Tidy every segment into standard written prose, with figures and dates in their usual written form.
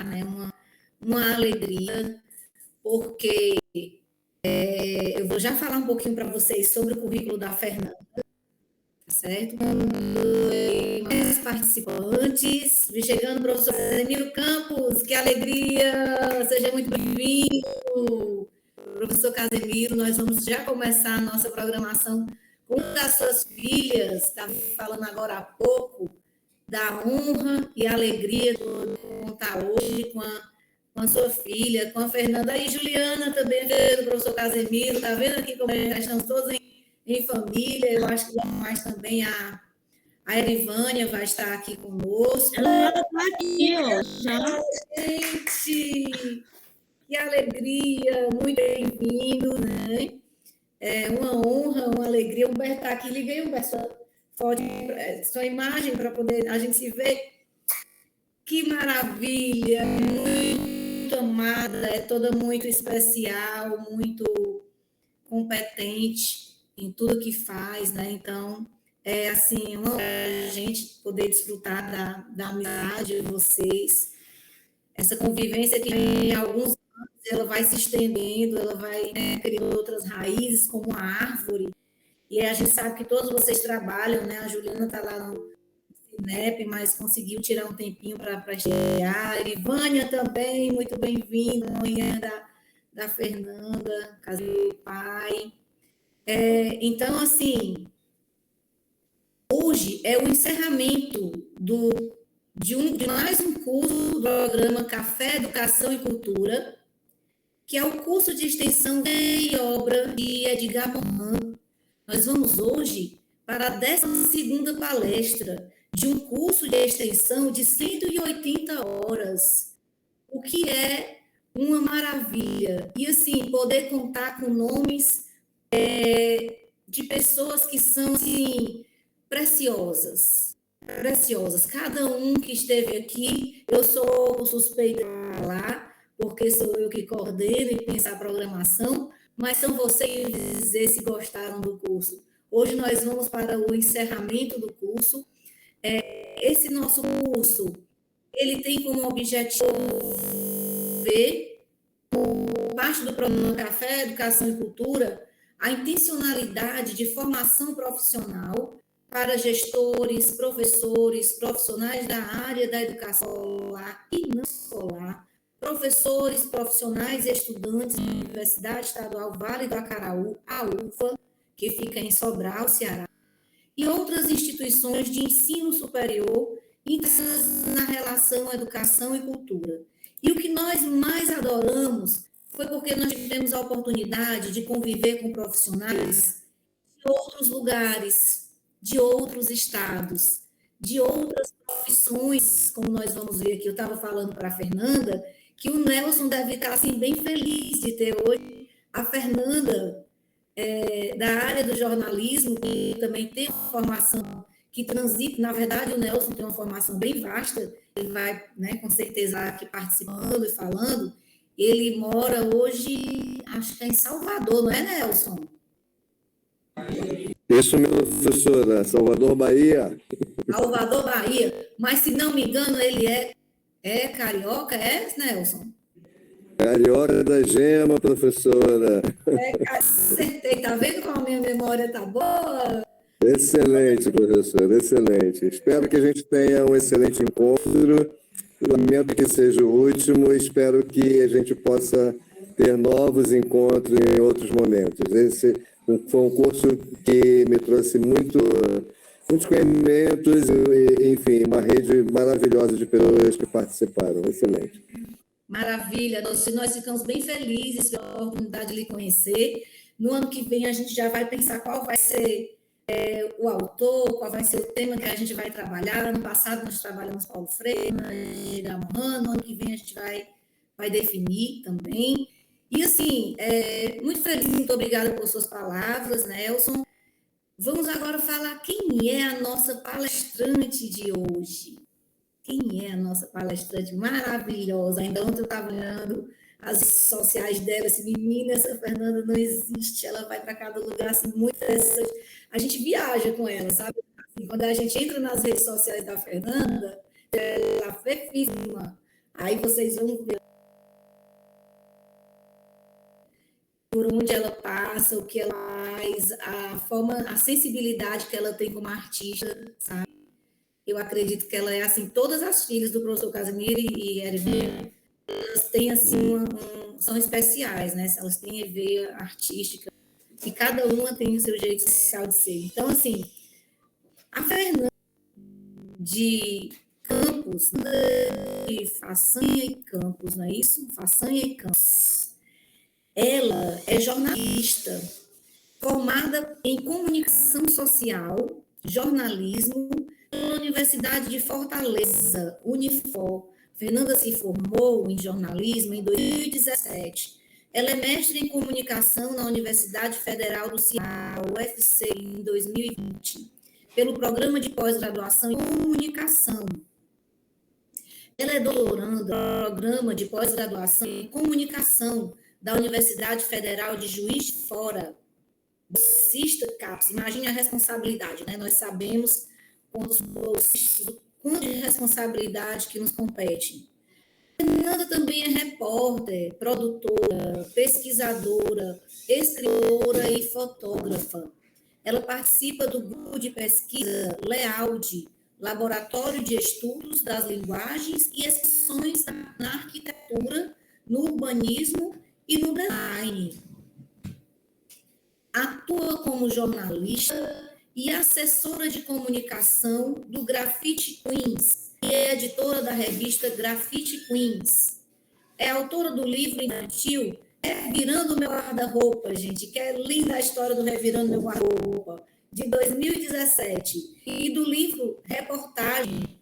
né? Uma alegria, porque eu vou já falar um pouquinho para vocês sobre o currículo da Fernanda, certo? Mais participantes, chegando o professor Emílio Campos, que alegria! Seja muito bem-vindo, professor Casemiro. Nós vamos já começar a nossa programação com uma das suas filhas, estava falando agora há pouco, da honra e alegria de contar hoje com a sua filha, com a Fernanda e Juliana também, do professor Casemiro. Está vendo aqui como estamos todos em família? Eu acho que mais também a Erivânia vai estar aqui conosco. Ela está aqui, ó. Já. Gente, que alegria, muito bem-vindo, né? É uma honra, uma alegria. Humberto está aqui, liguei, Humberto, sua imagem para poder a gente se ver. Que maravilha, muito amada, é toda muito especial, muito competente em tudo que faz, né? Então, é assim, uma honra a gente poder desfrutar da amizade de vocês, essa convivência que em alguns anos ela vai se estendendo, ela vai, né, criando outras raízes como uma árvore, e a gente sabe que todos vocês trabalham, né? A Juliana está lá no CINEP, mas conseguiu tirar um tempinho para chegar. A Ivânia também, muito bem-vinda, manhã da Fernanda, casa do pai. Então, assim, hoje é o encerramento de mais um curso do programa Café, Educação e Cultura, que é o curso de extensão e obra de Edgar Morin. Nós vamos hoje para a 12ª palestra de um curso de extensão de 180 horas, o que é uma maravilha. E, assim, poder contar com nomes de pessoas que são, assim, preciosas. Cada um que esteve aqui, eu sou suspeita de falar, porque sou eu que coordeno e penso a programação, mas são vocês dizer se gostaram do curso. Hoje nós vamos para o encerramento do curso. Esse nosso curso, ele tem como objetivo ver, parte do programa Café, Educação e Cultura, a intencionalidade de formação profissional para gestores, professores, profissionais da área da educação escolar e não escolar, professores, profissionais e estudantes da Universidade Estadual Vale do Acaraú, a UFA, que fica em Sobral, Ceará, e outras instituições de ensino superior na relação à educação e cultura. E o que nós mais adoramos foi porque nós tivemos a oportunidade de conviver com profissionais de outros lugares, de outros estados, de outras profissões, como nós vamos ver aqui. Eu estava falando para a Fernanda que o Nelson deve estar assim, bem feliz de ter hoje a Fernanda da área do jornalismo, que também tem uma formação que transita. Na verdade, o Nelson tem uma formação bem vasta, ele vai, né, com certeza, aqui participando e falando. Ele mora hoje, acho que é em Salvador, não é, Nelson? Isso mesmo, professora. Salvador, Bahia. Salvador, Bahia. Mas, se não me engano, ele é carioca, Nelson? Carioca da Gema, professora. Acertei. Tá vendo como a minha memória tá boa? Excelente, professora, excelente. Espero que a gente tenha um excelente encontro. Lamento que seja o último. Espero que a gente possa ter novos encontros em outros momentos. Esse foi um curso que me trouxe muitos conhecimentos e, enfim, uma rede maravilhosa de pessoas que participaram. Excelente. Maravilha. Nós ficamos bem felizes pela oportunidade de lhe conhecer. No ano que vem, a gente já vai pensar qual vai ser o autor, qual vai ser o tema que a gente vai trabalhar. Ano passado, nós trabalhamos Paulo Freire, no ano que vem, a gente vai definir também. E, assim, muito feliz, muito obrigada por suas palavras, Nelson. Vamos agora falar quem é a nossa palestrante de hoje. Quem é a nossa palestrante maravilhosa? Ainda ontem eu estava olhando as redes sociais dela, assim, menina, essa Fernanda não existe, ela vai para cada lugar, assim, muito interessante. A gente viaja com ela, sabe? Assim, quando a gente entra nas redes sociais da Fernanda, ela é fefíssima, Aí vocês vão ver por onde ela passa, o que ela faz, a forma, a sensibilidade que ela tem como artista, sabe? Eu acredito que ela é assim, todas as filhas do professor Casimiro e Erivan, elas têm assim, são especiais, né? Elas têm a veia artística e cada uma tem o seu jeito especial de ser. Então, assim, a Fernanda de Campos, de Façanha e Campos, não é isso? Façanha e Campos. Ela é jornalista, formada em comunicação social, jornalismo, pela Universidade de Fortaleza, Unifor. Fernanda se formou em jornalismo em 2017. Ela é mestre em comunicação na Universidade Federal do Ceará, UFC, em 2020, pelo programa de pós-graduação em comunicação. Ela é doutoranda do programa de pós-graduação em comunicação da Universidade Federal de Juiz de Fora, bolsista CAPES. Imagine a responsabilidade, né? Nós sabemos quantos bolsistas, quanto de responsabilidade que nos compete. Fernanda também é repórter, produtora, pesquisadora, escritora e fotógrafa. Ela participa do grupo de pesquisa LEALD, Laboratório de Estudos das Linguagens e Expressões na Arquitetura, no Urbanismo e no Design. Atua como jornalista e assessora de comunicação do Graffiti Queens, e é editora da revista Graffiti Queens. É autora do livro infantil Revirando Meu Guarda-Roupa, gente, que é linda a história do Revirando Meu Guarda-Roupa, de 2017, e do livro Reportagem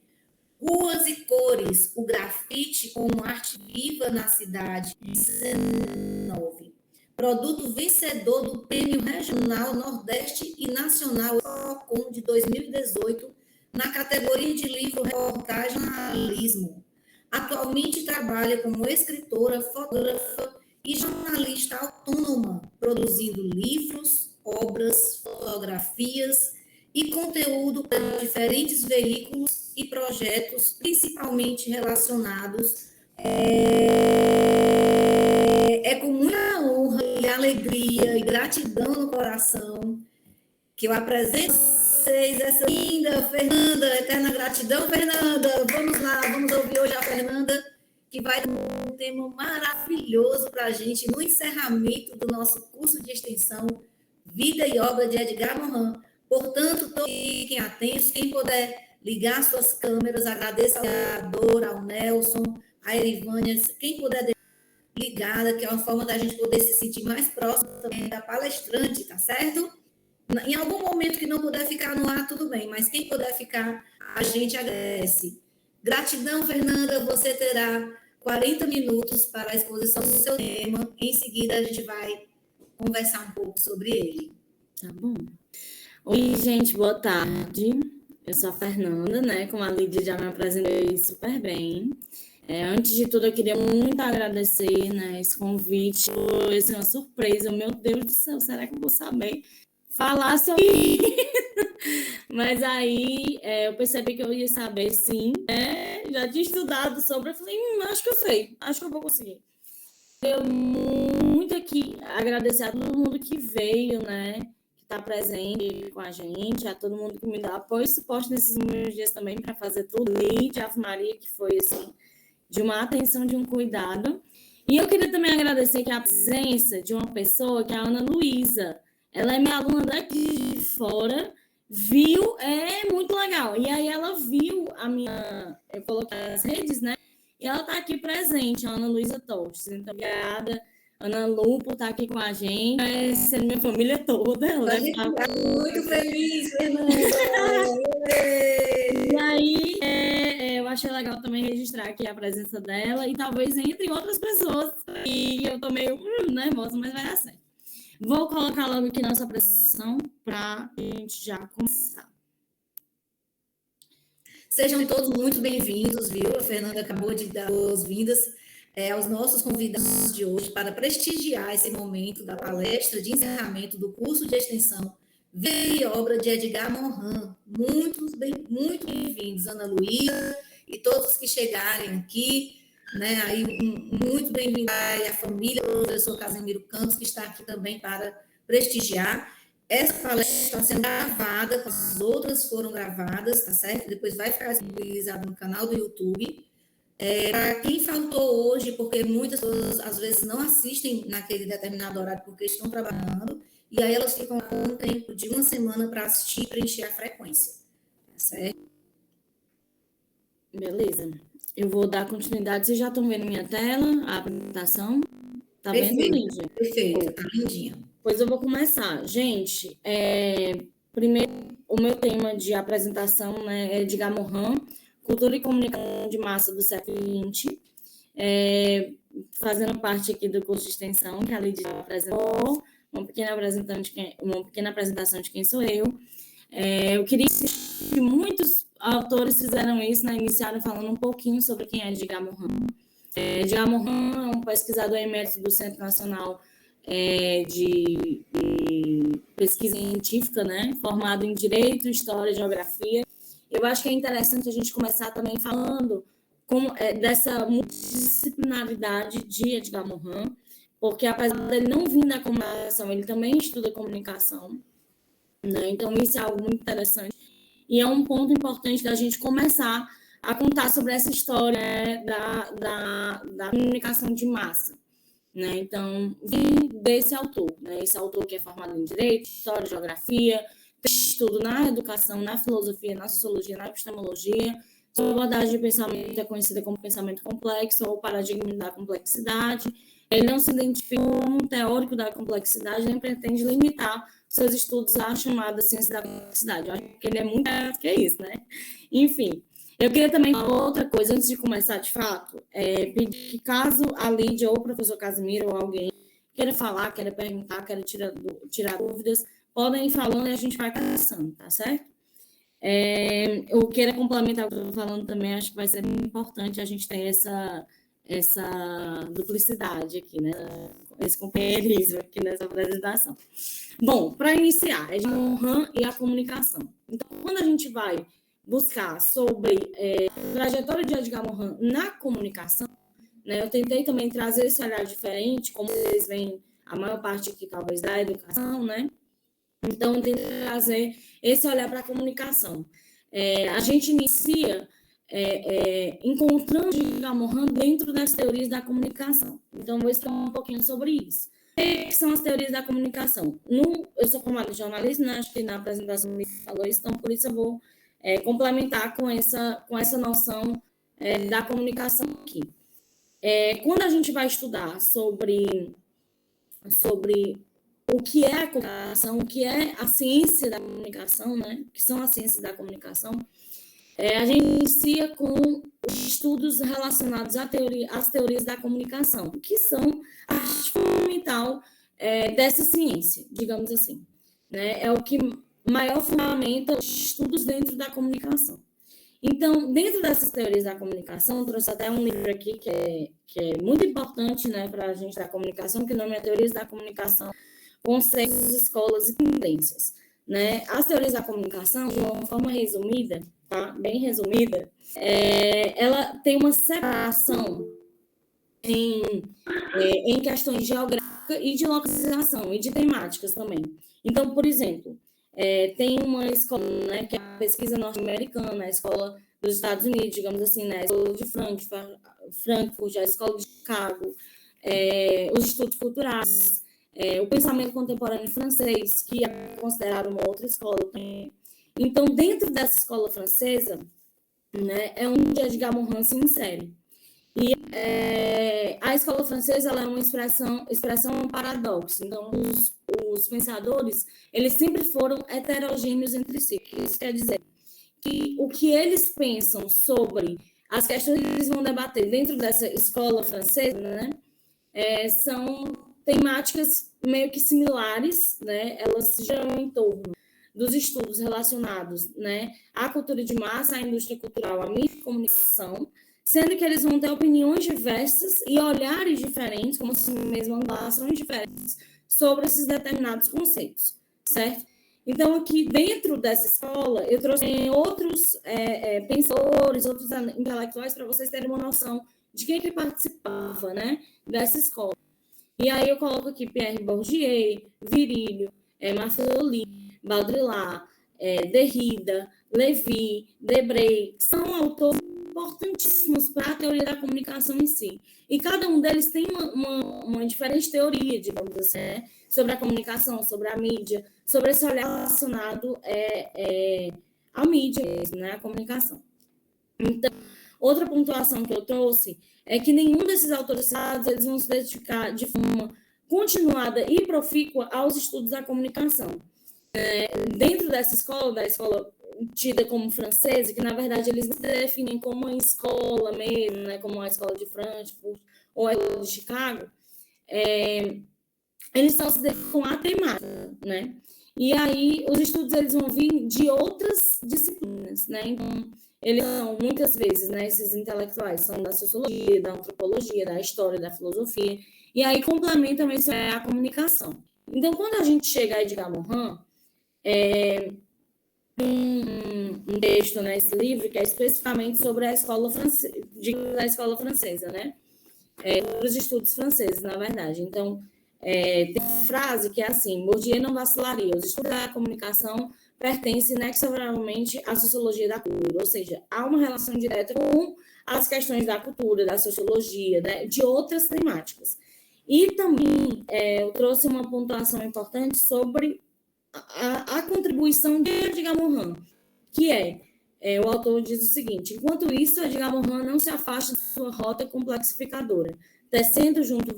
Ruas e Cores, o grafite como arte viva na cidade, 19. Produto vencedor do Prêmio Regional Nordeste e Nacional Procon de 2018, na categoria de livro Reportagem e Jornalismo. Atualmente trabalha como escritora, fotógrafa e jornalista autônoma, produzindo livros, obras, fotografias e conteúdo para diferentes veículos e projetos, principalmente relacionados. É com muita honra e alegria e gratidão no coração que eu apresento a vocês essa linda Fernanda, eterna gratidão, Fernanda. Vamos lá, vamos ouvir hoje a Fernanda, que vai dar um tema maravilhoso para a gente no encerramento do nosso curso de extensão Vida e Obra de Edgar Morin. Portanto, todos fiquem atentos, quem puder ligar suas câmeras, agradeço ao Dora, ao Nelson, a Erivânia, quem puder ligada, que é uma forma da gente poder se sentir mais próximo também da palestrante, tá certo? Em algum momento que não puder ficar no ar, tudo bem, mas quem puder ficar, a gente agradece. Gratidão, Fernanda, você terá 40 minutos para a exposição do seu tema, em seguida a gente vai conversar um pouco sobre ele. Tá bom. Oi, gente, boa tarde. Eu sou a Fernanda, né? Como a Lídia já me apresentou super bem. Antes de tudo, eu queria muito agradecer, né, esse convite. Foi assim, uma surpresa. Meu Deus do céu, será que eu vou saber falar sobre isso? Mas aí eu percebi que eu ia saber, sim. Já tinha estudado sobre, eu falei, acho que eu sei, acho que eu vou conseguir. Eu muito aqui agradecer a todo mundo que veio, né? Que está presente com a gente, a todo mundo que me dá apoio e suporte nesses meus dias também para fazer tudo. Lídia, a Maria, que foi assim, de uma atenção, de um cuidado. E eu queria também agradecer que a presença de uma pessoa, que é a Ana Luísa. Ela é minha aluna daqui de fora, viu, é muito legal. E aí ela viu a minha, eu coloquei as redes, né? E ela está aqui presente, a Ana Luísa Tostes. Então, obrigada, Ana Lu, por estar aqui com a gente, sendo minha família toda. A gente está muito feliz, Fernanda. E aí, eu achei legal também registrar aqui a presença dela e talvez entre outras pessoas. E eu tô meio nervosa, mas vai dar certo. Vou colocar logo aqui nossa apresentação para a gente já começar. Sejam todos muito bem-vindos, viu? A Fernanda acabou de dar boas-vindas aos nossos convidados de hoje para prestigiar esse momento da palestra de encerramento do curso de extensão Vida e Obra de Edgar Morin. Muito bem-vindos, Ana Luísa, e todos que chegarem aqui. né? Aí, muito bem-vinda à família do professor Casemiro Campos, que está aqui também para prestigiar. Essa palestra está sendo gravada, as outras foram gravadas, tá certo? Depois vai ficar disponibilizado no canal do YouTube. Para quem faltou hoje, porque muitas pessoas às vezes não assistem naquele determinado horário porque estão trabalhando, e aí elas ficam com um tempo de uma semana para assistir e preencher a frequência, tá certo? Beleza. Eu vou dar continuidade. Vocês já estão vendo minha tela, a apresentação? Tá vendo, Lídia? Perfeito, tá lindinha. Pois eu vou começar. Gente, primeiro, o meu tema de apresentação, né, é Edgar Morin, Cultura e Comunicação de Massa do século XX, fazendo parte aqui do curso de extensão que a Lídia apresentou, uma pequena apresentação de quem sou eu. Eu queria que muitos autores fizeram isso, né, iniciaram falando um pouquinho sobre quem é Edgar Morin. Edgar Morin é um pesquisador emérito do Centro Nacional de Pesquisa Científica, né, formado em Direito, História e Geografia. Eu acho que é interessante a gente começar também falando dessa multidisciplinaridade de Edgar Morin, porque apesar dele não vir da comunicação, ele também estuda comunicação, né? Então isso é algo muito interessante e é um ponto importante da gente começar a contar sobre essa história, né, da comunicação de massa, né? Então, vim desse autor, né? Esse autor que é formado em Direito, História, Geografia, estudo na educação, na filosofia, na sociologia, na epistemologia. Sua abordagem de pensamento é conhecida como pensamento complexo ou paradigma da complexidade. Ele não se identifica como um teórico da complexidade, nem pretende limitar seus estudos à chamada ciência da complexidade. Eu acho que ele é muito mais que isso, né? Enfim, eu queria também falar outra coisa, antes de começar de fato, pedir que caso a Lídia ou o professor Casimiro ou alguém queira falar, queira perguntar, queira tirar dúvidas, podem ir falando e a gente vai conversando, tá certo? Eu queira complementar o que eu estou falando também, acho que vai ser importante a gente ter essa duplicidade aqui, né? Esse companheirismo aqui nessa apresentação. Bom, para iniciar, Edgar Morin e a comunicação. Então, quando a gente vai buscar sobre a trajetória de Edgar Morin na comunicação, né, eu tentei também trazer esse olhar diferente, como vocês veem, a maior parte aqui talvez da educação, né? Então, eu tentei trazer esse olhar para a comunicação. A gente inicia encontrando Edgar Morin dentro das teorias da comunicação. Então, vou explicar um pouquinho sobre isso. O que são as teorias da comunicação? Eu sou formada em jornalismo, né? Acho que na apresentação me falou isso, então por isso eu vou complementar com essa noção da comunicação aqui. Quando a gente vai estudar sobre o que é a comunicação, o que é a ciência da comunicação, né? Que são as ciências da comunicação, a gente inicia com os estudos relacionados às teorias da comunicação, que são a parte fundamental dessa ciência, digamos assim, né? É o que maior fundamenta os estudos dentro da comunicação. Então, dentro dessas teorias da comunicação, eu trouxe até um livro aqui que é muito importante, né, para a gente da comunicação, que o nome é Teorias da Comunicação, Conceitos, Escolas e Tendências, né? As teorias da comunicação, de uma forma resumida, tá? Bem resumida, ela tem uma separação em questões geográficas e de localização e de temáticas também. Então, por exemplo, tem uma escola, né, que é a pesquisa norte-americana, a escola dos Estados Unidos, digamos assim, né, a escola de Frankfurt, a escola de Chicago, os estudos culturais, o pensamento contemporâneo francês, que é considerado uma outra escola também. Então, dentro dessa escola francesa, né, é onde Edgar Morin se insere. E a escola francesa ela é uma expressão paradoxo. Então, os pensadores, eles sempre foram heterogêneos entre si. Isso quer dizer que o que eles pensam sobre as questões que eles vão debater dentro dessa escola francesa, né, são temáticas meio que similares, né? Elas giram em torno dos estudos relacionados, né, à cultura de massa, à indústria cultural, à mídia e comunicação, sendo que eles vão ter opiniões diversas e olhares diferentes, como se mesmo angulações diferentes, sobre esses determinados conceitos, certo? Então, aqui dentro dessa escola, eu trouxe outros pensadores, outros intelectuais, para vocês terem uma noção de quem que participava, né, dessa escola. E aí eu coloco aqui Pierre Bourdieu, Virilio, Marcel Baudrillard, Derrida, Levi, Debré, que são autores importantíssimos para a teoria da comunicação em si. E cada um deles tem uma diferente teoria, digamos assim, né? Sobre a comunicação, sobre a mídia, sobre esse olhar relacionado à mídia mesmo, né? A comunicação. Então, outra pontuação que eu trouxe é que nenhum desses autores citados eles vão se dedicar de forma continuada e profícua aos estudos da comunicação. Dentro dessa escola, da escola tida como francesa, que na verdade eles se definem como uma escola mesmo, né, como a escola de Frankfurt ou a escola de Chicago, eles só se dedicam à temática, né? E aí os estudos eles vão vir de outras disciplinas, né? Então, eles são muitas vezes, né, esses intelectuais são da sociologia, da antropologia, da história, da filosofia, e aí complementam isso a comunicação. Então, quando a gente chega a Edgar Morin, um texto nesse livro que é especificamente sobre a escola francesa, né? Os estudos franceses, na verdade. Então, tem uma frase que é assim: Bourdieu não vacilaria, os estudos da comunicação pertencem inexoravelmente à sociologia da cultura, ou seja, há uma relação direta com as questões da cultura, da sociologia, né, de outras temáticas. E também eu trouxe uma pontuação importante sobre a contribuição de Edgar Morin, que o autor diz o seguinte: enquanto isso, Edgar Morin não se afasta de sua rota complexificadora, tecendo junto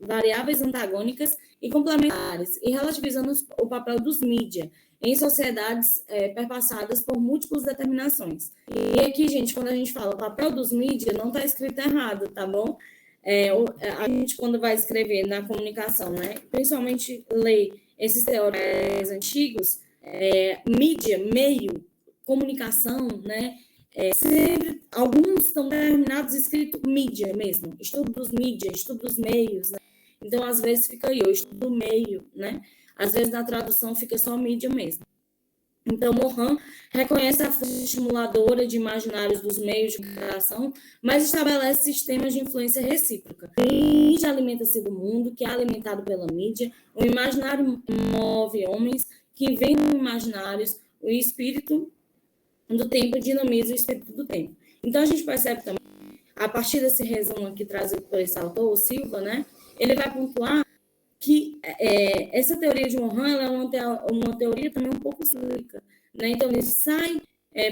variáveis antagônicas e complementares e relativizando o papel dos mídia em sociedades perpassadas por múltiplas determinações. E aqui, gente, quando a gente fala o papel dos mídia, não está escrito errado, tá bom? A gente, quando vai escrever na comunicação, né, principalmente lê esses teóricos antigos, mídia, meio, comunicação, né, sempre, alguns estão determinados escrito mídia mesmo, estudo dos mídia, estudo dos meios, né? Então, às vezes fica aí, o estudo do meio, né? Às vezes na tradução fica só mídia mesmo. Então, Morin reconhece a força estimuladora de imaginários dos meios de comunicação, mas estabelece sistemas de influência recíproca. A mídia alimenta-se do mundo, que é alimentado pela mídia. O imaginário move homens que veem no imaginários o espírito do tempo dinamiza o espírito do tempo. Então, a gente percebe também, a partir desse resumo aqui trazido por esse autor, o Silva, né, ele vai pontuar que essa teoria de Morin ela é uma teoria também um pouco cíclica, né? Então, ele sai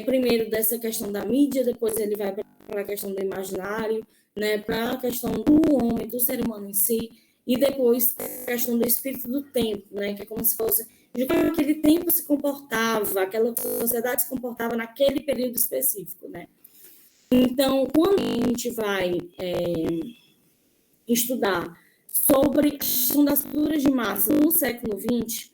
primeiro dessa questão da mídia, depois ele vai para a questão do imaginário, né, para a questão do homem, do ser humano em si, e depois a questão do espírito do tempo, né, que é como se fosse de como aquele tempo se comportava, aquela sociedade se comportava naquele período específico, né? Então, quando a gente vai estudar sobre a questão das culturas de massa no século XX,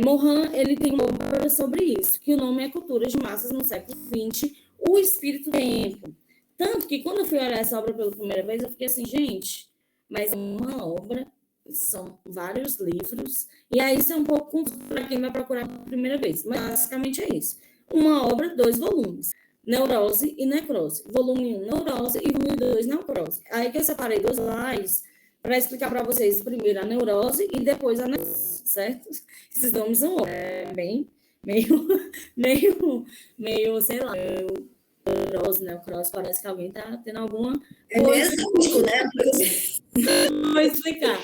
Morin ele tem uma obra sobre isso, que o nome é Culturas de Massas no século XX, o espírito do tempo. Tanto que, quando eu fui olhar essa obra pela primeira vez, eu fiquei assim, gente, mas é uma obra, são vários livros, e aí isso é um pouco para quem vai procurar pela primeira vez, mas basicamente é isso. Uma obra, 2 volumes, Neurose e Necrose. Volume 1, Neurose, e volume 2, Necrose. Aí que eu separei 2 slides para explicar para vocês primeiro a neurose e depois a necrose, certo? Esses nomes são bem, meio, sei lá, neurose, necrose, parece que alguém está tendo alguma coisa. Né? Vou explicar.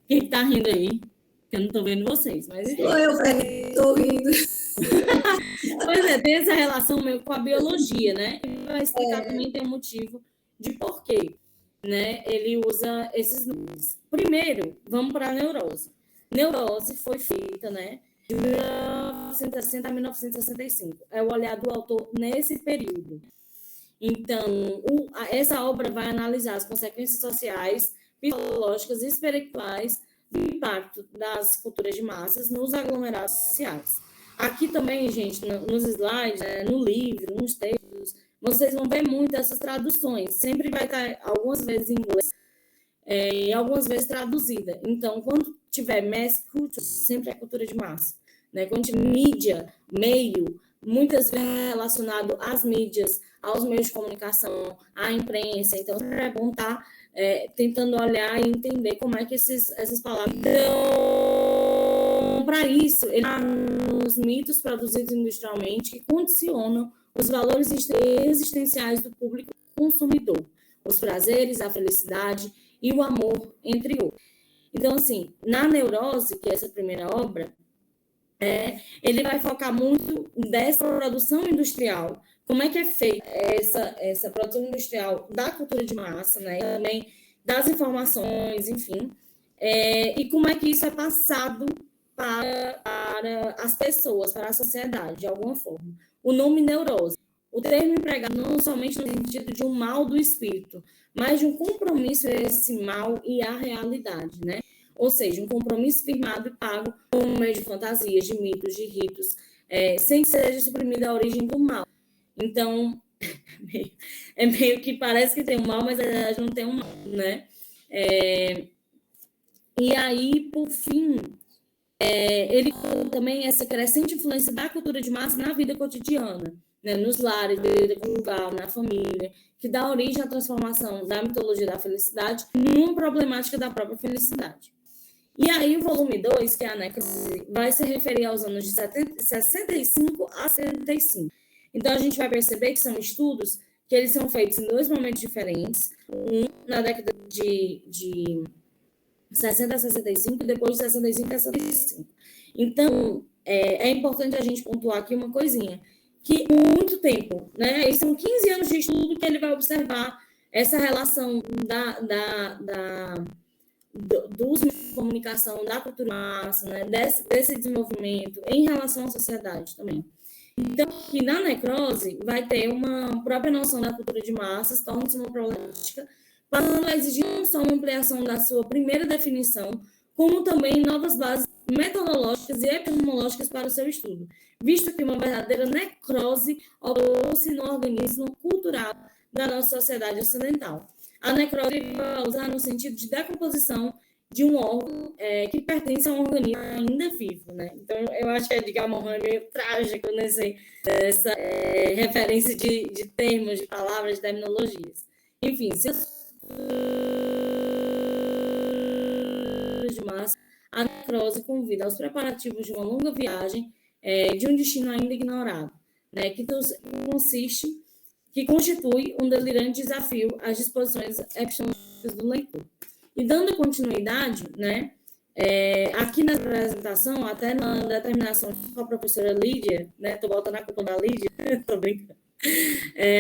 Quem está rindo aí? Que eu não estou vendo vocês, mas... Eu estou rindo. Pois tem essa relação meio com a biologia, né? Ele vai explicar também, tem um motivo de porquê, né? Ele usa esses nomes. Primeiro, vamos para a neurose. Neurose foi feita, né, de 1960 a 1965. É o olhar do autor nesse período. Então, essa obra vai analisar as consequências sociais, psicológicas e espirituais do impacto das culturas de massas nos aglomerados sociais. Aqui também, gente, nos slides, no livro, nos textos, vocês vão ver muito essas traduções. Sempre vai estar, algumas vezes em inglês e algumas vezes traduzida. Então, quando tiver mass culture, sempre é cultura de massa. Né? Quando tiver mídia, meio, muitas vezes relacionado às mídias, aos meios de comunicação, à imprensa. Então, é bom estar tentando olhar e entender como é que essas palavras. Então, para isso, os mitos produzidos industrialmente que condicionam os valores existenciais do público consumidor, os prazeres, a felicidade e o amor, entre outros. Então, assim, na Neurose, que é essa primeira obra, ele vai focar muito dessa produção industrial. Como é que é feita essa produção industrial da cultura de massa, né? Também das informações, enfim. E como é que isso é passado para as pessoas, para a sociedade, de alguma forma. O nome neurose. O termo empregado não somente no sentido de um mal do espírito, mas de um compromisso a esse mal e à realidade, né? Ou seja, um compromisso firmado e pago por meio de fantasias, de mitos, de ritos, sem que seja suprimida a origem do mal. Então, é meio que parece que tem um mal, mas na verdade não tem um mal, né? E aí, por fim, ele também essa crescente influência da cultura de massa na vida cotidiana, né? Nos lares, na vida conjugal, na família, que dá origem à transformação da mitologia da felicidade numa problemática da própria felicidade. E aí, o volume 2, que é a Necrose, vai se referir aos anos de 65 a 75. Então, a gente vai perceber que são estudos que eles são feitos em dois momentos diferentes, um na década de 60 a 65 e depois de 65 a 65. Então, é importante a gente pontuar aqui uma coisinha, que muito tempo, né? E são 15 anos de estudo que ele vai observar essa relação dos meios de comunicação, da cultura massa, né? desse desenvolvimento em relação à sociedade também. Então, que na Necrose vai ter uma própria noção da cultura de massas, torna-se uma problemática, passando a exigir não só uma ampliação da sua primeira definição, como também novas bases metodológicas e epistemológicas para o seu estudo, visto que uma verdadeira necrose operou-se no organismo cultural da nossa sociedade ocidental. A necrose vai usar no sentido de decomposição de um órgão que pertence a um organismo ainda vivo, né? Então, eu acho que Edgar Morin é meio trágico nessa referência de termos, de palavras, de terminologias. Enfim, se de massa, a necrose convida aos preparativos de uma longa viagem de um destino ainda ignorado, né? Que constitui um delirante desafio às disposições epistemológicas do leitor. E dando continuidade, né, aqui na apresentação, até na determinação com a professora Lídia, né, estou botando a culpa da Lídia, estou brincando,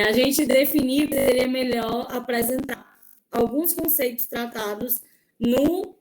a gente definiu que seria melhor apresentar alguns conceitos tratados no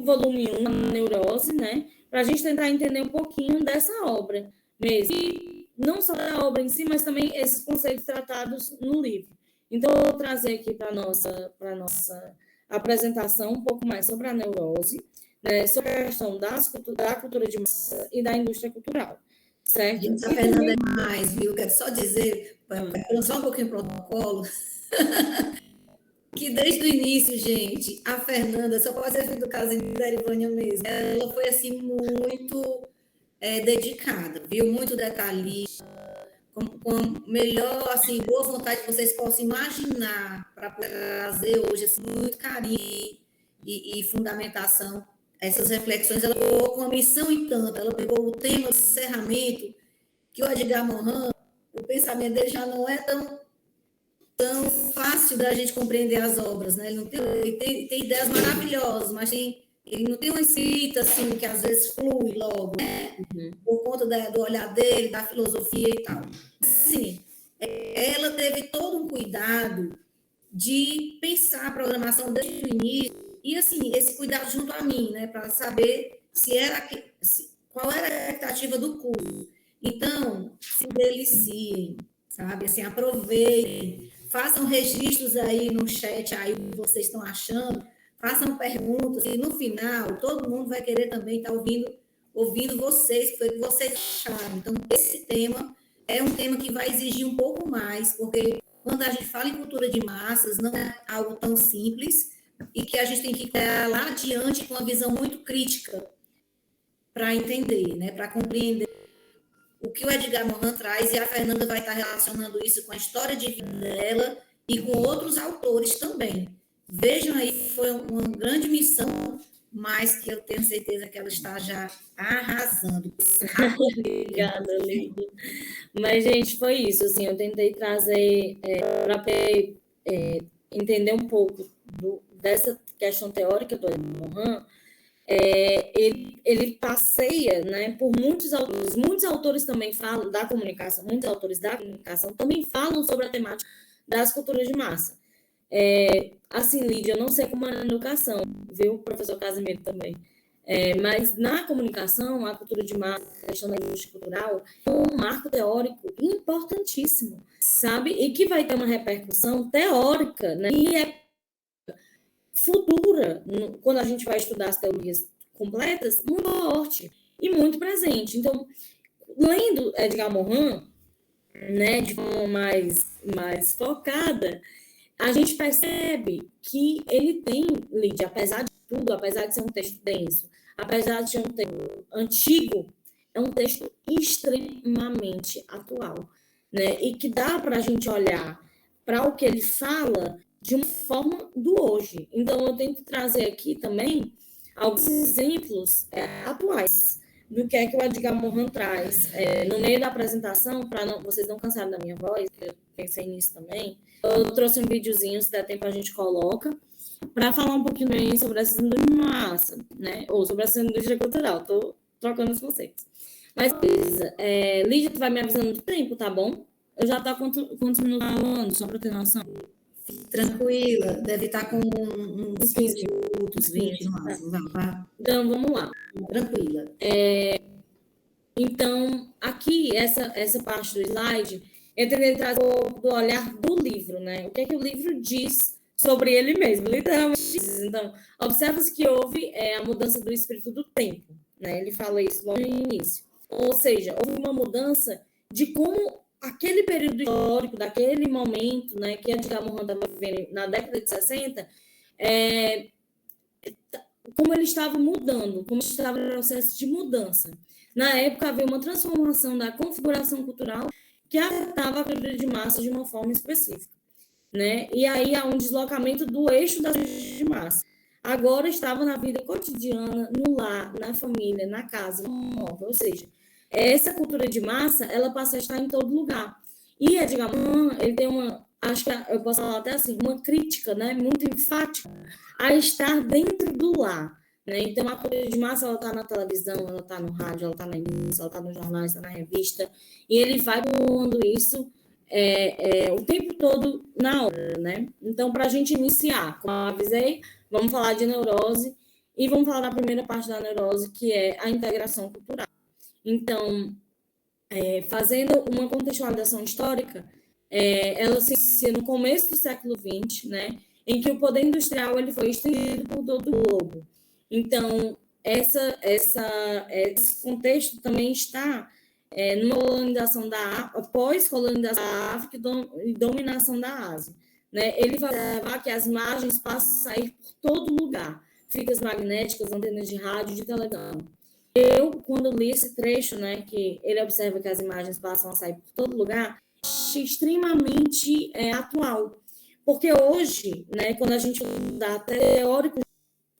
volume 1, a Neurose, né, para a gente tentar entender um pouquinho dessa obra mesmo. E não só da obra em si, mas também esses conceitos tratados no livro. Então, eu vou trazer aqui para a nossa apresentação um pouco mais sobre a neurose, né, sobre a questão da cultura de massa e da indústria cultural, certo? Gente, a Fernanda é mais, viu? Quero só dizer, para só um pouquinho o protocolo, que desde o início, gente, a Fernanda, só pode ser filha do caso da Erivânia mesmo, ela foi, assim, muito dedicada, viu? Muito detalhista, com a melhor, assim, boa vontade que vocês possam imaginar para trazer hoje, assim, muito carinho e fundamentação essas reflexões. Ela pegou com a missão e tanto, ela pegou o tema de encerramento, que o Edgar Morin, o pensamento dele já não é tão fácil da gente compreender as obras, né? Ele tem ideias maravilhosas, mas ele não tem uma escrita assim que às vezes flui logo, né? Por conta do olhar dele, da filosofia e tal. Assim, ela teve todo um cuidado de pensar a programação desde o início e assim esse cuidado junto a mim, né, para saber qual era a expectativa do curso. Então, se deliciem, sabe? Assim, aproveitem, façam registros aí no chat aí o que vocês estão achando. Façam perguntas e no final todo mundo vai querer também estar ouvindo vocês, o que vocês acharam. Então, esse tema é um tema que vai exigir um pouco mais, porque quando a gente fala em cultura de massas, não é algo tão simples e que a gente tem que ir lá adiante com uma visão muito crítica para entender, né? Para compreender o que o Edgar Morin traz, e a Fernanda vai estar relacionando isso com a história de vida dela e com outros autores também. Vejam aí, foi uma grande missão, mas que eu tenho certeza que ela está já arrasando. Obrigada, Lídia. Mas, gente, foi isso. Assim, eu tentei trazer para entender um pouco dessa questão teórica do Morin. Ele passeia, né, por muitos autores. Muitos autores também falam da comunicação, muitos autores da comunicação também falam sobre a temática das culturas de massa. Assim, Lídia, eu não sei como é na educação, viu, professor Casimiro também. Mas na comunicação, a cultura de massa, a questão da indústria cultural, é um marco teórico importantíssimo, sabe? E que vai ter uma repercussão teórica, né? E futura, quando a gente vai estudar as teorias completas, muito forte e muito presente. Então, lendo Edgar Morin, né, de forma mais focada, a gente percebe que ele tem, Lídia, apesar de tudo, apesar de ser um texto denso, apesar de ser um texto antigo, é um texto extremamente atual, né? E que dá para a gente olhar para o que ele fala de uma forma do hoje. Então, eu tento trazer aqui também alguns exemplos atuais do que é que o Edgar Morin traz. No meio da apresentação, para vocês não cansarem da minha voz, que eu pensei nisso também, eu trouxe um videozinho, se der tempo a gente coloca, para falar um pouquinho aí sobre essa indústria de massa, né? Ou sobre essa indústria cultural. Estou trocando os conceitos. Mas, Lídia, tu vai me avisando do tempo, tá bom? Eu já estou quantos minutos falando, só para ter noção? Tranquila, deve estar com uns 15 minutos, 20 no máximo. Então, vamos lá. Tranquila. Então, aqui, essa parte do slide, eu tentei trazer do olhar do livro, né? O que é que o livro diz sobre ele mesmo, literalmente diz. Então, observa-se que houve a mudança do espírito do tempo, né? Ele fala isso logo no início. Ou seja, houve uma mudança de como aquele período histórico, daquele momento, né, que Edgar Morin estava vivendo na década de 60, como ele estava mudando, como estava no processo de mudança. Na época, havia uma transformação da configuração cultural que afetava a cultura de massa de uma forma específica, né? E aí há um deslocamento do eixo da cultura de massa. Agora estava na vida cotidiana, no lar, na família, na casa, no móvel, ou seja, essa cultura de massa, ela passa a estar em todo lugar. E Edgar Morin, ele tem acho que eu posso falar até assim, uma crítica, né, muito enfática a estar dentro do lar, né? Então, a cultura de massa, ela está na televisão, ela está no rádio, ela está na imprensa, ela está nos jornais, está na revista, e ele vai pondo isso o tempo todo na hora, né? Então, para a gente iniciar, como eu avisei, vamos falar de neurose e vamos falar da primeira parte da neurose, que é a integração cultural. Então, fazendo uma contextualização histórica, ela se inicia no começo do século XX, né, em que o poder industrial ele foi estendido por todo o globo. Então, esse contexto também está numa colonização pós-colonização da África e dominação da Ásia. Né? Ele vai observar que as imagens passam a sair por todo lugar, fitas magnéticas, antenas de rádio, de televisão. Eu, quando li esse trecho, né, que ele observa que as imagens passam a sair por todo lugar, achei extremamente atual. Porque hoje, né, quando a gente dá teóricos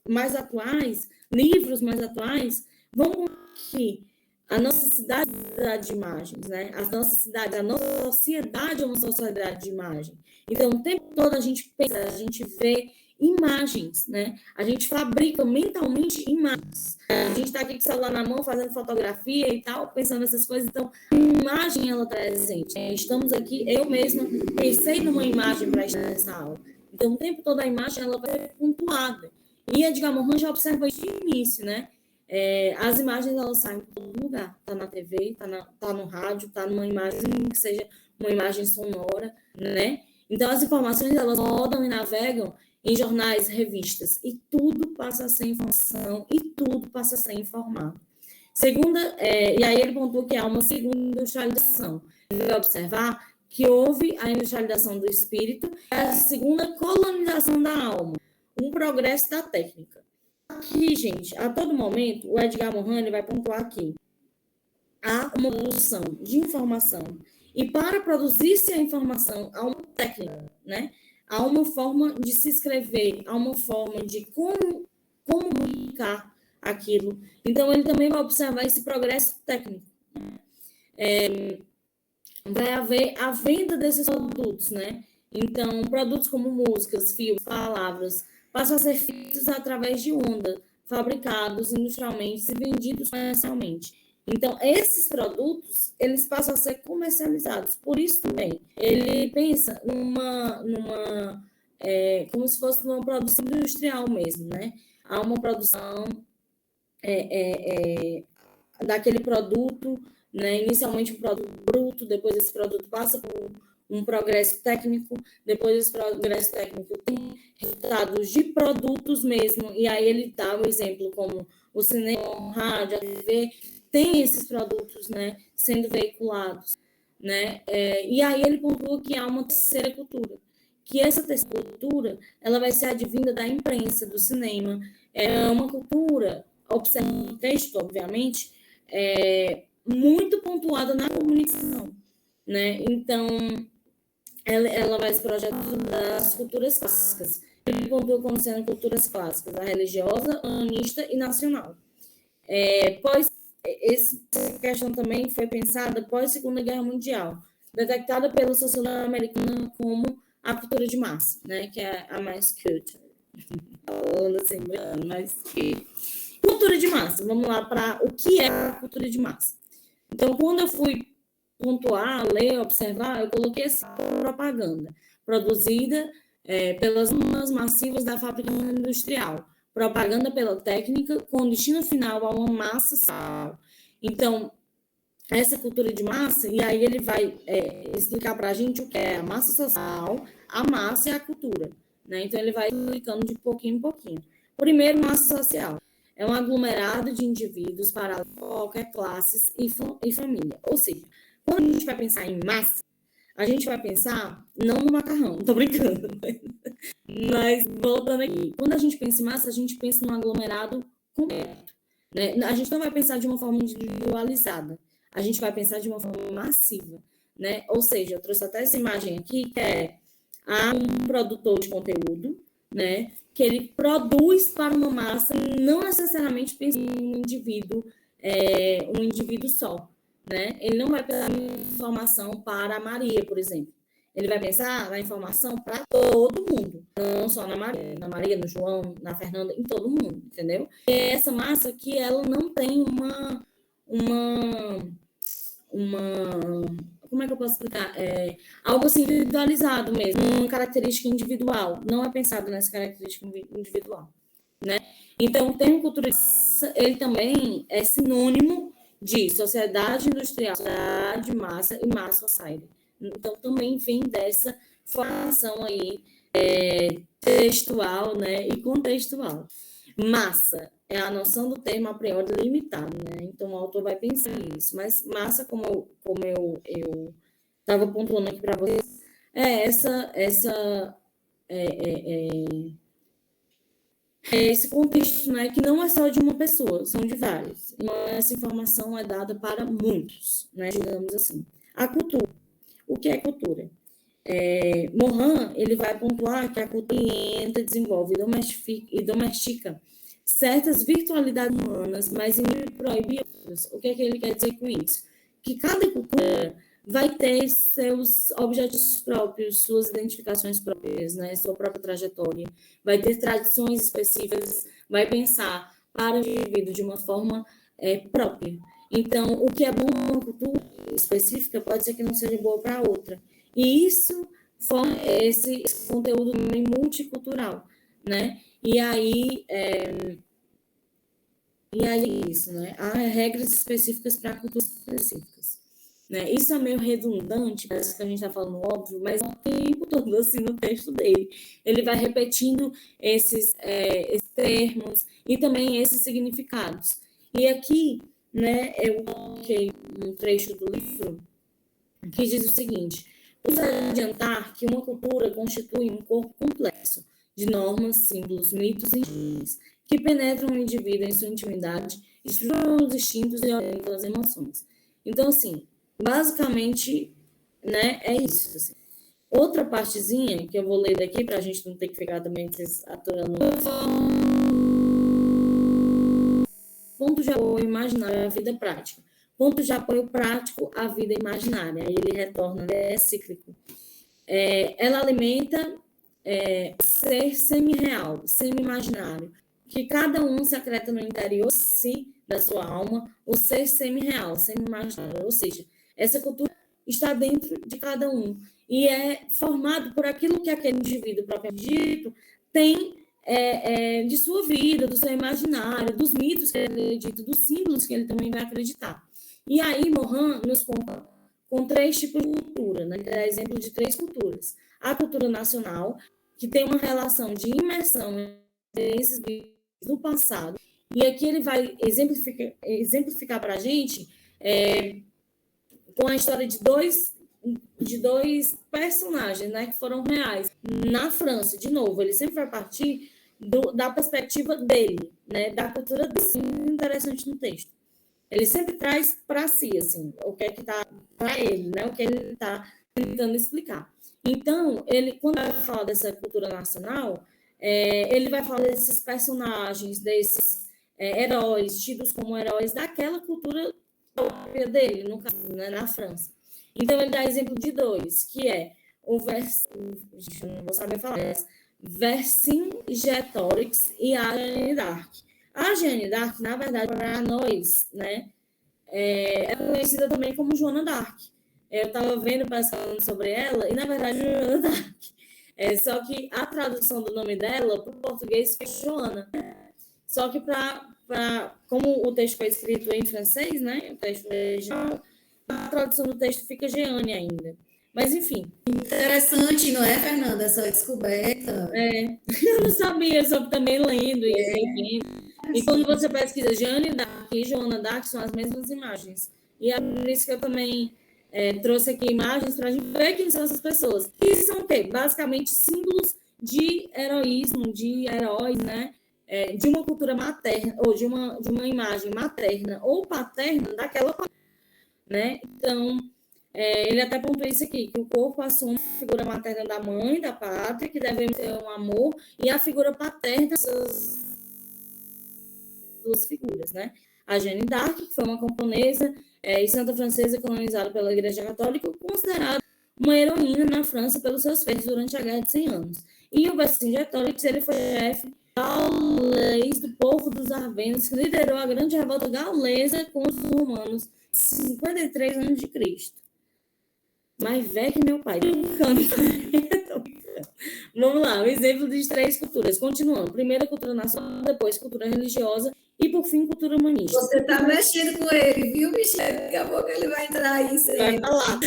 mais atuais, livros mais atuais, vão que a nossa cidade de imagens, né? A nossa cidade, a nossa sociedade é uma sociedade de imagem. Então, o tempo todo a gente pensa, a gente vê imagens, né? A gente fabrica mentalmente imagens. A gente está aqui com o celular na mão, fazendo fotografia e tal, pensando nessas coisas. Então, a imagem, ela está presente. Estamos aqui, eu mesma pensei numa imagem para estar nessa aula. Então, o tempo todo a imagem, ela vai ser pontuada. E Edgar Morin já observa isso de início, né? As imagens, elas saem por todo lugar. Está na TV, está no rádio, está numa imagem que seja uma imagem sonora, né? Então, as informações, elas rodam e navegam em jornais, revistas, e tudo passa a ser informação, e tudo passa a ser informado. E aí ele pontuou que há uma segunda industrialização. Ele vai observar que houve a industrialização do espírito, e a segunda colonização da alma, um progresso da técnica. Aqui, gente, a todo momento, o Edgar Morin ele vai pontuar aqui. há uma produção de informação. E para produzir-se a informação, há uma técnica, né? Há uma forma de se escrever, há uma forma de como comunicar aquilo. Então, ele também vai observar esse progresso técnico. Vai haver a venda desses produtos, né? Então, produtos como músicas, fios, palavras, passam a ser feitos através de onda, fabricados industrialmente e vendidos comercialmente. Então, esses produtos, eles passam a ser comercializados. Por isso também, ele pensa como se fosse uma produção industrial mesmo, né? Há uma produção daquele produto, né? Inicialmente um produto bruto, depois esse produto passa por um progresso técnico, depois esse progresso técnico tem resultados de produtos mesmo, e aí ele dá o exemplo como o cinema, o rádio, a TV, tem esses produtos, né, sendo veiculados, né? E aí ele pontua que há uma terceira cultura, que essa terceira cultura, ela vai ser advinda da imprensa, do cinema, é uma cultura, observando o texto, obviamente, muito pontuada na comunicação, né? Então, ela vai se projetar das culturas clássicas. Ele pontua como sendo culturas clássicas, a religiosa, humanista e nacional. Essa questão também foi pensada pós Segunda Guerra Mundial, detectada pela sociologia americana como a cultura de massa, né? Que é a mass culture. Falando assim, mas que... Cultura de massa, vamos lá para o que é a cultura de massa. Então, quando eu fui pontuar, ler, observar, eu coloquei essa propaganda produzida pelas zonas massivas da fábrica industrial, propaganda pela técnica, com destino final a uma massa social. Então, essa cultura de massa, e aí ele vai explicar para a gente o que é a massa social, a massa e a cultura, né? Então, ele vai explicando de pouquinho em pouquinho. Primeiro, massa social. É um aglomerado de indivíduos para qualquer classe e família. Ou seja, quando a gente vai pensar em massa, a gente vai pensar não no macarrão, tô brincando, mas voltando aqui. Quando a gente pensa em massa, a gente pensa num aglomerado completo, né? A gente não vai pensar de uma forma individualizada, a gente vai pensar de uma forma massiva, né? Ou seja, eu trouxe até essa imagem aqui, que há um produtor de conteúdo, né, que ele produz para uma massa, não necessariamente pensando em um indivíduo só, né? Ele não vai pensar em informação para a Maria, por exemplo. Ele vai pensar na informação para todo mundo, não só na Maria, no João, na Fernanda, em todo mundo, entendeu? E é essa massa que ela não tem como é que eu posso explicar? Algo assim individualizado mesmo, uma característica individual. Não é pensado nessa característica individual, né? Então, o termo cultura, ele também é sinônimo de sociedade industrial, sociedade, massa e mass society. Então, também vem dessa formação aí textual, né, e contextual. Massa é a noção do termo a priori limitado, né? Então, o autor vai pensar nisso. Mas massa, como eu estava pontuando aqui para vocês, esse contexto, né, que não é só de uma pessoa, são de vários. Então, essa informação é dada para muitos, né, digamos assim. A cultura. O que é cultura? Morin, ele vai pontuar que a cultura entra, desenvolve e domestica certas virtualidades humanas, mas proíbe outras. O que é que ele quer dizer com isso? Que cada cultura vai ter seus objetivos próprios, suas identificações próprias, né? Sua própria trajetória, vai ter tradições específicas, vai pensar para o indivíduo de uma forma própria. Então, o que é bom numa cultura específica pode ser que não seja boa para outra. E isso forma esse conteúdo também multicultural, né? E aí é isso, né? Há regras específicas para culturas específicas, né? Isso é meio redundante, parece que a gente está falando óbvio, mas o tempo todo assim no texto dele. Ele vai repetindo esses termos e também esses significados. E aqui, né, eu coloquei um trecho do livro que diz o seguinte: precisa adiantar que uma cultura constitui um corpo complexo de normas, símbolos, mitos e enigmas que penetram o indivíduo em sua intimidade, estruturam os instintos e orientam as emoções. Então, assim, basicamente, né, é isso. Assim. Outra partezinha que eu vou ler daqui, para a gente não ter que ficar também aturando. Ponto de apoio imaginário à vida prática. Ponto de apoio prático à vida imaginária. Aí ele retorna, é cíclico. Ela alimenta ser semi-real, semi-imaginário, que cada um secreta no interior da sua alma, o ser semi-real, semi-imaginário. Ou seja, essa cultura está dentro de cada um e é formado por aquilo que aquele indivíduo propriamente dito tem de sua vida, do seu imaginário, dos mitos que ele acredita, dos símbolos que ele também vai acreditar. E aí, Morin nos conta com 3 tipos de cultura, né? Ele dá exemplo de 3 culturas. A cultura nacional, que tem uma relação de imersão entre esses do passado. E aqui ele vai exemplificar para a gente com a história de dois personagens, né, que foram reais. Na França, de novo, ele sempre vai partir da perspectiva dele, né, da cultura dele. Isso é interessante no texto. Ele sempre traz para si, assim, o que é que está para ele, né, o que ele está tentando explicar. Então, quando vai falar dessa cultura nacional, ele vai falar desses personagens, desses heróis, tidos como heróis daquela cultura própria dele, no caso, né, na França. Então, ele dá exemplo de 2, que é não vou saber falar, Vercingetorix e a Jeanne d'Arc. A Jeanne d'Arc, na verdade, para nós, né, é conhecida também como Joana d'Arc. Eu estava vendo, pesquisando sobre ela, e, na verdade, Joana d'Arc. Só que a tradução do nome dela para o português foi Joana. Só que, como o texto foi escrito em francês, né, o texto original, a tradução do texto fica Jeanne ainda. Mas, enfim. Interessante, não é, Fernanda, essa descoberta? Eu não sabia, só também lendo e vendo. E quando você pesquisa Jeanne d'Arc e Joana d'Arc, são as mesmas imagens. E é por isso que eu também trouxe aqui imagens para a gente ver quem são essas pessoas. Que são o quê? Basicamente símbolos de heroísmo, de heróis, né? De uma cultura materna, ou de uma imagem materna ou paterna daquela, né? Então, ele até pontua isso aqui, que o corpo assume a figura materna da mãe, da pátria, que deve ter um amor, e a figura paterna dessas 2 figuras, né? A Jeanne d'Arc, que foi uma camponesa e santa francesa colonizada pela Igreja Católica, considerada uma heroína na França pelos seus feitos durante a Guerra de 100 Anos. E o Vercingetorix, ele foi chefe gaulês do povo dos Arvernos, que liderou a grande revolta gaulesa contra os romanos em 53 a.C. Mais velho que meu pai. Vamos lá, o exemplo de 3 culturas. Continuando. Primeira, cultura nacional, depois cultura religiosa e, por fim, cultura humanista. Você está mexendo com ele, viu, Michelle? Daqui a pouco ele vai entrar aí. Vai falar.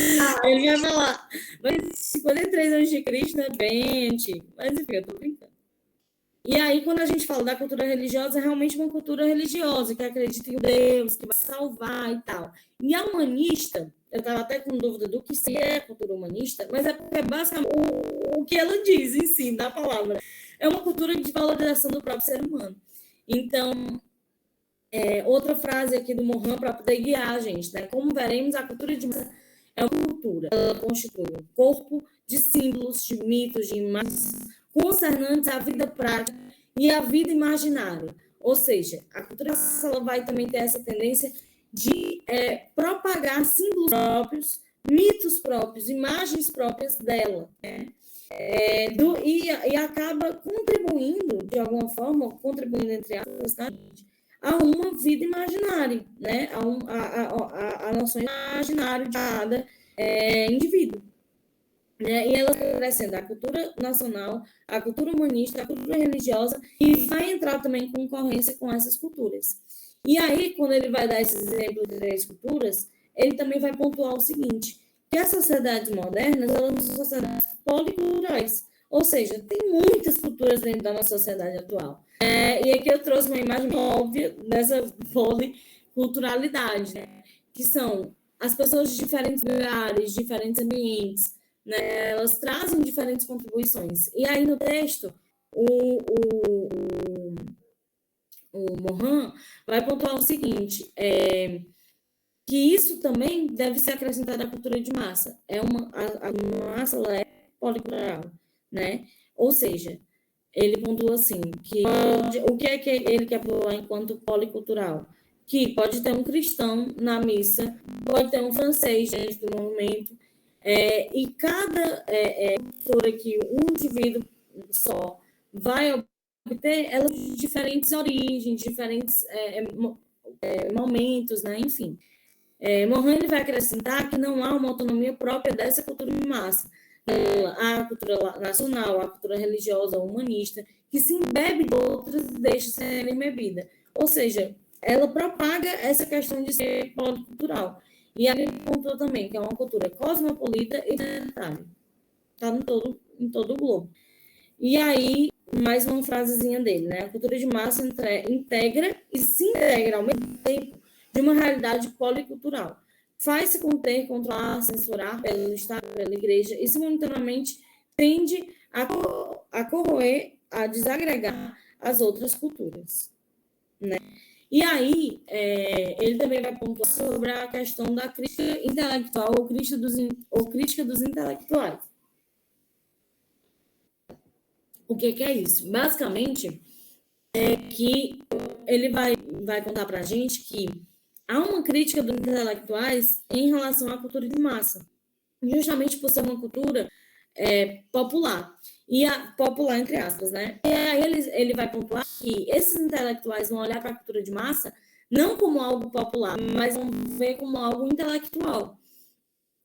Ele vai falar. Mas 53 a.C. é bem antigo. Mas, enfim, eu tô brincando. E aí, quando a gente fala da cultura religiosa, é realmente uma cultura religiosa, que acredita em Deus, que vai salvar e tal. E a humanista, eu estava até com dúvida do que é a cultura humanista, mas é basicamente o que ela diz em si, da palavra. É uma cultura de valorização do próprio ser humano. Então, outra frase aqui do Morin para poder guiar a gente, né? Como veremos, a cultura de massa é uma cultura. Ela constitui um corpo de símbolos, de mitos, de imagens, concernantes à vida prática e à vida imaginária. Ou seja, a cultura ela vai também ter essa tendência de propagar símbolos próprios, mitos próprios, imagens próprias dela, né? E acaba contribuindo, de alguma forma, contribuindo entre aspas, tá? A uma vida imaginária, né? A noção imaginária de cada indivíduo. E ela está crescendo a cultura nacional, a cultura humanista, a cultura religiosa, e vai entrar também em concorrência com essas culturas. E aí, quando ele vai dar esses exemplos de 3 culturas, ele também vai pontuar o seguinte, que as sociedades modernas, elas são sociedades policulturais, ou seja, tem muitas culturas dentro da nossa sociedade atual. E aqui eu trouxe uma imagem óbvia dessa policulturalidade, né? Que são as pessoas de diferentes lugares, diferentes ambientes, né? Elas trazem diferentes contribuições. E aí no texto, o Morin vai pontuar o seguinte, que isso também deve ser acrescentado à cultura de massa. A massa ela é policultural, né? Ou seja, ele pontua assim, que o que é que ele quer pontuar enquanto policultural? Que pode ter um cristão na missa, pode ter um francês dentro do movimento, e cada cultura que um indivíduo só vai obter, ela de diferentes origens, diferentes momentos, né? Enfim. Morin ele vai acrescentar que não há uma autonomia própria dessa cultura de massa. A cultura nacional, a cultura religiosa, humanista, que se embebe de outras e deixa ser embebida. Ou seja, ela propaga essa questão de ser policultural. E a gente pontuou também que é uma cultura cosmopolita e planetária. Está em todo o globo. E aí, mais uma frasezinha dele, né? A cultura de massa integra e se integra ao mesmo tempo de uma realidade policultural. Faz-se conter, controlar, censurar pelo Estado, pela Igreja e, simultaneamente, tende a corroer, a desagregar as outras culturas. Né? E aí, ele também vai pontuar sobre a questão da crítica intelectual ou crítica dos intelectuais. O que é isso? Basicamente, é que ele vai contar para a gente que há uma crítica dos intelectuais em relação à cultura de massa, justamente por ser uma cultura popular, popular entre aspas, né? E aí ele vai pontuar que esses intelectuais vão olhar para a cultura de massa não como algo popular, mas vão ver como algo intelectual.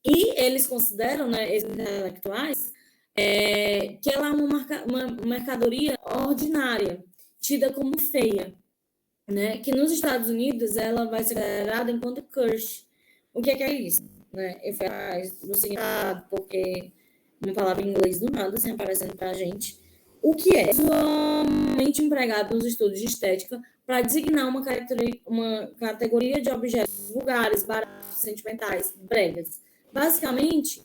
E eles consideram, né, esses intelectuais, que ela é uma mercadoria ordinária, tida como feia, né? Que nos Estados Unidos ela vai ser considerada enquanto curse. O que é isso? Né? Do significado, porque uma palavra em inglês do nada, assim, aparecendo para a gente. O que é usualmente empregado nos estudos de estética para designar uma categoria de objetos vulgares, baratos, sentimentais, bregas. Basicamente,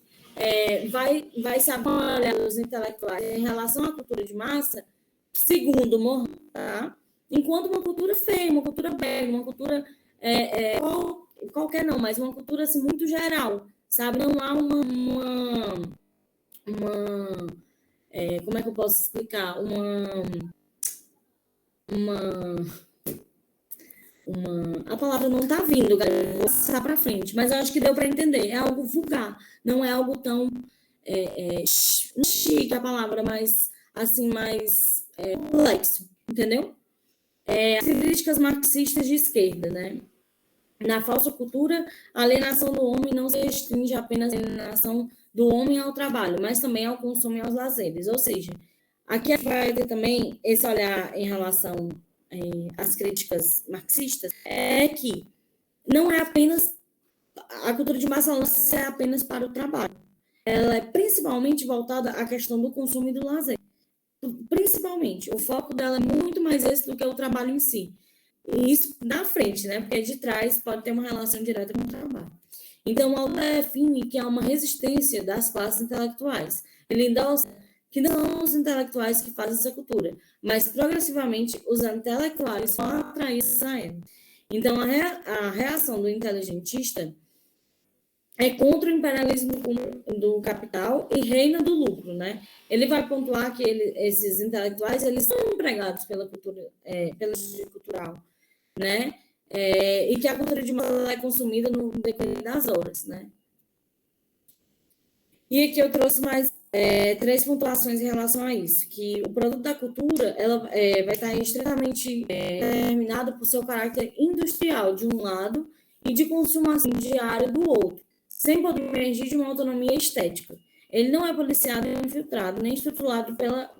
vai se avaliar os intelectuais em relação à cultura de massa, segundo Morin, tá? Enquanto uma cultura feia, uma cultura brega, uma cultura qualquer não, mas uma cultura assim, muito geral, sabe? Não há como é que eu posso explicar? A palavra não está vindo, galera, vou passar para frente, mas eu acho que deu para entender. É algo vulgar, não é algo tão chique a palavra, mas assim, mais complexo, entendeu? As críticas marxistas de esquerda, né? Na falsa cultura, a alienação do homem não se restringe apenas à alienação do homem ao trabalho, mas também ao consumo e aos lazeres. Ou seja, aqui vai ter também esse olhar em relação às críticas marxistas, que não é apenas a cultura de massa, não é apenas para o trabalho. Ela é principalmente voltada à questão do consumo e do lazer. Principalmente, o foco dela é muito mais esse do que o trabalho em si. E isso na frente, né? Porque de trás pode ter uma relação direta com o trabalho. Então, Aldo define que há uma resistência das classes intelectuais. Ele endossa que não são os intelectuais que fazem essa cultura, mas progressivamente os intelectuais são atraídos a ela. Então, a reação do inteligentista é contra o imperialismo do capital e reina do lucro, né? Ele vai pontuar que esses intelectuais eles são empregados pela cultura, pela indústria cultural, né? E que a cultura de massa é consumida no decorrer das horas, né? E aqui eu trouxe mais 3 pontuações em relação a isso, que o produto da cultura ela vai estar estritamente determinado por seu caráter industrial, de um lado, e de consumação diária do outro, sem poder emergir de uma autonomia estética. Ele não é policiado nem infiltrado, nem estruturado pela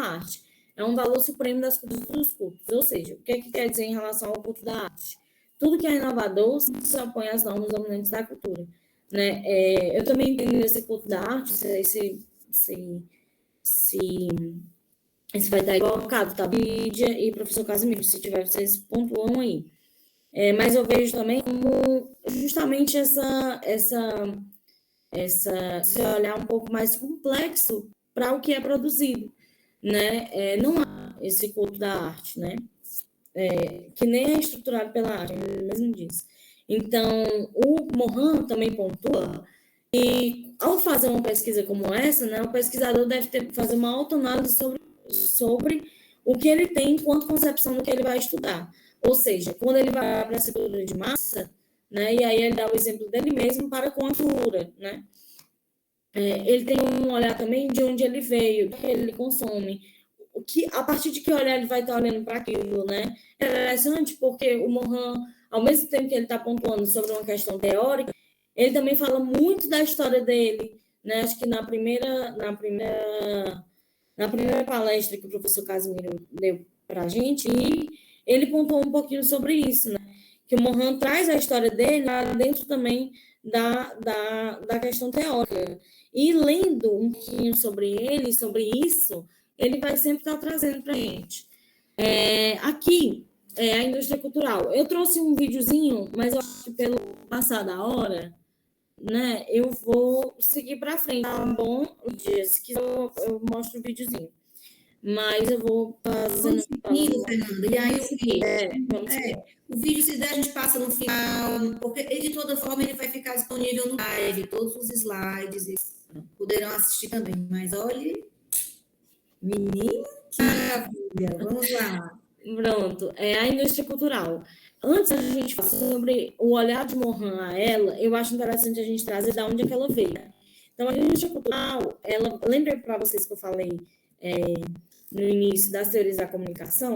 arte. É um valor supremo das culturas dos cultos. Ou seja, o que é que quer dizer em relação ao culto da arte? Tudo que é inovador se opõe às normas dominantes da cultura. Né? Eu também entendo esse culto da arte, se vai estar equivocado, tá? Lídia e professor Casimiro, se tiver, vocês pontuam aí. Mas eu vejo também como justamente esse olhar um pouco mais complexo para o que é produzido, né? Não há esse culto da arte, né? Que nem é estruturado pela arte, ele mesmo diz. Então, o Mohan também pontua que, ao fazer uma pesquisa como essa, né, o pesquisador deve fazer uma autoanálise sobre o que ele tem enquanto concepção do que ele vai estudar. Ou seja, quando ele vai para a cultura de massa, né, e aí ele dá o exemplo dele mesmo para com a cultura, né? Ele tem um olhar também de onde ele veio, do que ele consome, a partir de que olhar ele vai estar olhando para aquilo, né? É interessante porque o Mohan, ao mesmo tempo que ele está pontuando sobre uma questão teórica, ele também fala muito da história dele, né? Acho que na primeira palestra que o professor Casimiro deu para a gente, ele pontuou um pouquinho sobre isso, né? Que o Mohan traz a história dele lá dentro também da questão teórica. E lendo um pouquinho sobre ele, sobre isso, ele vai sempre estar trazendo para a gente. Aqui, a indústria cultural. Eu trouxe um videozinho, mas eu acho que pelo passar da hora, né, eu vou seguir para frente, tá bom? Se quiser, eu mostro o videozinho. Mas eu vou fazendo... Seguindo, Fernanda. E aí, o vídeo, se der, a gente passa no final, porque de toda forma ele vai ficar disponível no live, todos os slides, poderão assistir também. Mas olha, menino, que maravilha. Vamos lá. Pronto, a indústria cultural. Antes da gente falar sobre o olhar de Mohan a ela, eu acho interessante a gente trazer de onde é que ela veio. Então, a indústria cultural, lembra para vocês que eu falei no início das teorias da comunicação?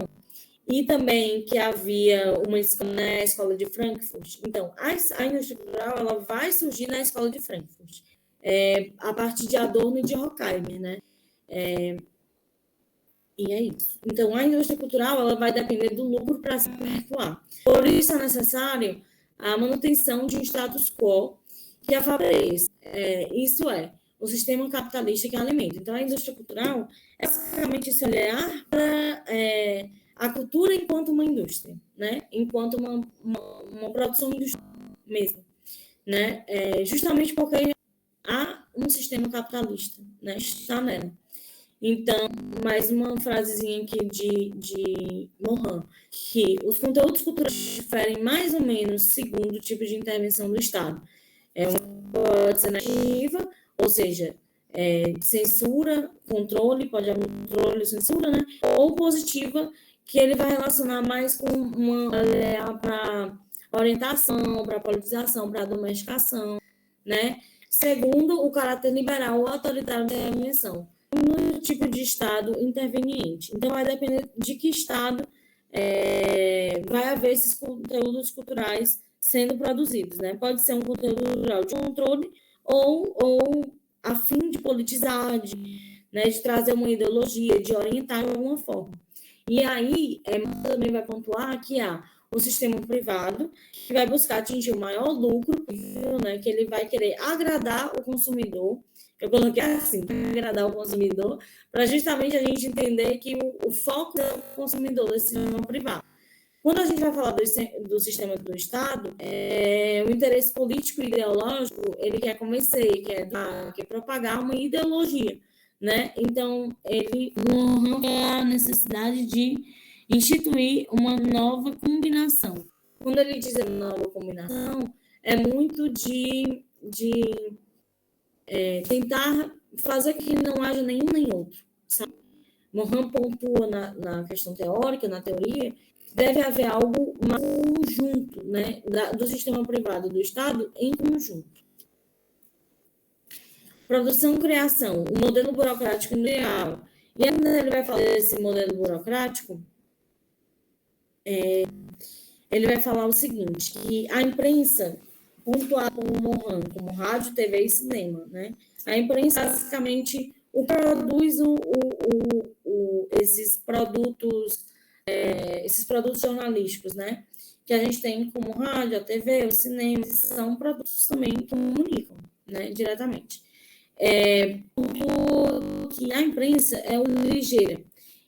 E também que havia uma escola na escola de Frankfurt. Então, a indústria cultural ela vai surgir na escola de Frankfurt, a partir de Adorno e de Horkheimer, né? E é isso. Então, a indústria cultural ela vai depender do lucro para se perpetuar. Por isso, é necessário a manutenção de um status quo que a favoreça. Isso é, o sistema capitalista que alimenta. Então, a indústria cultural é basicamente esse olhar para a cultura enquanto uma indústria, né? Enquanto uma produção industrial mesmo. Né? Justamente porque há um sistema capitalista, né? Está nela. Então, mais uma frasezinha aqui de Mohan, que os conteúdos culturais diferem mais ou menos segundo o tipo de intervenção do Estado. Pode ser negativa, ou seja, censura, controle, pode haver controle, censura, né? Ou positiva, que ele vai relacionar mais com para orientação, para politização, para domesticação, né? Segundo, o caráter liberal ou autoritário da intervenção. No tipo de Estado interveniente. Então, vai depender de que Estado vai haver esses conteúdos culturais sendo produzidos, né? Pode ser um conteúdo cultural de controle ou a fim de politizar, de trazer uma ideologia, de orientar de alguma forma. E aí, também vai pontuar que há o sistema privado, que vai buscar atingir o maior lucro, né? Que ele vai querer agradar o consumidor. Eu coloquei assim, para agradar o consumidor, para justamente a gente entender que o foco é o consumidor desse sistema privado. Quando a gente vai falar do sistema do Estado, o interesse político e ideológico, ele quer convencer, quer propagar uma ideologia, né? Então, ele não quer a necessidade de instituir uma nova combinação. Quando ele diz nova combinação, é muito de tentar fazer que não haja nenhum nem outro, sabe? Mohan pontua na questão teórica, na teoria, deve haver algo mais conjunto, né, do sistema privado e do Estado em conjunto. Produção e criação, o modelo burocrático ideal. E aí, ele vai falar desse modelo burocrático, ele vai falar o seguinte, que a imprensa, pontuada como Mohan, como rádio, TV e cinema, né? A imprensa, basicamente, produz esses produtos jornalísticos, né? Que a gente tem como rádio, a TV, o cinema, são produtos também que comunicam, né? Diretamente. Que a imprensa é ligeira.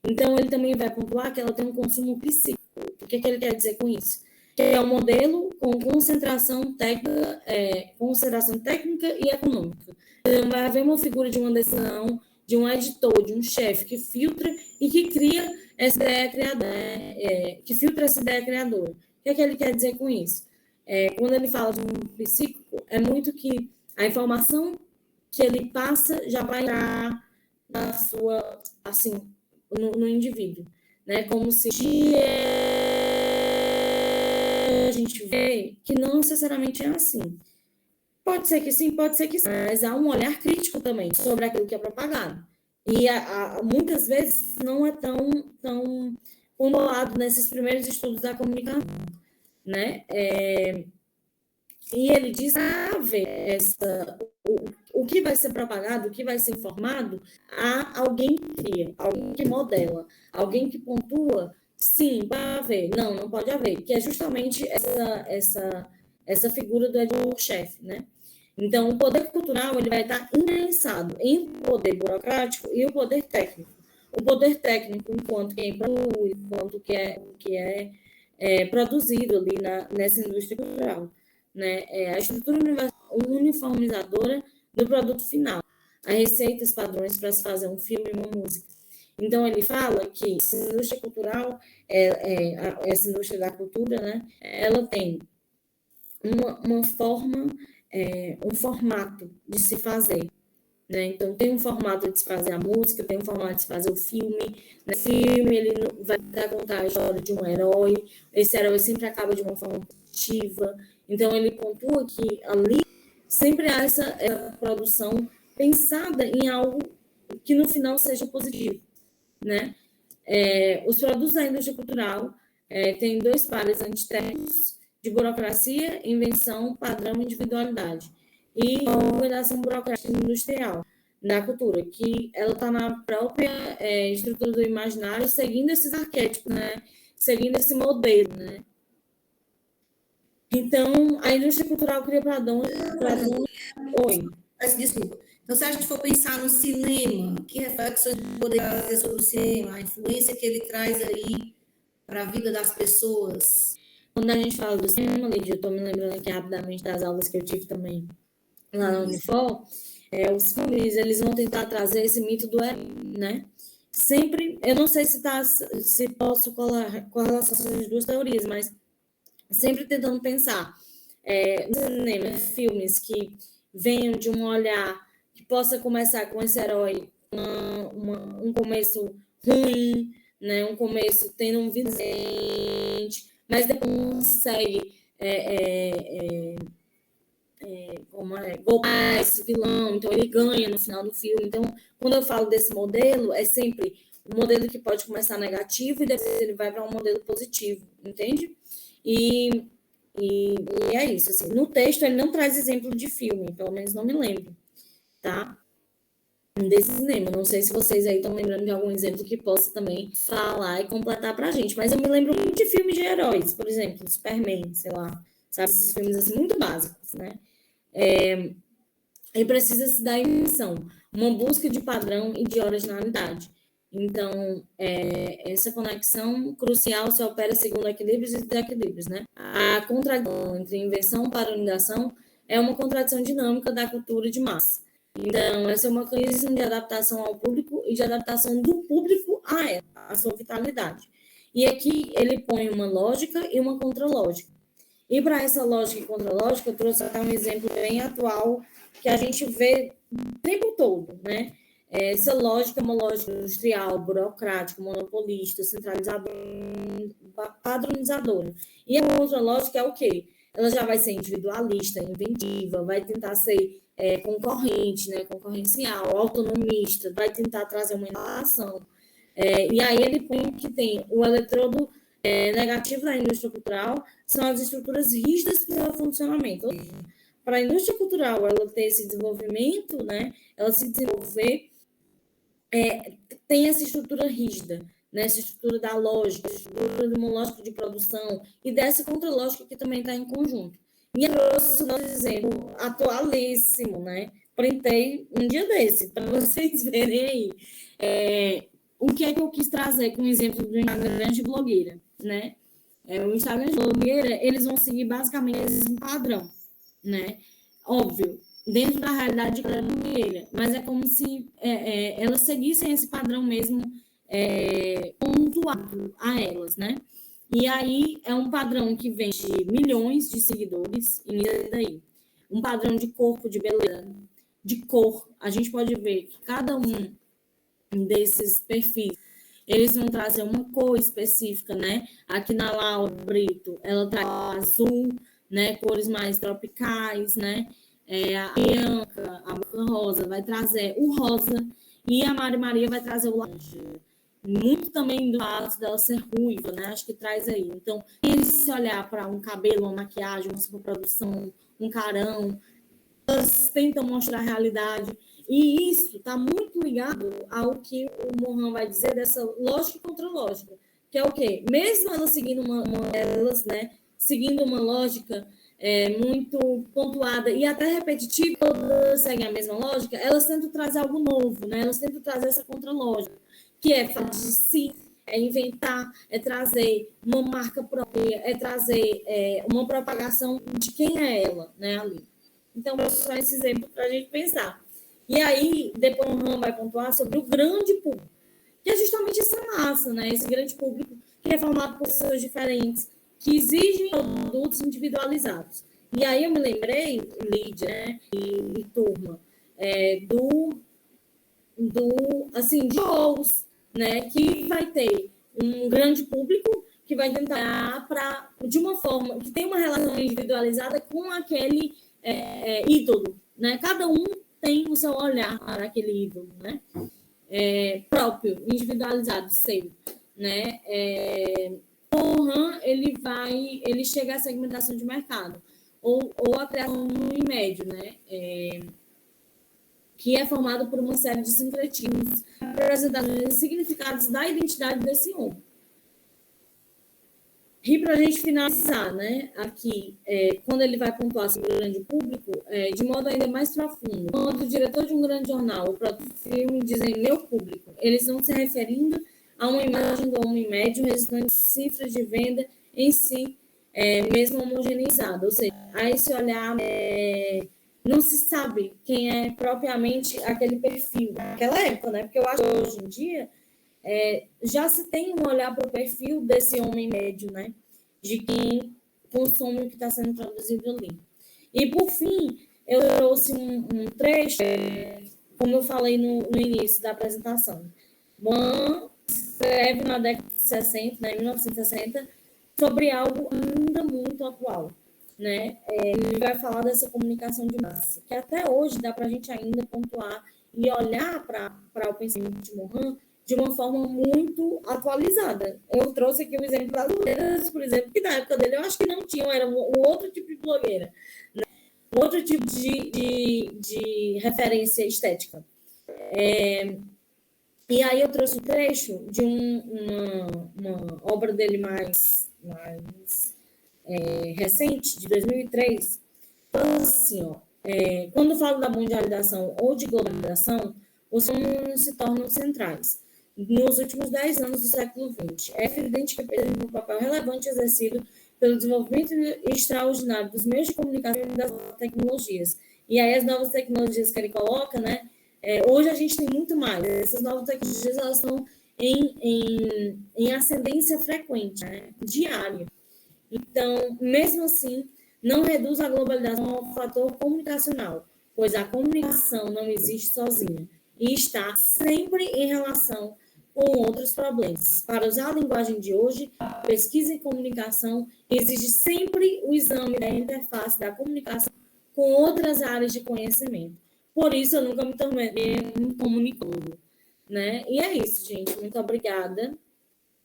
Então, ele também vai pontuar que ela tem um consumo psíquico. O que ele quer dizer com isso? Que é um modelo com concentração técnica e econômica. Então, vai haver uma figura de uma decisão, de um editor, de um chefe que filtra e que cria essa ideia criadora. Que filtra essa ideia criadora. O que ele quer dizer com isso? quando ele fala de um psíquico, é muito que a informação que ele passa já vai entrar na sua, assim, no indivíduo, né? Como se a gente vê que não necessariamente é assim. Pode ser que sim, pode ser que sim, mas há um olhar crítico também sobre aquilo que é propagado. E muitas vezes não é tão ondulado nesses primeiros estudos da comunicação, né? E ele diz o que vai ser propagado, o que vai ser informado, há alguém que cria, alguém que modela, alguém que pontua, sim, pode haver, não pode haver, que é justamente essa figura do editor-chefe, né? Então, o poder cultural ele vai estar indensado em poder burocrático e o poder técnico. O poder técnico, enquanto quem produz, enquanto que é produzido ali nessa indústria cultural, né? A estrutura uniformizadora do produto final, as receitas padrões para se fazer um filme e uma música. Então, ele fala que essa indústria cultural, essa indústria da cultura, né? Ela tem uma forma, um formato de se fazer, né? Então, tem um formato de se fazer a música, tem um formato de se fazer o filme. No filme, ele vai contar a história de um herói. Esse herói sempre acaba de uma forma positiva. Então, ele pontua que ali sempre há essa produção pensada em algo que no final seja positivo, né? Os produtos da indústria cultural têm 2 pares antitéticos de burocracia, invenção, padrão e individualidade. E a organização burocrática industrial da cultura, que ela está na própria estrutura do imaginário, seguindo esses arquétipos, né? Seguindo esse modelo, né? Então, a indústria cultural cria padrões... Oi. Desculpa. Então, se a gente for pensar no cinema, que reflexões poder fazer sobre o cinema, a influência que ele traz aí para a vida das pessoas? Quando a gente fala do cinema, Lídia, eu estou me lembrando aqui rapidamente das aulas que eu tive também lá na Unifor, os filmes, eles vão tentar trazer esse mito do herói, né? Sempre, eu não sei se posso correlacionar essas 2 teorias, mas sempre tentando pensar no cinema, filmes que venham de um olhar que possa começar com esse herói um começo ruim, né? Um começo tendo um vidente, mas depois consegue golpear esse vilão, então ele ganha no final do filme. Então, quando eu falo desse modelo, é sempre um modelo que pode começar negativo e depois ele vai para um modelo positivo, entende? E é isso, assim. No texto, ele não traz exemplo de filme, pelo menos não me lembro, tá? Desse cinema. Não sei se vocês aí estão lembrando de algum exemplo que possa também falar e completar pra gente, mas eu me lembro muito de filmes de heróis, por exemplo, Superman, sei lá, sabe? Esses filmes, assim, muito básicos, né? E precisa se dar dimensão, uma busca de padrão e de originalidade. Então, essa conexão crucial se opera segundo equilíbrios e desequilíbrios, né? A contradição entre invenção e padronização é uma contradição dinâmica da cultura de massa. Então, esse é um mecanismo de adaptação ao público e de adaptação do público a ela, a sua vitalidade. E aqui ele põe uma lógica e uma contralógica. E para essa lógica e contralógica, eu trouxe até um exemplo bem atual que a gente vê o tempo todo, né? Essa lógica é uma lógica industrial, burocrática, monopolista, centralizadora, padronizadora. E a outra lógica é o quê? Ela já vai ser individualista, inventiva, vai tentar ser concorrente, né? Concorrencial, autonomista, vai tentar trazer uma inovação. E aí ele põe que tem o eletrodo negativo da indústria cultural, são as estruturas rígidas para o funcionamento. Ou seja, para a indústria cultural ela ter esse desenvolvimento, né? Ela se desenvolver, tem essa estrutura rígida, né? Essa estrutura da lógica, a estrutura de uma lógica de produção e dessa contralógica que também está em conjunto. E eu trouxe um exemplo atualíssimo, né? Printei um dia desse, para vocês verem aí. O que é que eu quis trazer com o exemplo do Instagram de blogueira, né? O Instagram de blogueira, eles vão seguir basicamente um padrão, né? Óbvio, dentro da realidade de cada blogueira, mas é como se elas seguissem esse padrão mesmo pontuado a elas, né? E aí é um padrão que vem de milhões de seguidores, e daí. Um padrão de corpo, de beleza, de cor. A gente pode ver que cada um desses perfis, eles vão trazer uma cor específica, né? Aqui na Laura Brito, ela traz azul, né? Cores mais tropicais, né? A Bianca, a Boca Rosa, vai trazer o rosa, e a Mari Maria vai trazer o laranja. Muito também do fato dela ser ruiva, né? Acho que traz aí. Então, se olhar para um cabelo, uma maquiagem, uma superprodução, um carão, elas tentam mostrar a realidade. E isso está muito ligado ao que o Mohan vai dizer dessa lógica contra lógica, que é o quê? Mesmo elas seguindo elas, né? Seguindo uma lógica muito pontuada e até repetitiva, todas seguem a mesma lógica, elas tentam trazer algo novo, né? Elas tentam trazer essa contra-lógica, que é falar de si, é inventar, é trazer uma marca própria, é trazer uma propagação de quem é ela, né, ali. Então, vou só esse exemplo para a gente pensar. E aí, depois o Ram vai pontuar sobre o grande público, que é justamente essa massa, né? Esse grande público que é formado por pessoas diferentes, que exigem produtos individualizados. E aí eu me lembrei, Lídia, né, e turma, assim, de shows, né, que vai ter um grande público que vai tentar de uma forma que tem uma relação individualizada com aquele ídolo, né? Cada um tem o seu olhar para aquele ídolo, né? Próprio, individualizado, seu, né? O RAM, ele chega à segmentação de mercado ou a criação no médio, né? Que é formado por uma série de sincretismos, representações e significados da identidade desse homem. E para a gente finalizar, né, aqui, quando ele vai pontuar sobre o grande público, de modo ainda mais profundo, quando o diretor de um grande jornal, o próprio filme, dizem meu público, eles estão se referindo a uma imagem do homem médio, resultando em cifras de venda em si, mesmo homogeneizada, ou seja, a esse olhar não se sabe quem é propriamente aquele perfil naquela época, né? Porque eu acho que hoje em dia já se tem um olhar para o perfil desse homem médio, né? De quem consome o que está sendo produzido ali. E, por fim, eu trouxe um trecho, como eu falei no início da apresentação. Mann escreve na década de 60, né, 1960, sobre algo ainda muito atual. Né? Ele vai falar dessa comunicação de massa, que até hoje dá para a gente ainda pontuar e olhar para o pensamento de Mohan de uma forma muito atualizada. Eu trouxe aqui o exemplo das blogueiras, por exemplo, que na época dele eu acho que não tinham, era um outro tipo de blogueira, né? Um outro tipo de referência estética. E aí eu trouxe um trecho de uma obra dele mais recente, de 2003, assim, quando falo da mundialização ou de globalização, os fenômenos se tornam centrais. Nos últimos 10 anos do século XX, é evidente que apresenta um papel relevante exercido pelo desenvolvimento extraordinário dos meios de comunicação e das tecnologias. E aí as novas tecnologias que ele coloca, né? Hoje a gente tem muito mais. Essas novas tecnologias, elas estão em ascendência frequente, né? Diária. Então, mesmo assim, não reduz a globalização ao fator comunicacional, pois a comunicação não existe sozinha e está sempre em relação com outros problemas. Para usar a linguagem de hoje, a pesquisa em comunicação exige sempre o exame da interface da comunicação com outras áreas de conhecimento. Por isso, eu nunca me tornei um comunicólogo, né? E é isso, gente. Muito obrigada.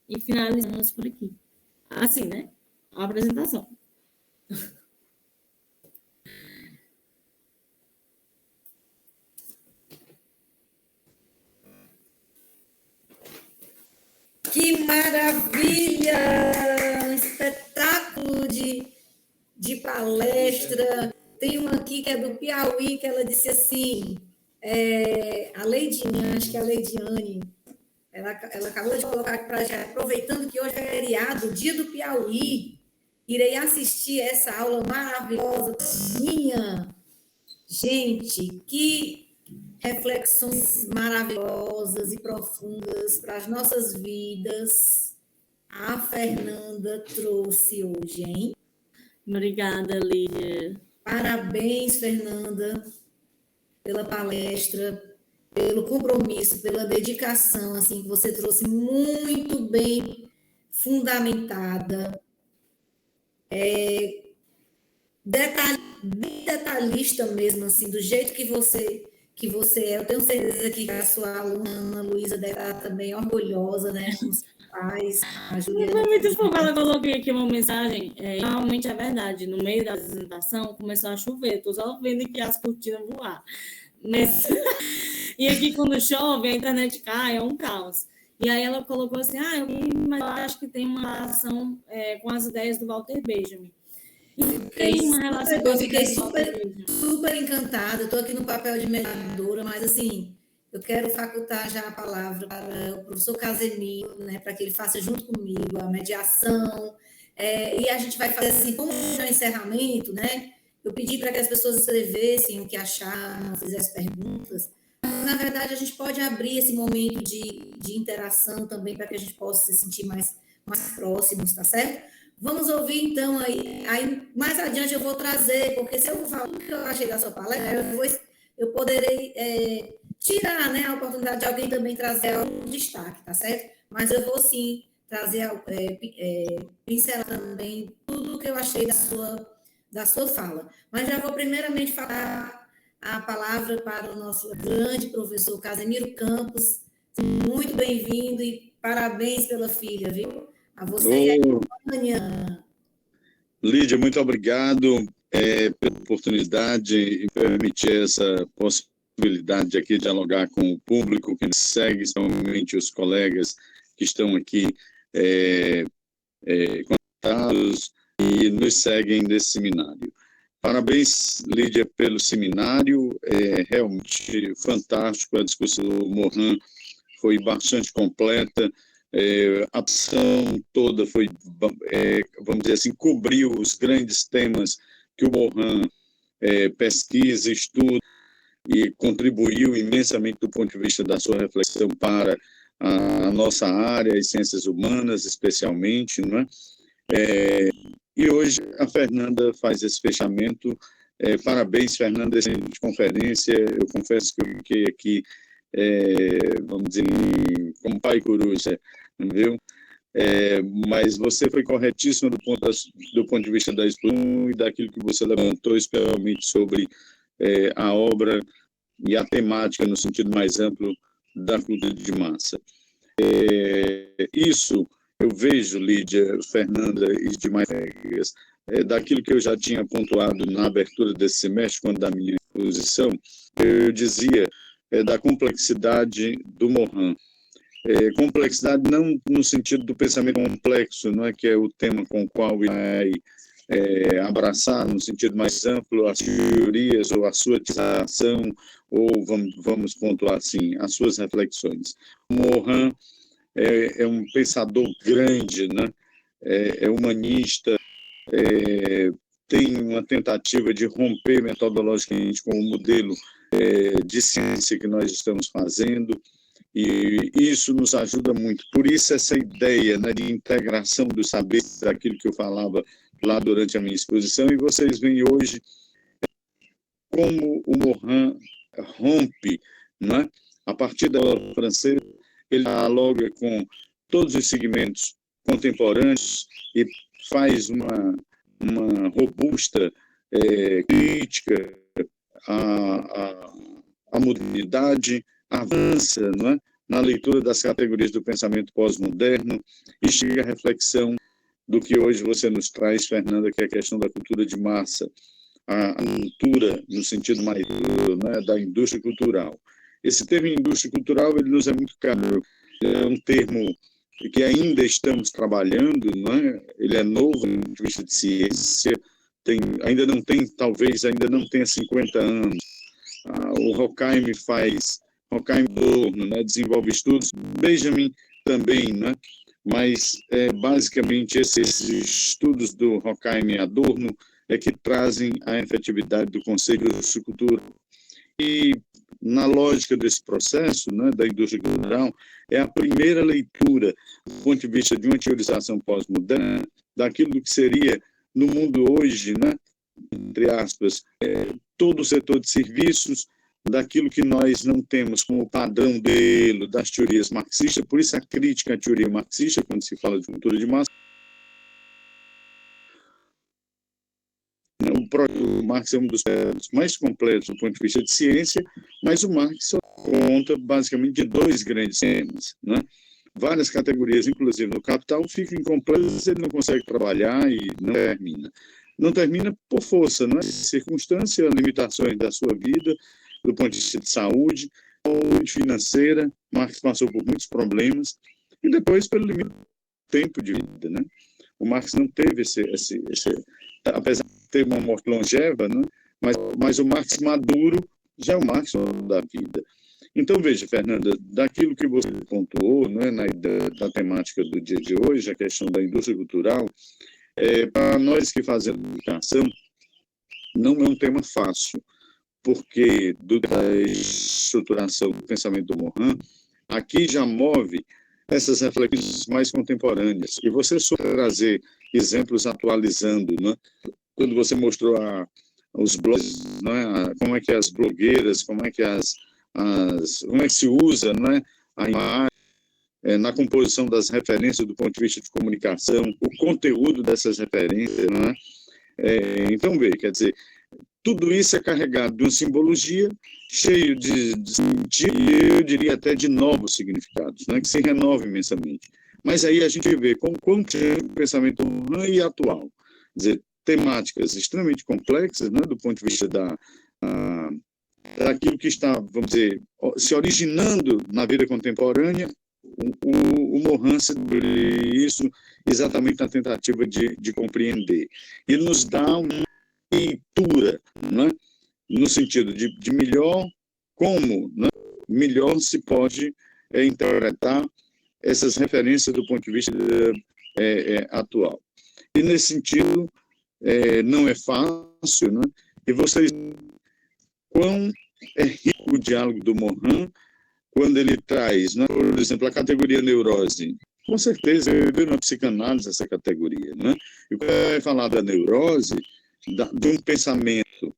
E finalizamos por aqui. Assim, né? A apresentação. Que maravilha! Um espetáculo de palestra. Tem uma aqui que é do Piauí, que ela disse assim, a Leidiane, acho que é a Leidiane, ela acabou de colocar aqui para a gente, aproveitando que hoje é feriado, dia do Piauí, irei assistir essa aula maravilhosa minha. Gente, que reflexões maravilhosas e profundas para as nossas vidas. a Fernanda trouxe hoje, hein? Obrigada, Lídia. Parabéns, Fernanda, pela palestra, pelo compromisso, pela dedicação, assim, que você trouxe muito bem fundamentada, bem detalhista mesmo, assim, do jeito que você é. Eu tenho certeza que a sua aluna, Ana Luísa, deve estar também orgulhosa, né, com os pais, a Juliana. Muito fofo, ela coloquei aqui uma mensagem, realmente é verdade, no meio da apresentação começou a chover, estou só vendo aqui as cortinas voar. Mas... E aqui quando chove, a internet cai, é um caos. E aí ela colocou assim, mas eu acho que tem uma relação com as ideias do Walter Benjamin. Tem uma relação eu fiquei super encantada. Estou aqui no papel de mediadora, mas assim, eu quero facultar já a palavra para o professor Casemiro, né, para que ele faça junto comigo a mediação. E a gente vai fazer assim, como já é encerramento, né? Eu pedi para que as pessoas escrevessem o que acharam, fizessem perguntas. Na verdade, a gente pode abrir esse momento de interação também para que a gente possa se sentir mais próximos, tá certo? Vamos ouvir, então, aí mais adiante eu vou trazer, porque se eu falar o que eu achei da sua palestra, eu poderei tirar, né, a oportunidade de alguém também trazer algum destaque, tá certo? Mas eu vou, sim, trazer, pincelar também tudo o que eu achei da sua fala. Mas já vou primeiramente falar a palavra para o nosso grande professor Casemiro Campos. Muito bem-vindo e parabéns pela filha, viu? A você amanhã. Lídia, muito obrigado pela oportunidade e permitir essa possibilidade de aqui dialogar com o público que nos segue, especialmente os colegas que estão aqui conectados e nos seguem nesse seminário. Parabéns, Lídia, pelo seminário, realmente fantástico, a discussão do Morin foi bastante completa, a ação toda foi, vamos dizer assim, cobriu os grandes temas que o Morin pesquisa, estuda e contribuiu imensamente do ponto de vista da sua reflexão para a nossa área, as ciências humanas especialmente, não é? E hoje a Fernanda faz esse fechamento. Parabéns, Fernanda, excelente conferência. Eu confesso que eu fiquei aqui, vamos dizer, como pai coruja, viu? Mas você foi corretíssimo do ponto de vista da exposição e daquilo que você levantou, especialmente sobre a obra e a temática no sentido mais amplo da cultura de massa. Isso eu vejo, Lídia, Fernanda e demais colegas, daquilo que eu já tinha pontuado na abertura desse semestre, quando da minha exposição, eu dizia da complexidade do Morin. Complexidade não no sentido do pensamento complexo, não é, que é o tema com o qual ele vai abraçar, no sentido mais amplo, as teorias ou a sua utilização, ou vamos pontuar assim, as suas reflexões. O Morin é um pensador grande, né? É humanista, tem uma tentativa de romper metodologicamente com o modelo de ciência que nós estamos fazendo, e isso nos ajuda muito. Por isso essa ideia, né, de integração dos saberes, daquilo que eu falava lá durante a minha exposição, e vocês veem hoje como o Morin rompe, né, a partir da obra francesa, ele dialoga com todos os segmentos contemporâneos e faz uma robusta crítica à modernidade, avança, não é, na leitura das categorias do pensamento pós-moderno e chega à reflexão do que hoje você nos traz, Fernanda, que é a questão da cultura de massa, a cultura no sentido mais, né, da indústria cultural. Esse termo indústria cultural, ele nos é muito caro, é um termo que ainda estamos trabalhando, não é? Ele é novo do ponto de vista de ciência, talvez ainda não tenha 50 anos. O Horkheim Adorno, né, desenvolve estudos, Benjamin também, né? Mas basicamente esses estudos do Horkheim e Adorno é que trazem a efetividade do conceito de cultura. E na lógica desse processo, né, da indústria cultural, é a primeira leitura, do ponto de vista de uma teorização pós-moderna, daquilo que seria, no mundo hoje, né, entre aspas, todo o setor de serviços, daquilo que nós não temos como padrão dele, das teorias marxistas, por isso a crítica à teoria marxista, quando se fala de cultura de massa. O Marx é um dos mais completos do ponto de vista de ciência, mas o Marx só conta basicamente de dois grandes temas, né? Várias categorias, inclusive no Capital, ficam incompletas, ele não consegue trabalhar e não termina. Não termina por força, né? Circunstância, limitações da sua vida, do ponto de vista de saúde, financeira. Marx passou por muitos problemas, e depois pelo limite do tempo de vida, né? O Marx não teve apesar de ter uma morte longeva, né? mas o Marx maduro já é o Marx da vida. Então, veja, Fernanda, daquilo que você pontuou, né, da temática do dia de hoje, a questão da indústria cultural, para nós que fazemos educação, não é um tema fácil, porque da estruturação do pensamento do Morin, aqui já move essas reflexões mais contemporâneas. E você soube trazer exemplos atualizando, né? Quando você mostrou os blogs, né? Como é que as blogueiras, como é que como é que se usa, né? A imagem, na composição das referências do ponto de vista de comunicação, o conteúdo dessas referências, né? Então, quer dizer, tudo isso é carregado de uma simbologia cheio de sentido, e eu diria até de novos significados, né, que se renovam imensamente. Mas aí a gente vê como o pensamento humano e atual, quer dizer, temáticas extremamente complexas, né, do ponto de vista daquilo que está, vamos dizer, se originando na vida contemporânea, o Morin sobre isso exatamente na tentativa de compreender. E nos dá uma leitura, né, no sentido de melhor, como, né, melhor se pode interpretar essas referências do ponto de vista atual. E, nesse sentido, não é fácil, né? E vocês, quão é rico o diálogo do Morin quando ele traz, né, por exemplo, a categoria neurose. Com certeza, eu vi na psicanálise essa categoria, né? E quando vai falar da neurose, de um pensamento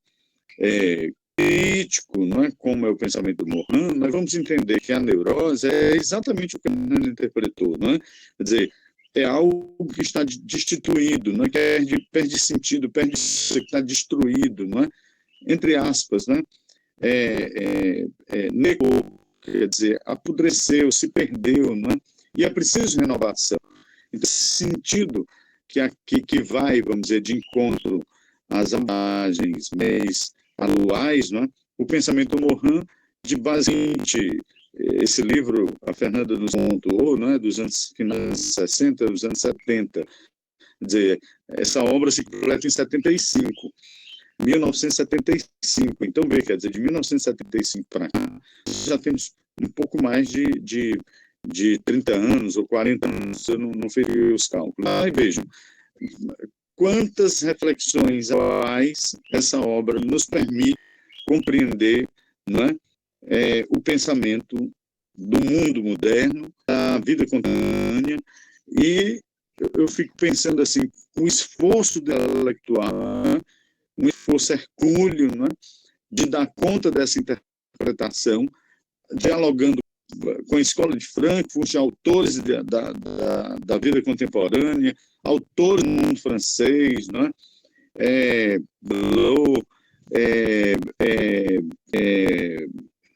crítico, não é, como é o pensamento do Morin, nós vamos entender que a neurose é exatamente o que ele interpretou, não é? Quer dizer, é algo que está destituído, não é? Que perde sentido, que está destruído, não é? Entre aspas, né? Negou, quer dizer, apodreceu, se perdeu, não é? E é preciso renovação. Então, esse sentido que vai, vamos dizer, de encontro às imagens, meios anuais, né? O pensamento do Morin, de basicamente, esse livro, a Fernanda nos pontuou, né? Dos anos 60, dos anos 70. Quer dizer, essa obra se completa em 1975. Então, quer dizer, de 1975 para cá, já temos um pouco mais de 30 anos ou 40 anos, eu não fiz os cálculos. Aí vejam, quantas reflexões essa obra nos permite compreender, não é, o pensamento do mundo moderno, da vida contemporânea, e eu fico pensando assim, o esforço intelectual, né, um esforço hercúleo, né, de dar conta dessa interpretação, dialogando com a Escola de Frankfurt, autores da vida contemporânea, autores do mundo francês, né? Blot,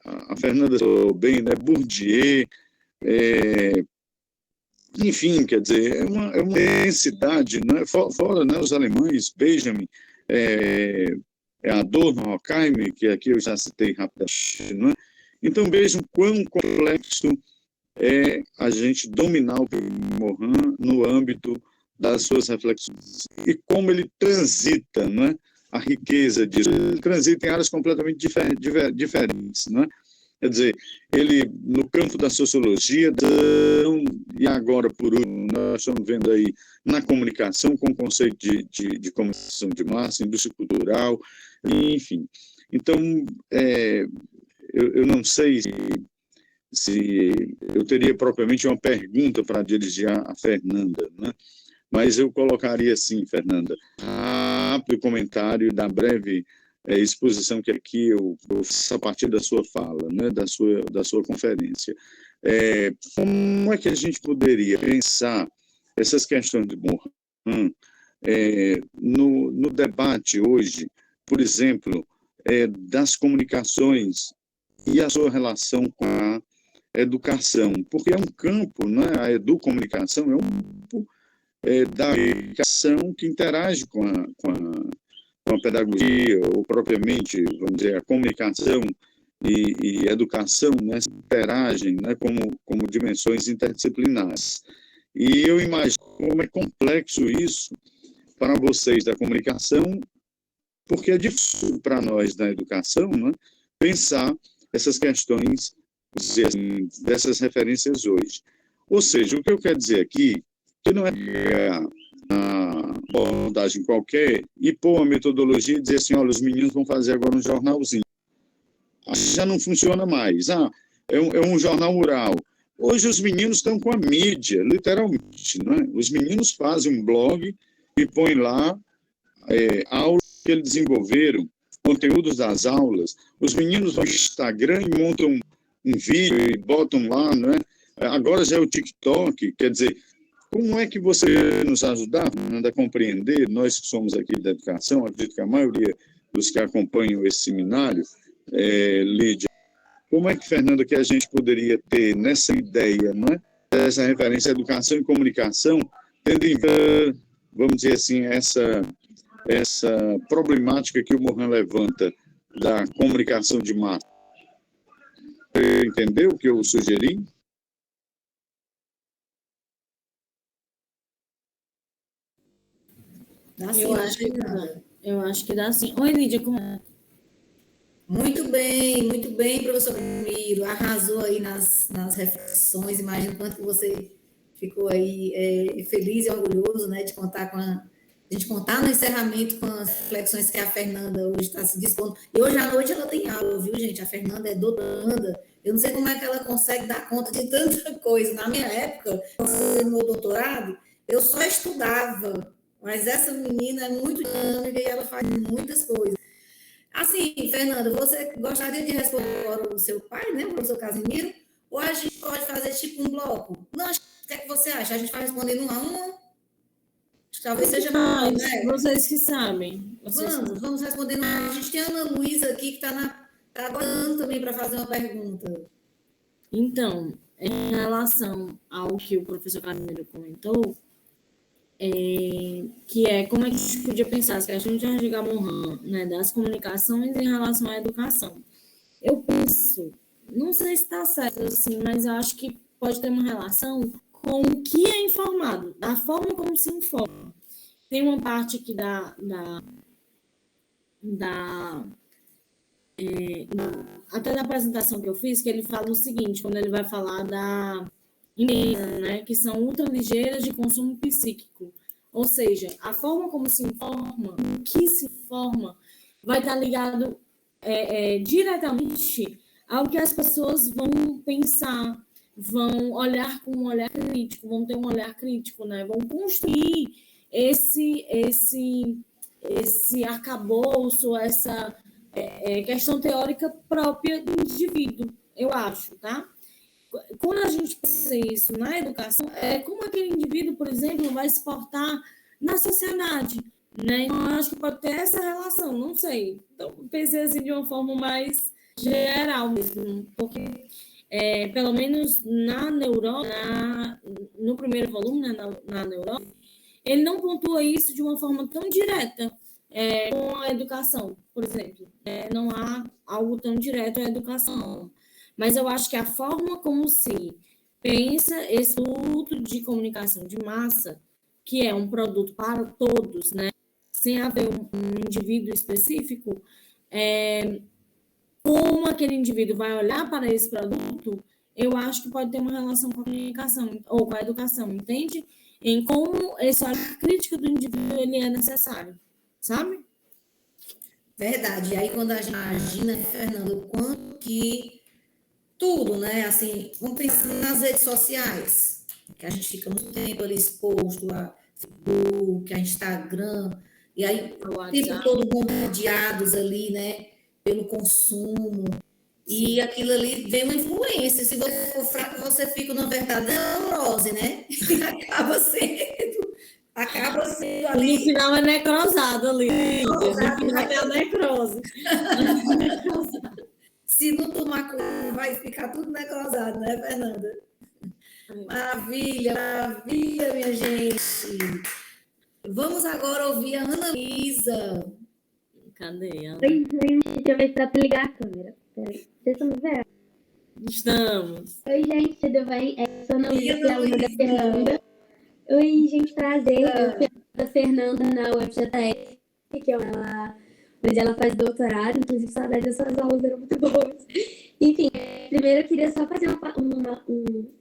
a Fernanda falou bem, né? Bourdieu, enfim, quer dizer, é uma densidade, né? Fora, né, os alemães, Benjamin, Adorno, Horkheimer, que aqui eu já citei rapidamente, não é? Então, vejam quão complexo é a gente dominar o Morin no âmbito das suas reflexões. E como ele transita, né, a riqueza disso. Ele transita em áreas completamente diferentes. Né? Quer dizer, ele, no campo da sociologia, e agora, por último, nós estamos vendo aí na comunicação, com o conceito de comunicação de massa, indústria cultural, enfim. Então, eu não sei se eu teria propriamente uma pergunta para dirigir a Fernanda, né? Mas eu colocaria assim, Fernanda, rápido comentário da breve exposição que aqui eu faço a partir da sua fala, né, da sua conferência. Como é que a gente poderia pensar essas questões de Morin no debate hoje, por exemplo, das comunicações e a sua relação com a educação? Porque é um campo, né, a educomunicação é um campo da educação que interage com a pedagogia, ou propriamente, vamos dizer, a comunicação e educação, né, interagem, né, como dimensões interdisciplinares. E eu imagino como é complexo isso para vocês da comunicação, porque é difícil para nós da educação, né, pensar essas questões, assim, dessas referências hoje. Ou seja, o que eu quero dizer aqui, que não é uma abordagem qualquer e pôr uma metodologia e dizer assim, olha, os meninos vão fazer agora um jornalzinho. Já não funciona mais. É um jornal rural. Hoje os meninos estão com a mídia, literalmente, né? Os meninos fazem um blog e põem lá aulas que eles desenvolveram, conteúdos das aulas. Os meninos vão no Instagram e montam um vídeo e botam lá, né? Agora já é o TikTok, quer dizer, como é que você nos ajudar, Fernanda, a compreender, nós que somos aqui da educação, acredito que a maioria dos que acompanham esse seminário, Lídia, como é que, Fernanda, que a gente poderia ter nessa ideia, não é? Essa referência à educação e comunicação, tendo em vista, vamos dizer assim, essa problemática que o Morin levanta da comunicação de massa? Entendeu o que eu sugeri? Dá sim, Eu acho que dá sim. Oi, Lídia, como é? Muito bem, professor Miro. Arrasou aí nas reflexões. Imagino quanto que você ficou aí feliz e orgulhoso, né, de contar a gente contar no encerramento com as reflexões que a Fernanda hoje está se dispondo. E hoje à noite ela tem aula, viu, gente? A Fernanda é doutoranda. Eu não sei como é que ela consegue dar conta de tanta coisa. Na minha época, no meu doutorado, eu só estudava. Mas essa menina é muito dinâmica e ela faz muitas coisas. Assim, Fernanda, você gostaria de responder agora o seu pai, né, o professor Casimiro? Ou a gente pode fazer tipo um bloco? Não, o que é que você acha? A gente vai respondendo um a um? Talvez seja mais, né? Vocês que sabem. Vamos respondendo. A gente tem a Ana Luísa aqui que está aguardando também para fazer uma pergunta. Então, em relação ao que o professor Casimiro comentou, que é como a gente podia pensar as questões de Edgar Morin, né, das comunicações em relação à educação. Eu penso, não sei se está certo assim, mas eu acho que pode ter uma relação com o que é informado, da forma como se informa. Tem uma parte aqui até da apresentação que eu fiz, que ele fala o seguinte, quando ele vai falar da empresa, né, que são ultraligeiras de consumo psíquico. Ou seja, a forma como se informa, o que se informa, vai estar ligado diretamente ao que as pessoas vão pensar, vão olhar com um olhar crítico, vão ter um olhar crítico, né? Vão construir esse arcabouço, essa questão teórica própria do indivíduo, eu acho, tá? Quando a gente pensa isso na educação, como aquele indivíduo, por exemplo, vai se portar na sociedade, né? Então, eu acho que pode ter essa relação, não sei. Então, pensei assim de uma forma mais geral mesmo, porque, pelo menos na neurose, no primeiro volume, né, na neurose, ele não pontua isso de uma forma tão direta com a educação, por exemplo. Não há algo tão direto à educação. Mas eu acho que a forma como se pensa esse produto de comunicação de massa, que é um produto para todos, né, sem haver um indivíduo específico, como aquele indivíduo vai olhar para esse produto, eu acho que pode ter uma relação com a comunicação ou com a educação, entende? Em como esse olhar crítico do indivíduo ele é necessário, sabe? Verdade. E aí, quando a gente imagina, Fernando, o quanto que tudo, né? Assim, vamos pensar nas redes sociais, que a gente fica muito tempo ali exposto a Facebook, a Instagram, e aí O o tempo WhatsApp. todo bombardeados ali, né? Pelo consumo. E aquilo ali vem uma influência. Se você for fraco, você fica numa verdadeira neurose, né? E acaba sendo E no ali. final é necrosado ali. No final tem a necrose. Se não tomar cuidado, vai ficar tudo necrosado, né, Fernanda? Maravilha, maravilha, minha gente. Vamos agora ouvir a Ana Luísa. Cadê ela? Oi, gente, deixa eu ver se dá pra ligar a câmera. Peraí, vocês estão me vendo? Estamos. Oi, gente, tudo bem? Eu sou a Ana Oi, Luísa, Ana aluna da Luísa. Fernanda. Oi, gente, prazer. Eu sou da Fernanda na UFJF, que é onde ela faz doutorado. Inclusive, saudade dessas aulas, eram muito boas. Enfim, primeiro eu queria só fazer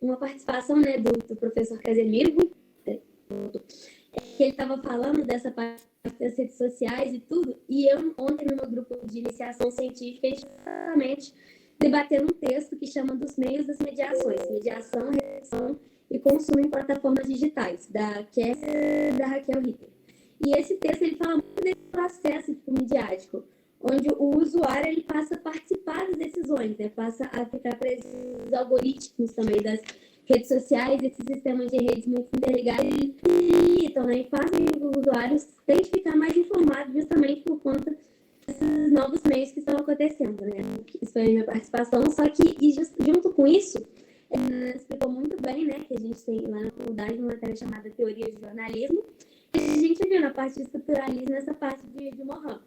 uma participação, né, do professor Casemiro, que ele estava falando dessa parte das redes sociais e tudo, e eu ontem no meu grupo de iniciação científica, a gente justamente debatendo um texto que chama dos meios das mediações, mediação, recepção e consumo em plataformas digitais, da Raquel Ritter. E esse texto ele fala muito desse processo midiático, onde o usuário ele passa a participar das decisões, né? Passa a ficar preso aos algoritmos também das redes sociais, esses sistemas de redes muito interligados então, né, e fazem os usuários têm que ficar mais informados justamente por conta desses novos meios que estão acontecendo, né? Isso foi a minha participação, só que junto com isso, explicou muito bem, né, que a gente tem lá na faculdade uma matéria chamada Teoria de Jornalismo, e a gente viu na parte de estruturalismo, nessa parte de Morin.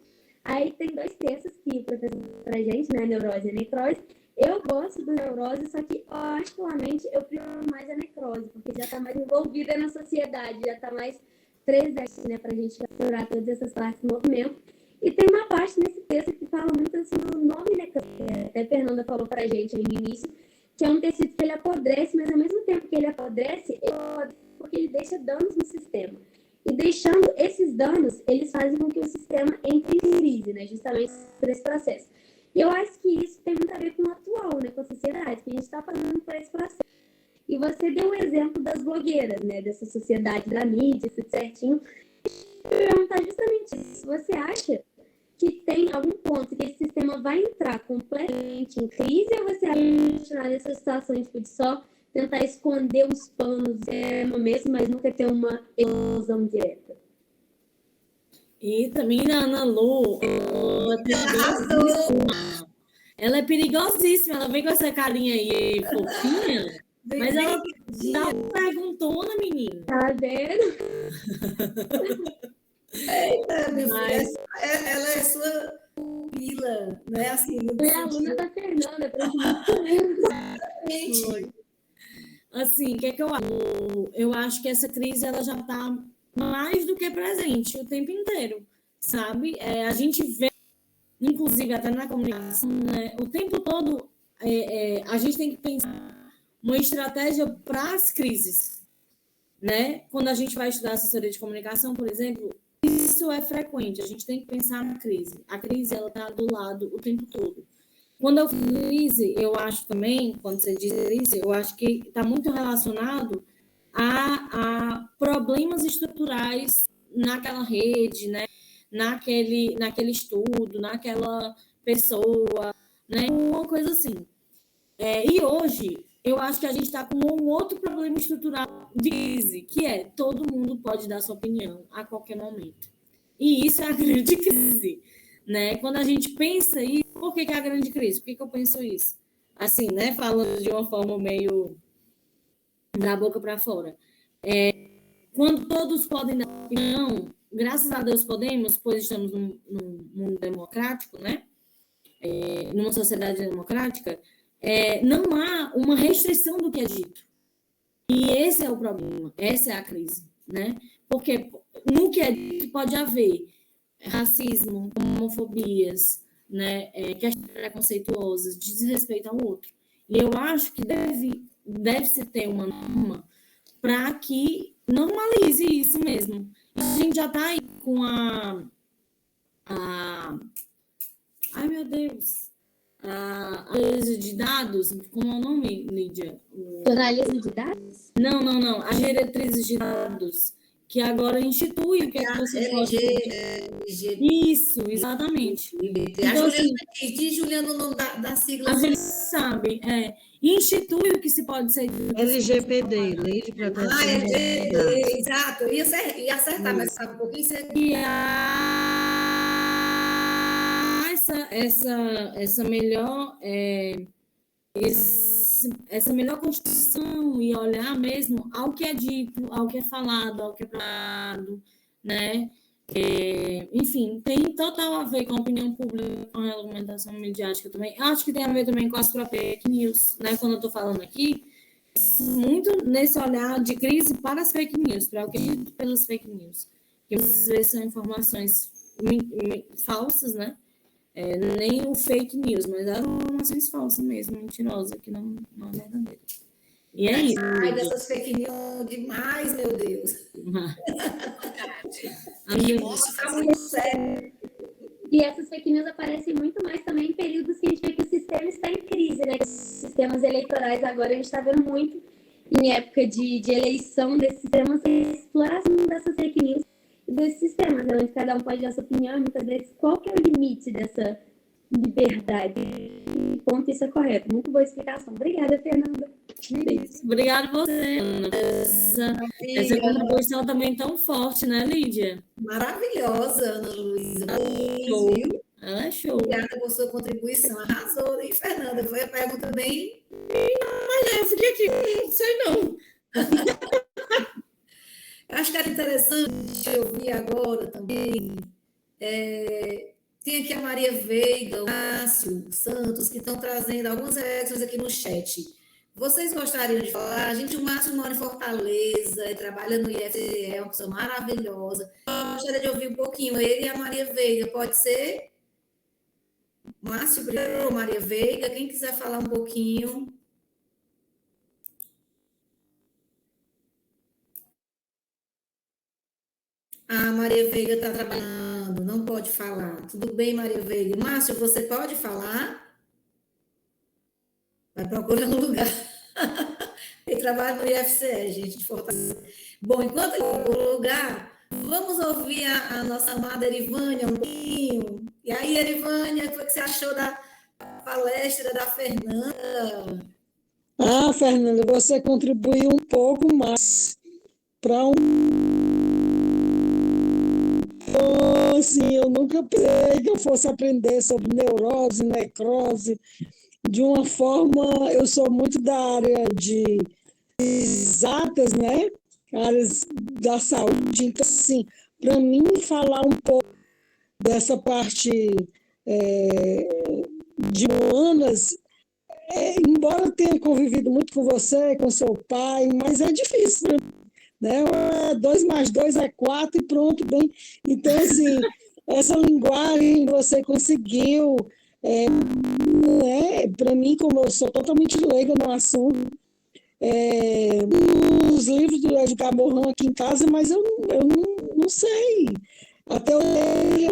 Aí tem dois textos que o professor pra gente, né, Neurose e Necrose. Eu gosto do neurose, só que, particularmente, eu prefiro mais a necrose, porque já está mais envolvida na sociedade, já está mais presente, né, para a gente capturar todas essas partes do movimento. E tem uma parte nesse texto que fala muito assim do nome necrose, até a Fernanda falou para a gente aí no início, que é um tecido que ele apodrece, mas ao mesmo tempo que ele apodrece, porque ele deixa danos no sistema. E deixando esses danos, eles fazem com que o sistema entre em crise, né, justamente por esse processo. E eu acho que isso tem muito a ver com o atual, né, com a sociedade, que a gente está passando por esse processo. E você deu o exemplo das blogueiras, né, dessa sociedade da mídia, tudo certinho. Eu ia perguntar justamente isso. Você acha que tem algum ponto que esse sistema vai entrar completamente em crise ou você acha que vai continuar nessa situação tipo, de só tentar esconder os panos no mesmo, mas nunca ter uma explosão direta? E também a Ana Lu, ela é perigosíssima, ela vem com essa carinha aí fofinha, mas ela dá uma perguntona, menina. Tá vendo? Eita, meu filho, ela é sua pupila, né? Assim, Foi a aluna da Fernanda, Exatamente. Assim, o que é que eu acho? Eu acho que essa crise ela já está mais do que presente o tempo inteiro, sabe? A gente vê, inclusive até na comunicação, né? O tempo todo a gente tem que pensar uma estratégia para as crises, né? Quando a gente vai estudar assessoria de comunicação, por exemplo, isso é frequente, a gente tem que pensar na crise. A crise ela está do lado o tempo todo. Quando eu falo crise, eu acho também, quando você diz crise, eu acho que está muito relacionado a problemas estruturais naquela rede, né? naquele estudo, naquela pessoa, né? Uma coisa assim. E hoje, eu acho que a gente está com um outro problema estrutural de crise, que é todo mundo pode dar sua opinião a qualquer momento. E isso é a grande crise, né? Quando a gente pensa isso, por que é a grande crise? Por que eu penso isso? Assim, né? Falando de uma forma meio da boca para fora. Quando todos podem dar opinião, graças a Deus podemos, pois estamos num mundo democrático, né? Numa sociedade democrática, não há uma restrição do que é dito. E esse é o problema, essa é a crise, né? Porque no que é dito pode haver racismo, homofobias, né? Questões preconceituosas, desrespeito ao outro. E eu acho que deve-se ter uma norma para que normalize isso mesmo. A gente já está aí com Ai, meu Deus. A análise de dados, como é o nome, Lídia? Jornalismo de dados? Não. As diretrizes de dados, que agora institui o que é que você pode... LG. Isso, exatamente. Então, assim, Diz, Juliana, o nome da sigla. a gente sabe, institui o que se pode ser... LGPD, Lei de Proteção de Dados. Exato, eu ia acertar, mas estava um pouquinho certo. E essa melhor... essa melhor construção e olhar mesmo ao que é dito, ao que é falado, ao que é falado, né? Enfim, tem total a ver com a opinião pública, com a regulamentação midiática também. Acho que tem a ver também com as próprias fake news, né? Quando eu estou falando aqui, muito nesse olhar de crise para as fake news, para o que é dito pelas fake news, que às vezes são informações falsas, né? Nem o fake news, mas as informações falsas mesmo, mentirosas, que não é verdadeira. E é isso. Ai, dessas fake news demais, meu Deus. Nossa, tá muito sério. E essas fake news aparecem muito mais também em períodos que a gente vê que o sistema está em crise, né? Os sistemas eleitorais agora a gente está vendo muito em época de eleição desses sistemas, a exploração dessas fake news e desses sistemas, onde cada um pode dar sua opinião, muitas vezes qual que é o limite dessa liberdade? Que ponto isso é correto? Muito boa explicação. Obrigada, Fernanda. Obrigada a você, Ana. Essa contribuição também tão forte, né, Lídia? Maravilhosa, Ana Luísa. Show. Ela é show. Obrigada por sua contribuição. Arrasou, hein, Fernanda? Foi a pergunta bem... Mas eu fiquei aqui, não sei não. Eu acho que era interessante ouvir agora também. Tem aqui a Maria Veiga, o Márcio Santos, que estão trazendo algumas reações aqui no chat. Vocês gostariam de falar? O Márcio mora em Fortaleza, trabalha no IFCE, é uma pessoa maravilhosa. Eu gostaria de ouvir um pouquinho ele e a Maria Veiga, pode ser? Márcio ou Maria Veiga, quem quiser falar um pouquinho. A Maria Veiga está trabalhando, não pode falar. Tudo bem, Maria Veiga? Márcio, você pode falar? Vai procurando lugar. Ele trabalha no IFCE, gente, de Fortaleza. Bom, enquanto ele procura lugar, vamos ouvir a nossa amada Erivânia um pouquinho. E aí, Erivânia, o que você achou da palestra da Fernanda? Fernanda, você contribuiu um pouco mais para assim, eu nunca pensei que eu fosse aprender sobre neurose, necrose, de uma forma, eu sou muito da área de exatas, né? Áreas da saúde, então, assim, para mim, falar um pouco dessa parte de humanas, embora eu tenha convivido muito com você, com seu pai, mas é difícil, né? 2 mais 2 é 4 e pronto, bem. Então, assim, essa linguagem você conseguiu, para mim, como eu sou totalmente leiga no assunto, os livros do Edgar Morin aqui em casa, mas eu não sei. Até hoje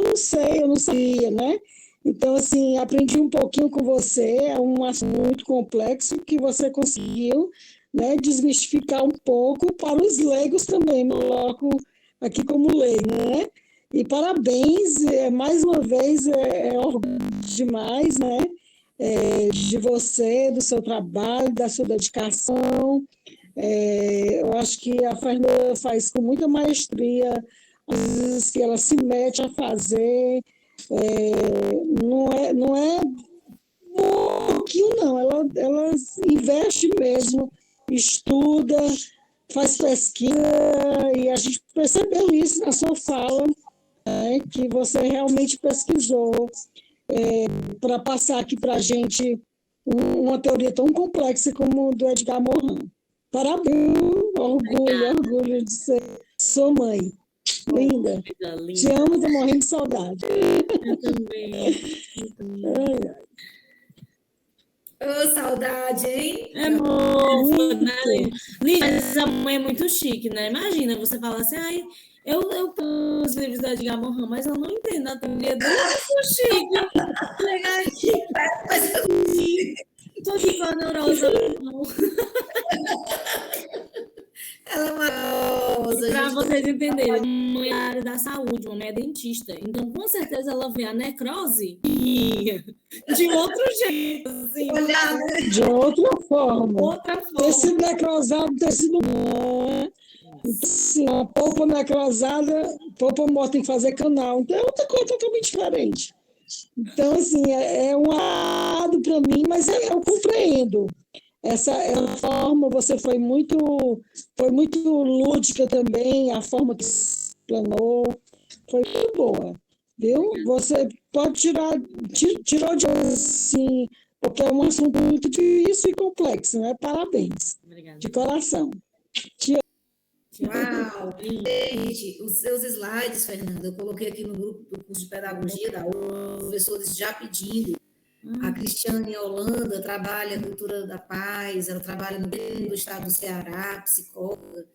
eu não sabia, né? Então, assim, aprendi um pouquinho com você, é um assunto muito complexo que você conseguiu, né, desmistificar um pouco para os leigos também, me coloco aqui como leigo, né? E parabéns, mais uma vez, orgulho demais, né? De você, do seu trabalho, da sua dedicação. Eu acho que a Fernanda faz com muita maestria, às vezes que ela se mete a fazer, não é um pouquinho, não, ela investe mesmo, estuda, faz pesquisa, e a gente percebeu isso na sua fala, né, que você realmente pesquisou para passar aqui para a gente uma teoria tão complexa como do Edgar Morin. Parabéns, orgulho de ser sua mãe. Linda. Te amo, estou morrendo de saudade. Eu também. Ô, saudade, hein? É mofa, né? Lídia, mas a mãe é muito chique, né? Imagina você falar assim, ai, eu pus os livros da Edgar Morin, mas eu não entendo a teoria dele, eu sou chique. Chegar aqui, Mas tô aqui com a neurose. ela é maravilhosa, Para gente. vocês entenderem, mãe é a área da saúde, uma mãe é dentista. Então, com certeza, ela vê a necrose de outro jeito, assim. Olhar, né? De outra forma. Outra forma. Tecido necrosado, tecido. Então, assim, a polpa necrosada, polpa morta tem que fazer canal. Então, é outra coisa totalmente diferente. Então, assim, é um lado para mim, mas eu compreendo. Essa forma, você foi muito lúdica também, a forma que você planou foi muito boa, viu? Você pode tirou de assim, porque é um assunto muito difícil e complexo, né? Parabéns, Obrigada. de coração. Uau! Gente, os seus slides, Fernanda, eu coloquei aqui no grupo do curso de pedagogia da professores já pedindo. A Cristiane Holanda trabalha na cultura da paz, ela trabalha no governo do estado do Ceará, psicóloga,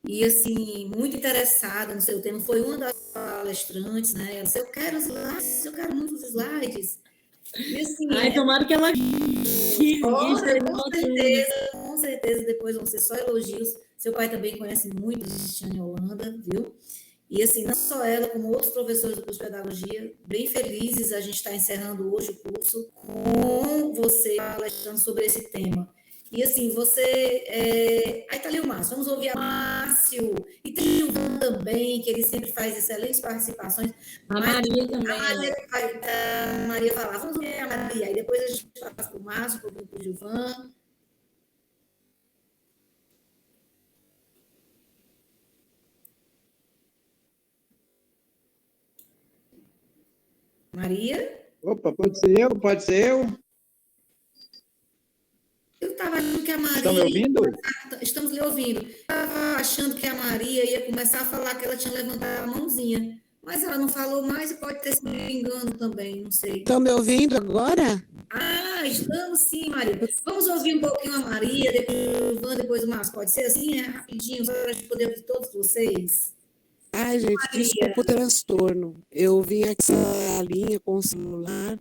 e assim, muito interessada no seu tema, foi uma das palestrantes, né? Ela disse, eu quero slides, eu quero muitos slides. E assim, Ai, tomara que ela com certeza, depois vão ser só elogios. Seu pai também conhece muito a Cristiane Holanda, viu? E assim, não só ela, como outros professores do curso de pedagogia, bem felizes, a gente está encerrando hoje o curso com você palestrando sobre esse tema. E assim, você... Aí tá ali o Márcio, vamos ouvir a Márcio. E tem o Ivan também, que ele sempre faz excelentes participações. A Maria também. A Maria falar, vamos ouvir a Maria. Aí depois a gente passa para o Márcio, para o Gilvan. Maria? Opa, pode ser eu? Pode ser eu? Eu estava achando que a Maria... Estão me ouvindo? Estamos lhe ouvindo. Estava achando que a Maria ia começar a falar que ela tinha levantado a mãozinha. Mas ela não falou mais e pode ter sido um engano também, não sei. Estão me ouvindo agora? Ah, estamos sim, Maria. Vamos ouvir um pouquinho a Maria, depois o Ivan, depois o Márcio. Pode ser assim, rapidinho, só para a gente poder ouvir todos vocês? Ai, gente, Maria. desculpa o transtorno. Eu vim aqui na linha com o celular.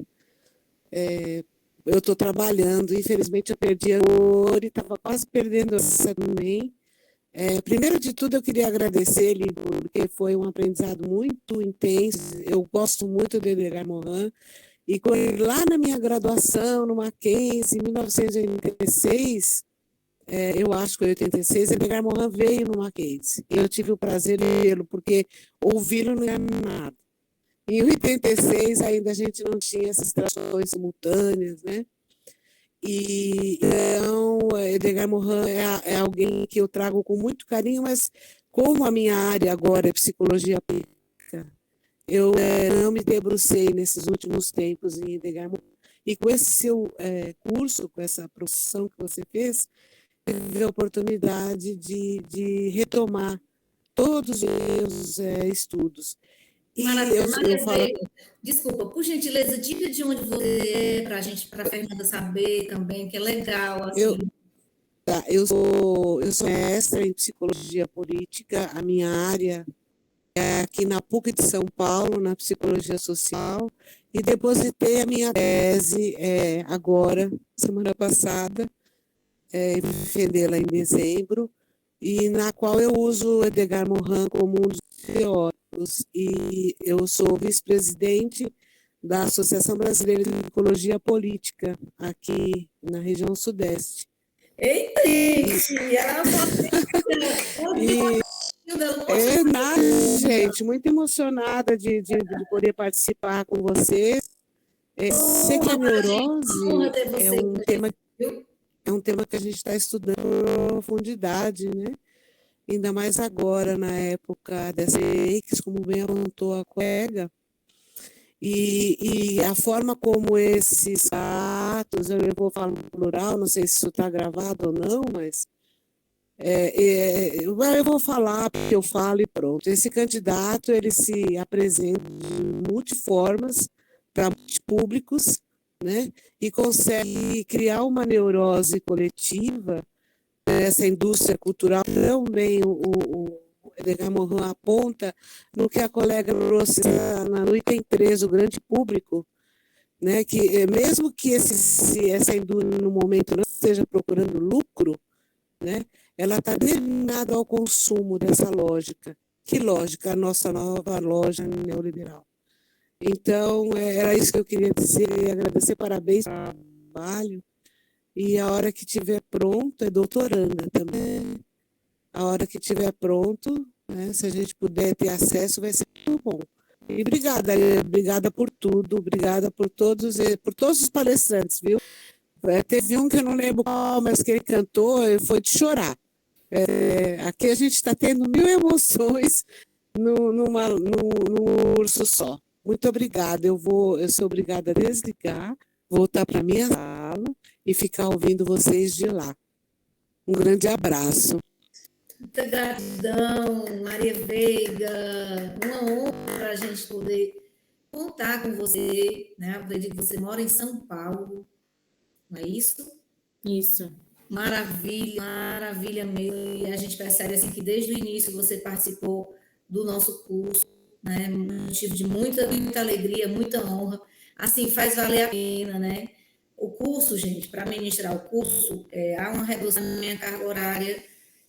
Eu estou trabalhando, infelizmente eu perdi a cor e estava quase perdendo essa também. Primeiro de tudo, eu queria agradecer, Lívia, porque foi um aprendizado muito intenso. Eu gosto muito de Edgar Morin. E lá na minha graduação, no Mackenzie, em 1986, eu acho que em 86, Edgar Morin veio no Mackenzie. E eu tive o prazer de vê-lo, porque ouvi-lo não era nada. Em 86, ainda a gente não tinha essas traduções simultâneas, né? E então, Edgar Morin é alguém que eu trago com muito carinho, mas como a minha área agora é psicologia política, eu não me debrucei nesses últimos tempos em Edgar Morin. E com esse seu curso, com essa profissão que você fez, tive a oportunidade de retomar todos os meus estudos. E eu falo... Desculpa, por gentileza, diga de onde você é, para a Fernanda saber também, que é legal. Assim. Eu sou mestra em psicologia política, a minha área é aqui na PUC de São Paulo, na psicologia social, e depositei a minha tese agora, semana passada, defendê-la em dezembro, e na qual eu uso o Edgar Morin como um dos teóricos, e eu sou vice-presidente da Associação Brasileira de Psicologia Política, aqui na região sudeste. Eita, gente, muito emocionada de poder participar com vocês. Sei que a neurose é um tema que a gente está estudando com profundidade, né? Ainda mais agora, na época dessa fakes, como bem apontou a colega, e a forma como esses atos, eu vou falar no plural, não sei se isso está gravado ou não, mas eu vou falar porque eu falo e pronto. Esse candidato, ele se apresenta de multiformas para muitos públicos, né? E consegue criar uma neurose coletiva. Essa indústria cultural também o Edgar Morin aponta no que a colega trouxe no item 3, o grande público, né? Que mesmo que essa indústria no momento não esteja procurando lucro, né? Ela está determinada ao consumo dessa lógica. Que lógica? A nossa nova lógica neoliberal. Então, era isso que eu queria dizer, agradecer, parabéns pelo trabalho, e a hora que estiver pronto, é doutoranda também, a hora que estiver pronto, né, se a gente puder ter acesso, vai ser muito bom. E obrigada por tudo, obrigada por todos os palestrantes, viu? Teve um que eu não lembro qual, mas que ele cantou, foi de chorar. Aqui a gente está tendo 1000 emoções num urso só. Muito obrigada. Eu sou obrigada a desligar, voltar para a minha sala e ficar ouvindo vocês de lá. Um grande abraço. Muita gratidão, Maria Veiga. Uma honra para a gente poder contar com você, né? Eu acredito que você mora em São Paulo, não é isso? Isso. Maravilha, maravilha mesmo. E a gente percebe assim, que desde o início você participou do nosso curso, né? Motivo de muita alegria, muita honra. Assim, faz valer a pena, né? O curso, gente, para ministrar o curso, há uma redução na minha carga horária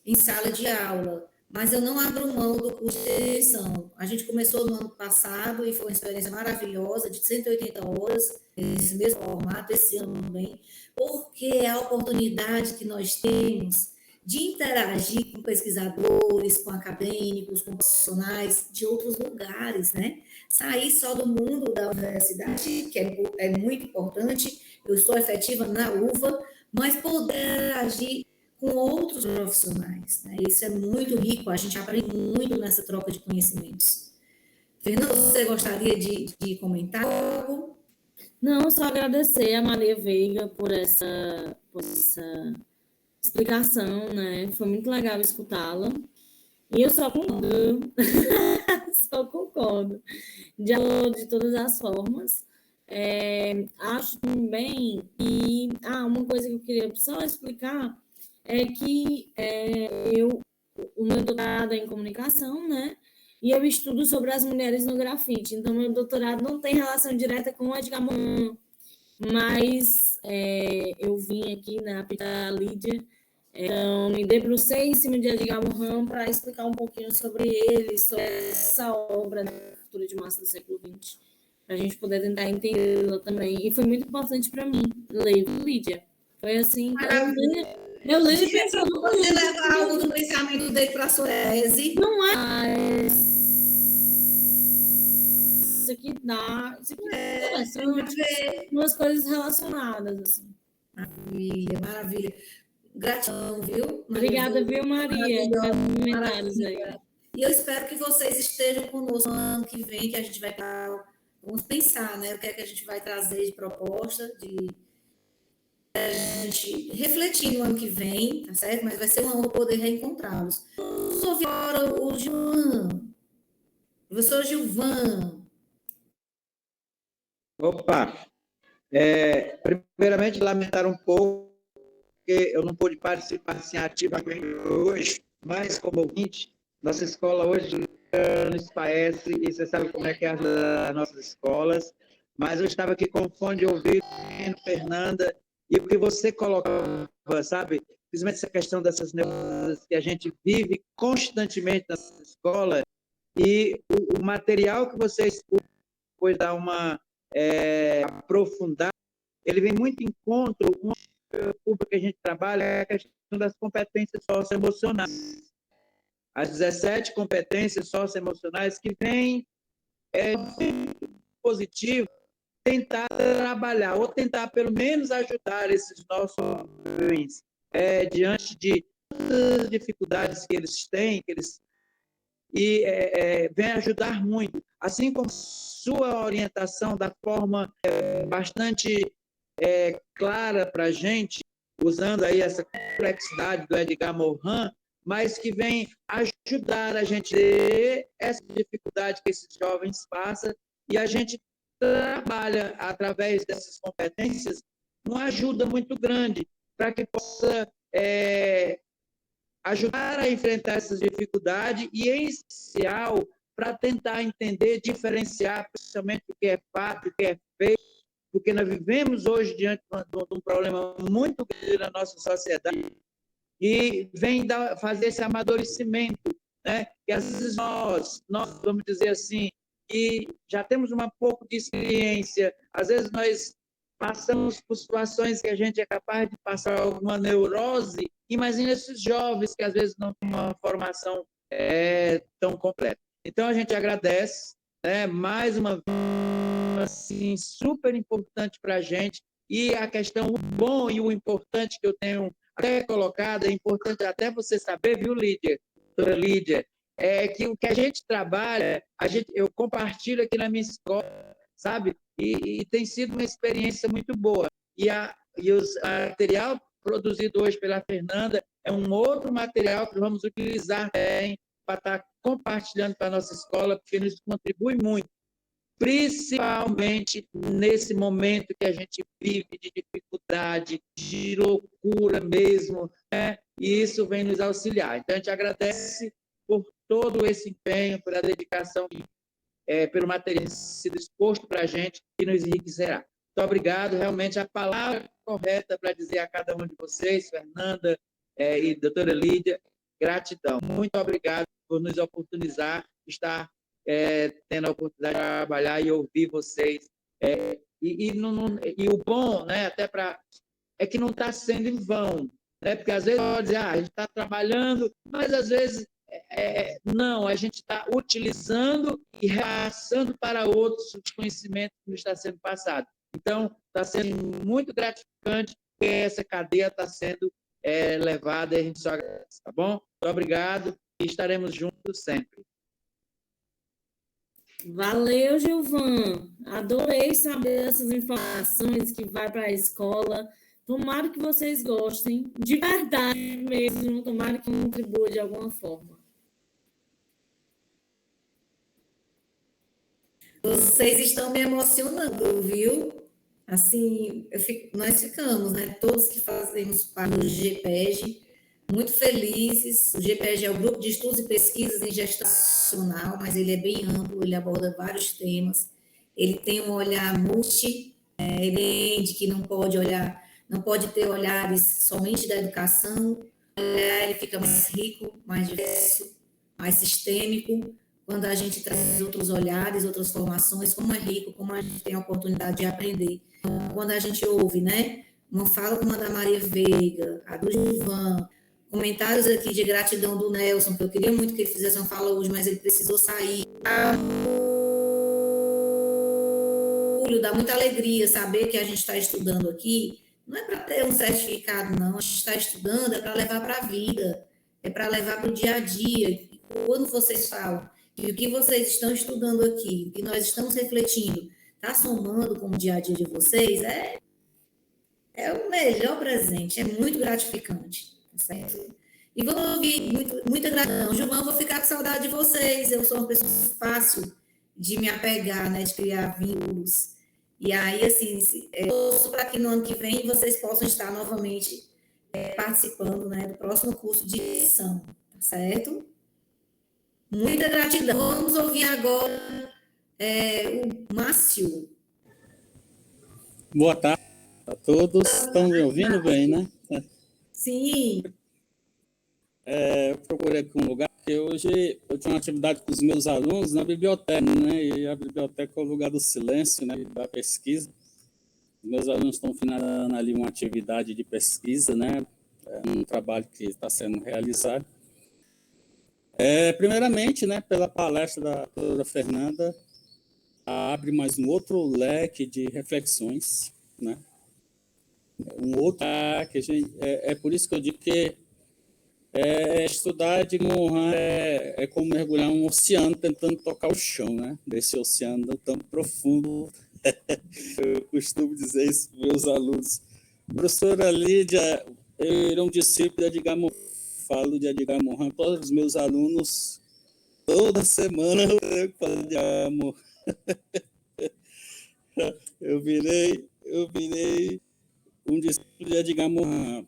em sala de aula, mas eu não abro mão do curso de extensão. A gente começou no ano passado e foi uma experiência maravilhosa, de 180 horas, nesse mesmo formato, esse ano também, porque é a oportunidade que nós temos de interagir com pesquisadores, com acadêmicos, com profissionais de outros lugares, né? Sair só do mundo da universidade, que é muito importante. Eu estou efetiva na UVA, mas poder agir com outros profissionais, né? Isso é muito rico, a gente aprende muito nessa troca de conhecimentos. Fernanda, você gostaria de comentar algo? Não, só agradecer a Maria Veiga por essa explicação, né? Foi muito legal escutá-la. E eu só concordo, de todas as formas. Acho também que uma coisa que eu queria só explicar é que o meu doutorado é em comunicação, né? E eu estudo sobre as mulheres no grafite. Então, meu doutorado não tem relação direta com o Edgar Morin, mas eu vim aqui na Pita Lídia, então me debrucei em cima de Edgar Morin para explicar um pouquinho sobre ele, sobre essa obra, né, Cultura de Massa do século XX, para a gente poder tentar entendê-la também. E foi muito importante para mim ler Lídia. Foi assim, eu li pensando... Você leva algo do pensamento dele para a sua tese? Não é... Isso aqui dá... Isso aqui são umas coisas relacionadas, assim. Maravilha, maravilha. Gratidão, viu? Obrigada, viu, Maria? Pelos comentários aí. E eu espero que vocês estejam conosco no ano que vem, que a gente vai... Vamos pensar, né? O que é que a gente vai trazer de proposta, a gente refletir no ano que vem, tá certo? Mas vai ser uma honra poder reencontrá-los. Vamos ouvir agora o Gilvan. Professor Gilvan. Opa! Primeiramente, lamentar um pouco que eu não pude participar assim, ativamente hoje, mas como ouvinte, nossa escola hoje nos parece, e você sabe como é que é as nossas escolas, mas eu estava aqui com fone de ouvido, Fernanda, e o que você colocava, sabe, principalmente essa questão dessas neuroses que a gente vive constantemente na escola, e o material que você escuta, depois dá uma aprofundada, ele vem muito em encontro com o público que a gente trabalha, é a questão das competências socioemocionais. As 17 competências socioemocionais que vêm muito positivo tentar trabalhar, ou tentar pelo menos ajudar esses nossos jovens diante de todas as dificuldades que eles têm, vem ajudar muito. Assim como sua orientação da forma bastante clara para a gente, usando aí essa complexidade do Edgar Morin, mas que vem ajudar a gente a ter essa dificuldade que esses jovens passam e a gente trabalha, através dessas competências, uma ajuda muito grande para que possa ajudar a enfrentar essas dificuldades e, em especial, para tentar entender, diferenciar, principalmente o que é fato, o que é feito, porque nós vivemos hoje diante de um problema muito grande na nossa sociedade e vem fazer esse amadurecimento, né? Que às vezes nós, vamos dizer assim, que já temos um pouco de experiência, às vezes nós passamos por situações que a gente é capaz de passar alguma neurose. Imagina esses jovens que às vezes não têm uma formação tão completa. Então, a gente agradece, né, mais uma vez, assim, super importante para a gente, e a questão, o bom e o importante que eu tenho até colocado, é importante até você saber, viu, Lídia, doutora Lídia, é que o que a gente trabalha, eu compartilho aqui na minha escola, sabe? E tem sido uma experiência muito boa. E o material produzido hoje pela Fernanda é um outro material que vamos utilizar também para estar compartilhando para a nossa escola, porque nos contribui muito, principalmente nesse momento que a gente vive de dificuldade, de loucura mesmo, né? E isso vem nos auxiliar. Então, a gente agradece por todo esse empenho, pela dedicação, pelo material sido exposto para a gente, que nos enriquecerá. Muito obrigado, realmente a palavra correta para dizer a cada um de vocês, Fernanda e doutora Lídia, gratidão. Muito obrigado por nos oportunizar, estar tendo a oportunidade de trabalhar e ouvir vocês. E o bom, né, até é que não está sendo em vão, né? Porque às vezes pode dizer, a gente está trabalhando, mas às vezes não, a gente está utilizando e repassando para outros os conhecimentos que nos está sendo passado. Então, está sendo muito gratificante que essa cadeia está sendo levada, e a gente só agradece, tá bom? Muito obrigado e estaremos juntos sempre. Valeu, Gilvan. Adorei saber essas informações que vai para a escola. Tomara que vocês gostem, de verdade mesmo, tomara que contribua de alguma forma. Vocês estão me emocionando, viu? Assim, nós ficamos, né? Todos que fazemos parte do GPEG, muito felizes. O GPEG é o Grupo de Estudos e Pesquisas em Gestão Institucional, mas ele é bem amplo, ele aborda vários temas. Ele tem um olhar multi, ele entende que não pode ter olhares somente da educação, ele fica mais rico, mais diverso, mais sistêmico, quando a gente traz outros olhares, outras formações, como é rico, como a gente tem a oportunidade de aprender. Então, quando a gente ouve, né, uma fala como a da Maria Veiga, a do Gilvan, comentários aqui de gratidão do Nelson, que eu queria muito que ele fizesse uma fala hoje, mas ele precisou sair. Dá muita alegria saber que a gente está estudando aqui, não é para ter um certificado, não, a gente está estudando é para levar para a vida, é para levar para o dia a dia. E quando vocês falam que o que vocês estão estudando aqui, o que nós estamos refletindo, está somando com o dia a dia de vocês, é o melhor presente, é muito gratificante, certo? E vou ouvir muita gratidão. Gilvan, eu vou ficar com saudade de vocês, eu sou uma pessoa fácil de me apegar, né, de criar vínculos. E aí, assim, eu torço para que no ano que vem vocês possam estar novamente participando, né, do próximo curso de edição, tá certo? Muita gratidão. Vamos ouvir agora o Márcio. Boa tarde a todos. Estão me ouvindo bem, né? Sim. Eu procurei aqui um lugar, porque hoje eu tinha uma atividade com os meus alunos na biblioteca, né? E a biblioteca é o lugar do silêncio, né? Da pesquisa. Os meus alunos estão finalizando ali uma atividade de pesquisa, né? Um trabalho que está sendo realizado. Primeiramente, né, pela palestra da doutora Fernanda, abre mais um outro leque de reflexões, né? Um outro que a gente, é por isso que eu digo que estudar de Morin é como mergulhar um oceano tentando tocar o chão, né? Desse oceano tão profundo. Eu costumo dizer isso para meus alunos. Professora Lídia, eu era um discípulo de Edgar Morin. Falo de Edgar Morin, todos os meus alunos, toda semana eu tenho que falar de amor. Eu virei um discípulo de Edgar Morin.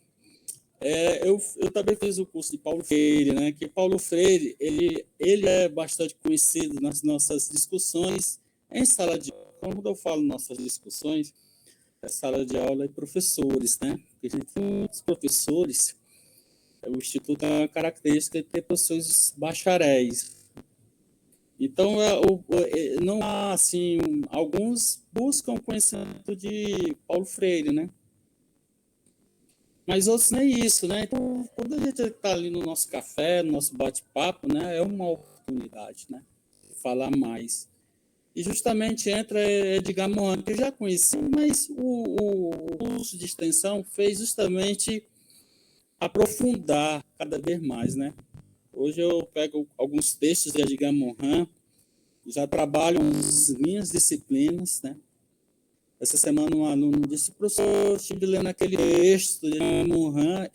Eu também fiz o curso de Paulo Freire, né? Que Paulo Freire ele é bastante conhecido nas nossas discussões em sala de aula. Quando eu falo nossas discussões, é sala de aula e professores, né? Porque a gente tem muitos professores. O Instituto tem uma característica de ter professores bacharéis. Então, não há, assim, alguns buscam conhecimento de Paulo Freire, né? Mas outros nem isso, né? Então, quando a gente está ali no nosso café, no nosso bate-papo, né? É uma oportunidade, né? De falar mais. E justamente entra Edgar Morin, que eu já conheci, mas o curso de extensão fez justamente aprofundar cada vez mais, né? Hoje eu pego alguns textos de Edgar Morin, já trabalho nas minhas disciplinas, né? Essa semana um aluno disse, professor, estive lendo aquele texto de Edgar Morin,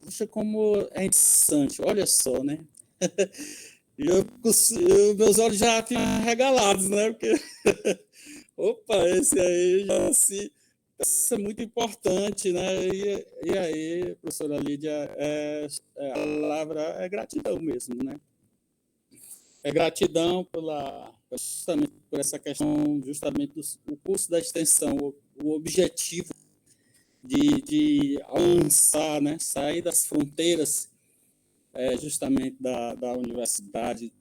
puxa, como é interessante, olha só, né? Meus olhos já ficam arregalados, né? Porque, opa, esse aí já se... Isso é muito importante, né? E aí, professora Lídia, a palavra é gratidão mesmo, né? É gratidão justamente por essa questão, justamente do curso da extensão, o objetivo de alcançar, né? Sair das fronteiras, justamente da universidade,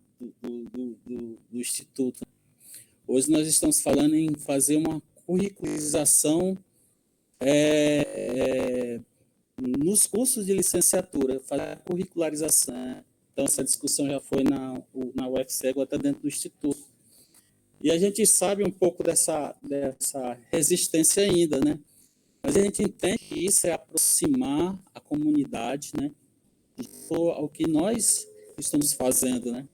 do Instituto. Hoje nós estamos falando em fazer uma curricularização nos cursos de licenciatura, fazer a curricularização. Então, essa discussão já foi na UFC, agora está dentro do Instituto. E a gente sabe um pouco dessa resistência ainda, né? Mas a gente entende que isso é aproximar a comunidade, né? Ao que nós estamos fazendo, né?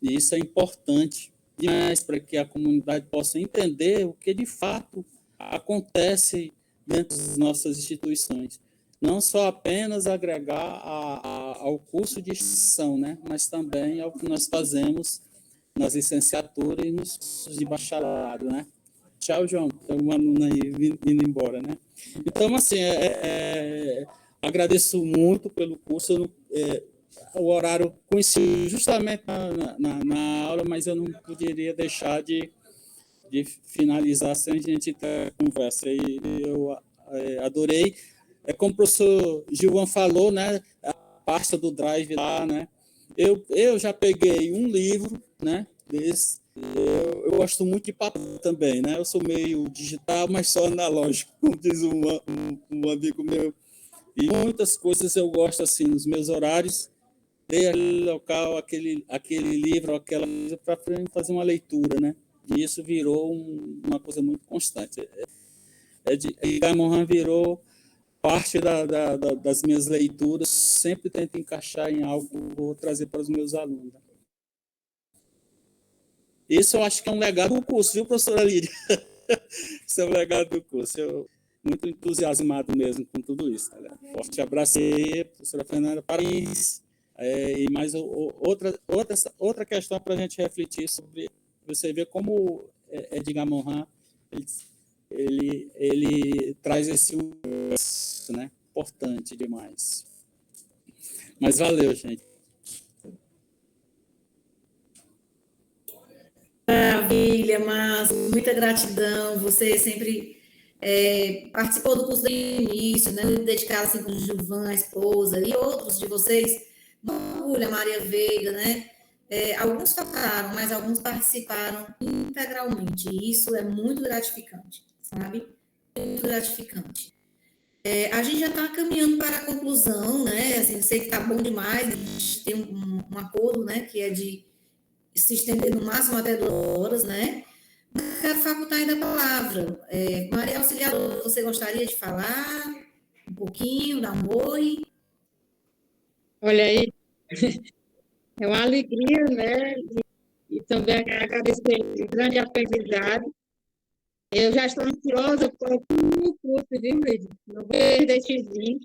E isso é importante demais para que a comunidade possa entender o que de fato acontece dentro das nossas instituições. Não só apenas agregar ao curso de extensão, né? Mas também ao que nós fazemos nas licenciaturas e nos cursos de bacharelado, né? Tchau, João. Tem um aluno aí indo embora, né? Então, assim, agradeço muito pelo curso. O horário coincidiu justamente na aula, mas eu não poderia deixar de finalizar sem a gente ter conversa. E eu adorei. Como o professor Gilvan falou, né? A pasta do Drive lá, né? Eu já peguei um livro, né? Desse. Eu gosto muito de papel também, né? Eu sou meio digital, mas só analógico, como diz um amigo meu. E muitas coisas eu gosto, assim, nos meus horários, ter aquele local, aquele livro, aquela coisa, para fazer uma leitura, né? E isso virou uma coisa muito constante. Edgar Morin virou parte das minhas leituras, sempre tento encaixar em algo que vou trazer para os meus alunos. Isso eu acho que é um legado do curso, viu, professora Lídia? Isso é um legado do curso. Eu muito entusiasmado mesmo com tudo isso. Né? Forte abraço aí, professora Fernanda, parabéns. E mais outra questão para a gente refletir sobre, você vê como Edgar Morin, ele traz esse uso, né? Importante demais. Mas valeu, gente. Maravilha, Márcio, muita gratidão. Você sempre participou do curso desde o início, né? Dedicado assim, com o Gilvan, a esposa, e outros de vocês, Júlia, Maria Veiga, né? Alguns faltaram, mas alguns participaram integralmente. E isso é muito gratificante, sabe? Muito gratificante. A gente já está caminhando para a conclusão, né? Assim, eu sei que está bom demais, a gente tem um acordo, né? Que é de se estender no máximo até 2 horas, né? Mas quero facultar ainda a palavra. Maria Auxiliadora, você gostaria de falar um pouquinho, dar um oi? Olha aí, é uma alegria, né? E também agradecer o grande aprendizado. Eu já estou ansiosa por o curso de vídeo. Não vou perder esse link.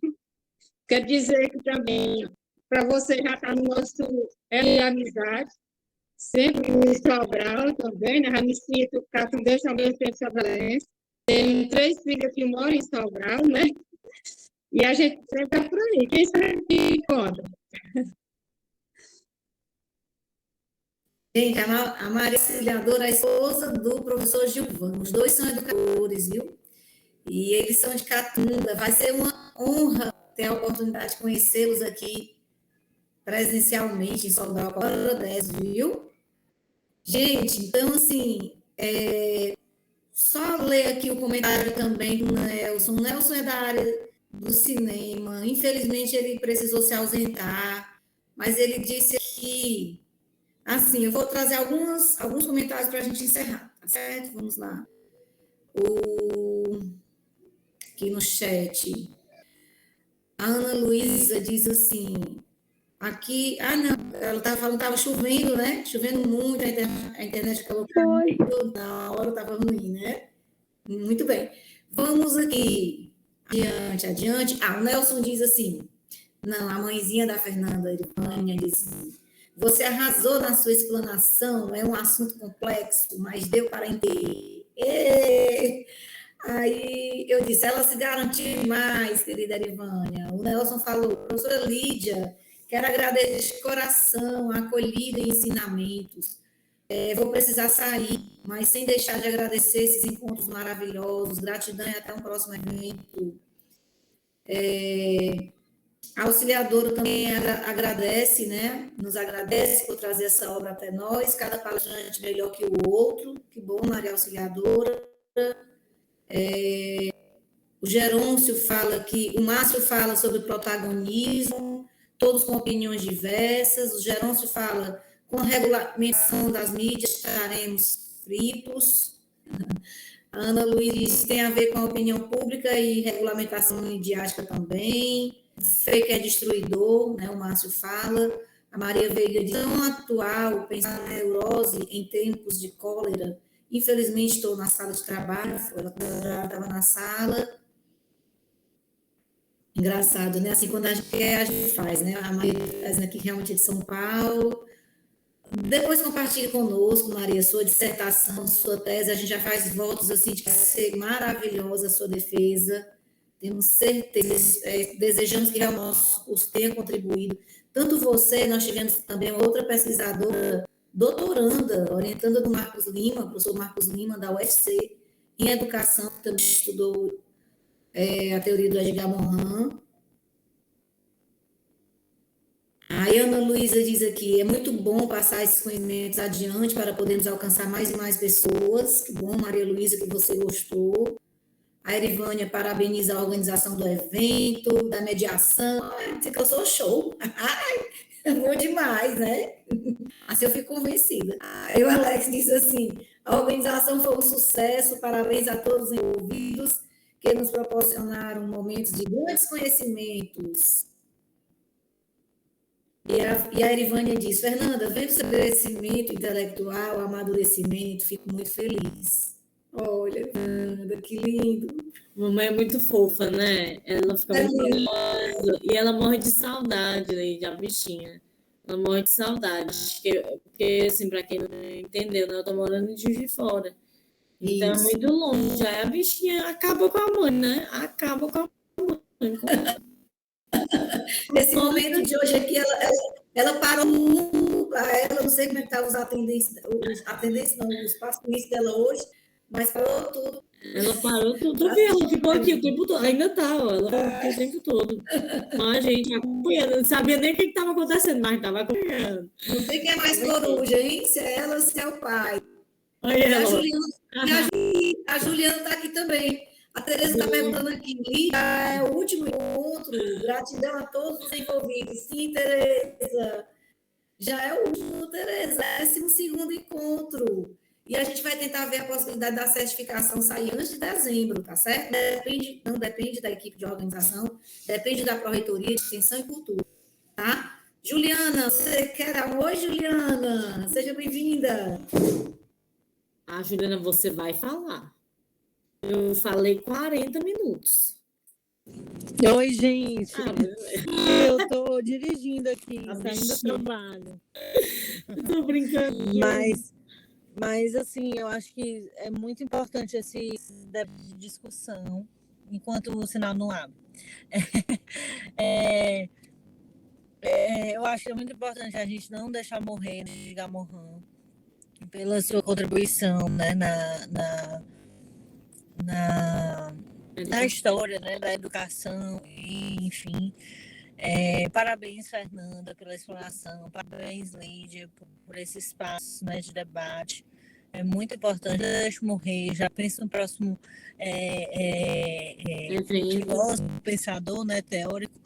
Quero dizer que também, para você já está no nosso amizade, sempre em Sobral também, né? No Instituto Catundês também sempre sobralense. Tenho 3 filhas que moram em Sobral, né? E a gente sempre está por aí. Quem sabe que encontra. Gente, a Maria Auxiliadora é a esposa do professor Gilvan. Os dois são educadores, viu? E eles são de Catunda. Vai ser uma honra ter a oportunidade de conhecê-los aqui presencialmente em Sobral, com a hora 10, viu? Gente, então, assim, só ler aqui o comentário também do Nelson. O Nelson é da área do cinema. Infelizmente, ele precisou se ausentar, mas ele disse aqui, assim, eu vou trazer alguns comentários para a gente encerrar, tá certo? Vamos lá. Aqui no chat. A Ana Luísa diz assim, aqui, não, ela estava falando que estava chovendo, né? Chovendo muito, a internet colocou na hora, estava ruim, né? Muito bem. Vamos aqui, adiante. O Nelson diz assim, não, a mãezinha da Fernanda, Erivânia, disse, você arrasou na sua explanação, é um assunto complexo, mas deu para entender. Aí eu disse, ela se garantiu demais, querida Erivânia. O Nelson falou, professora Lídia, quero agradecer de coração a acolhida e ensinamentos. Vou precisar sair, mas sem deixar de agradecer esses encontros maravilhosos. Gratidão e até um próximo evento. A auxiliadora também agradece, né? Nos agradece por trazer essa obra até nós. Cada palestrante melhor que o outro. Que bom, Maria Auxiliadora. O Gerôncio fala que o Márcio fala sobre protagonismo, todos com opiniões diversas. O Gerôncio fala com a regulamentação das mídias estaremos fritos. A Ana Luiz tem a ver com a opinião pública e regulamentação midiática também. O fake é destruidor, né? O Márcio fala. A Maria Veiga diz, tão atual, pensar na neurose em tempos de cólera. Infelizmente, estou na sala de trabalho, ela estava na sala. Engraçado, né? Assim, quando a gente quer, a gente faz, né? A Maria faz aqui realmente de São Paulo. Depois compartilhe conosco, Maria, sua dissertação, sua tese. A gente já faz votos assim de que vai ser maravilhosa a sua defesa. Temos certeza, desejamos que realmente o nosso curso tenha contribuído. Tanto você, nós tivemos também outra pesquisadora, doutoranda, orientanda do Marcos Lima, professor Marcos Lima, da UFC, em educação, que também estudou a teoria do Edgar Morin. A Ana Luísa diz aqui, é muito bom passar esses conhecimentos adiante para podermos alcançar mais e mais pessoas. Que bom, Maria Luísa, que você gostou. A Erivânia parabeniza a organização do evento, da mediação. Você que eu sou show. É bom demais, né? Assim eu fico convencida. Aí o Alex diz assim, a organização foi um sucesso, parabéns a todos os envolvidos que nos proporcionaram momentos de grandes conhecimentos. E a Erivânia diz, Fernanda, vendo seu crescimento intelectual, amadurecimento, fico muito feliz. Olha, Fernanda, que lindo. Mamãe é muito fofa, né? Ela fica muito orgulhosa. E ela morre de saudade, né, a bichinha. Ela morre de saudade. Porque, assim, para quem não entendeu, né, eu tô morando em Juiz de Fora. Então, é muito longe. Aí a bichinha acaba com a mãe, né? Acaba com a mãe. Nesse momento de hoje aqui, ela parou muito para ela, não sei como é que estavam os atendentes, não, os pacientes dela hoje, mas parou tudo. Ela parou tudo, ela ficou aqui o tempo todo, ainda estava, ela ficou aqui o tempo todo. Mas a gente acompanhando, não sabia nem o que estava acontecendo, mas estava acompanhando. Não sei quem é mais coruja, hein? Se é ela, se é o pai. Aí e a Juliana está aqui também. A Tereza está perguntando aqui, Lídia, é o último encontro, gratidão a todos os envolvidos. Sim, Tereza, já é o último, Tereza, 12º encontro. E a gente vai tentar ver a possibilidade da certificação sair antes de dezembro, tá certo? Não depende da equipe de organização, depende da Pró-Reitoria de Extensão e Cultura, tá? Juliana, você quer dar oi, Juliana? Seja bem-vinda. Juliana, você vai falar. Eu falei 40 minutos. Oi, gente. Eu estou dirigindo aqui, saindo do trabalho. Tô brincando. Mas, assim, eu acho que é muito importante esse debate de discussão enquanto o sinal não abre. Eu acho que é muito importante a gente não deixar morrer Edgar Morin pela sua contribuição, né, na história, né, da educação, e, enfim. Parabéns, Fernanda, pela exploração. Parabéns, Lídia, por esse espaço, né, de debate. É muito importante. Deixa morrer. Já penso no próximo filósofo, pensador, né, teórico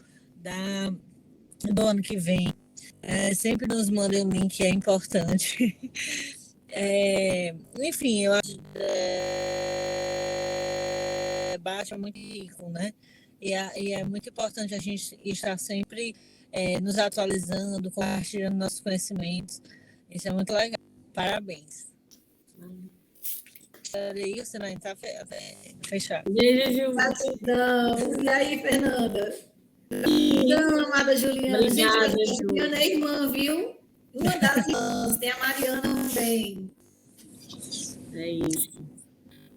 do ano que vem. Sempre nos mandem um link, é importante. Enfim, eu acho que o debate é muito rico, né? E é muito importante a gente estar sempre nos atualizando, compartilhando nossos conhecimentos. Isso é muito legal. Parabéns. E o sinal está fechado. Gratidão. E aí, Fernanda? Gratidão, amada Juliana. Obrigada, gente, Juliana é irmã, viu? Uma das irmãs. Tem a Mariana também. É isso.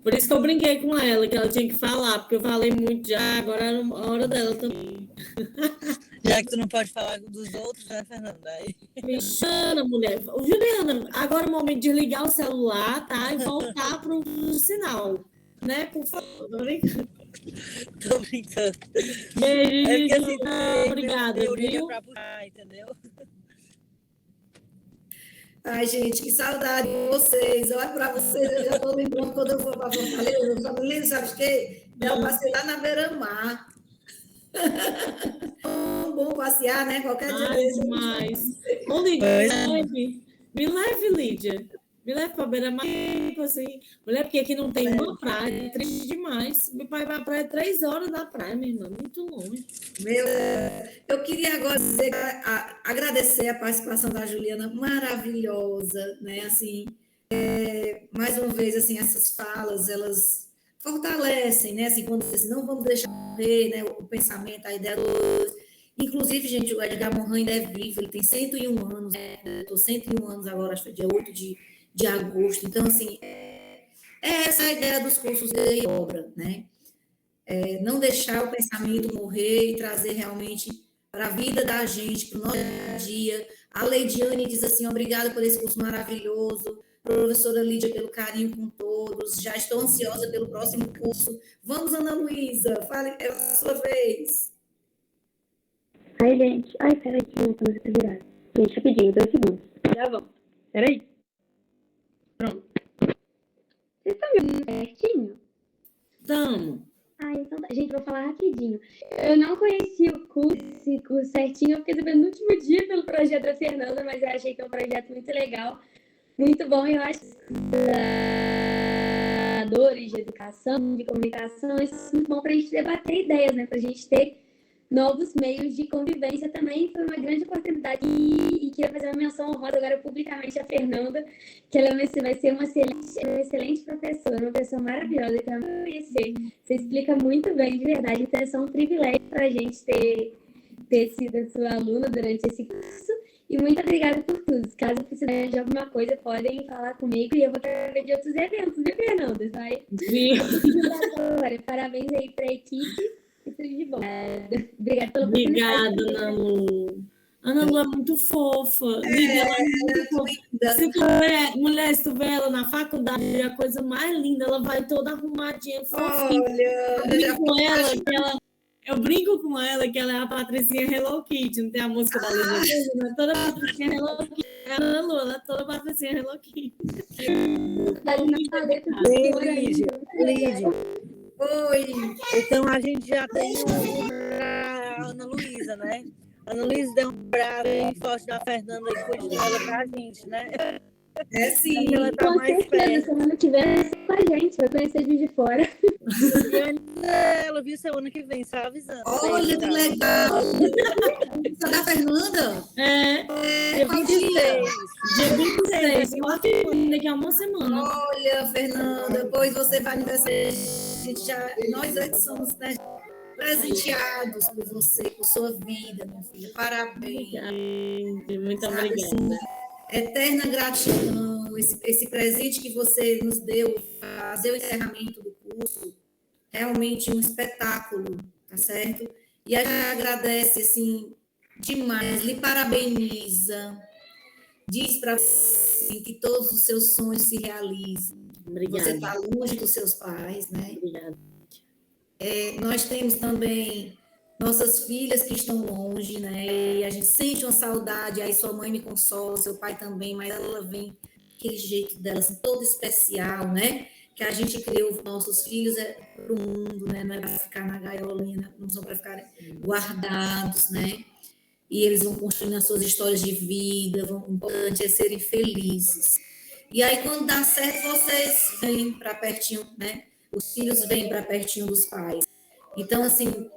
Por isso que eu brinquei com ela, que ela tinha que falar, porque eu falei muito já, agora era a hora dela também. Já que tu não pode falar dos outros, né, Fernanda? Me chama, mulher. Juliana, agora é o momento de ligar o celular, tá? E voltar para o sinal, né? Por favor, tô brincando. Tô brincando. Beijo, assim, obrigada, viu? Pra puxar, entendeu? Ai, gente, que saudade de vocês. Olha para vocês, eu já estou lembrando quando eu vou para Fortaleza. Fortaleza, sabe o quê? Eu passei lá na beira-mar. Bom passear, né? Qualquer dia desse. Demais. Ô, Lídia, me leve, Lídia. Me leve para beira-mar, assim. Mulher, porque aqui não tem uma praia, é triste demais. Meu pai vai à praia 3 horas da praia, minha irmã, muito longe. Eu queria agora agradecer a participação da Juliana, maravilhosa, né? Assim, mais uma vez, assim, essas falas, elas fortalecem, né? Assim, quando assim, não vamos deixar morrer, né? O pensamento, a ideia do... Inclusive, gente, o Edgar Morin ainda é vivo, ele tem 101 anos, né? Eu estou 101 anos agora, acho que é dia 8 de agosto. Então, assim, essa a ideia dos cursos de obra, né? Não deixar o pensamento morrer e trazer realmente para a vida da gente, para o nosso dia a dia. A Leidiane diz assim, obrigada por esse curso maravilhoso. Professora Lídia, pelo carinho com todos. Já estou ansiosa pelo próximo curso. Vamos, Ana Luísa, fale, é a sua vez. Ai, gente. Ai, peraí, que minha câmera tá virada. Gente, rapidinho, 2 segundos. Já vamos. Peraí. Pronto. Vocês estão me ouvindo certinho? Estamos. Então tá. Gente, vou falar rapidinho. Eu não conheci esse curso certinho, eu fiquei sabendo no último dia pelo projeto da Fernanda, mas eu achei que é um projeto muito legal, muito bom, e eu acho que os educadores de educação, de comunicação, isso é muito bom para a gente debater ideias, né? Para a gente ter novos meios de convivência também. Foi uma grande oportunidade e queria fazer uma menção honrosa agora publicamente a Fernanda, que ela vai ser uma excelente professora, uma pessoa maravilhosa que eu amo conhecer. Você explica muito bem, de verdade, então é só um privilégio para a gente ter sido sua aluna durante esse curso. E muito obrigada por tudo. Caso precisarem de alguma coisa, podem falar comigo e eu vou querer ver de outros eventos, viu, Fernanda? Parabéns aí para a equipe. Tudo de bom. Obrigada pelo Obrigada, Ana Lu. Ana Lu é muito fofa. Ela é muito fofa. Mulher, se tu vê ela na faculdade, é a coisa mais linda. Ela vai toda arrumadinha, fofinha. Eu brinco com ela que ela é a Patricinha Hello Kitty. Não tem a música da Lídia? Né? Toda Patricinha Hello Kitty. Ana Lu, ela é toda Patricinha Hello Kitty. Lídia. Oi. Então a gente já tem a Ana Luísa, né? A Ana Luísa deu um bravo bem forte na Fernanda e cuide dela pra gente, né? Sim. Ela tá com mais certeza, perto. semana que vem com a gente, vai conhecer de fora. E ela viu semana que vem, só avisando. Olha que legal! Você da Fernanda? Dia 26. Dia 26, daqui a uma semana. Olha, Fernanda, depois você vai aniversário. Nós somos, né? presenteados por você, por sua vida, minha filha. Parabéns. Muito Sabe, obrigada. Eterna gratidão, esse presente que você nos deu, fazer o encerramento do curso, realmente um espetáculo, tá certo? E a gente agradece, assim, demais, lhe parabeniza, diz para você assim, que todos os seus sonhos se realizem. Obrigada. Você está longe dos seus pais, né? Obrigada. Nós temos também nossas filhas que estão longe, né? E a gente sente uma saudade, aí sua mãe me consola, seu pai também, mas ela vem aquele jeito dela, assim, todo especial, né? Que a gente criou os nossos filhos para o mundo, né? Não é para ficar na gaiolinha, não são para ficarem guardados, né? E eles vão construindo as suas histórias de vida, o importante é serem felizes. E aí, quando dá certo, vocês vêm para pertinho, né? Os filhos vêm para pertinho dos pais. Então, assim,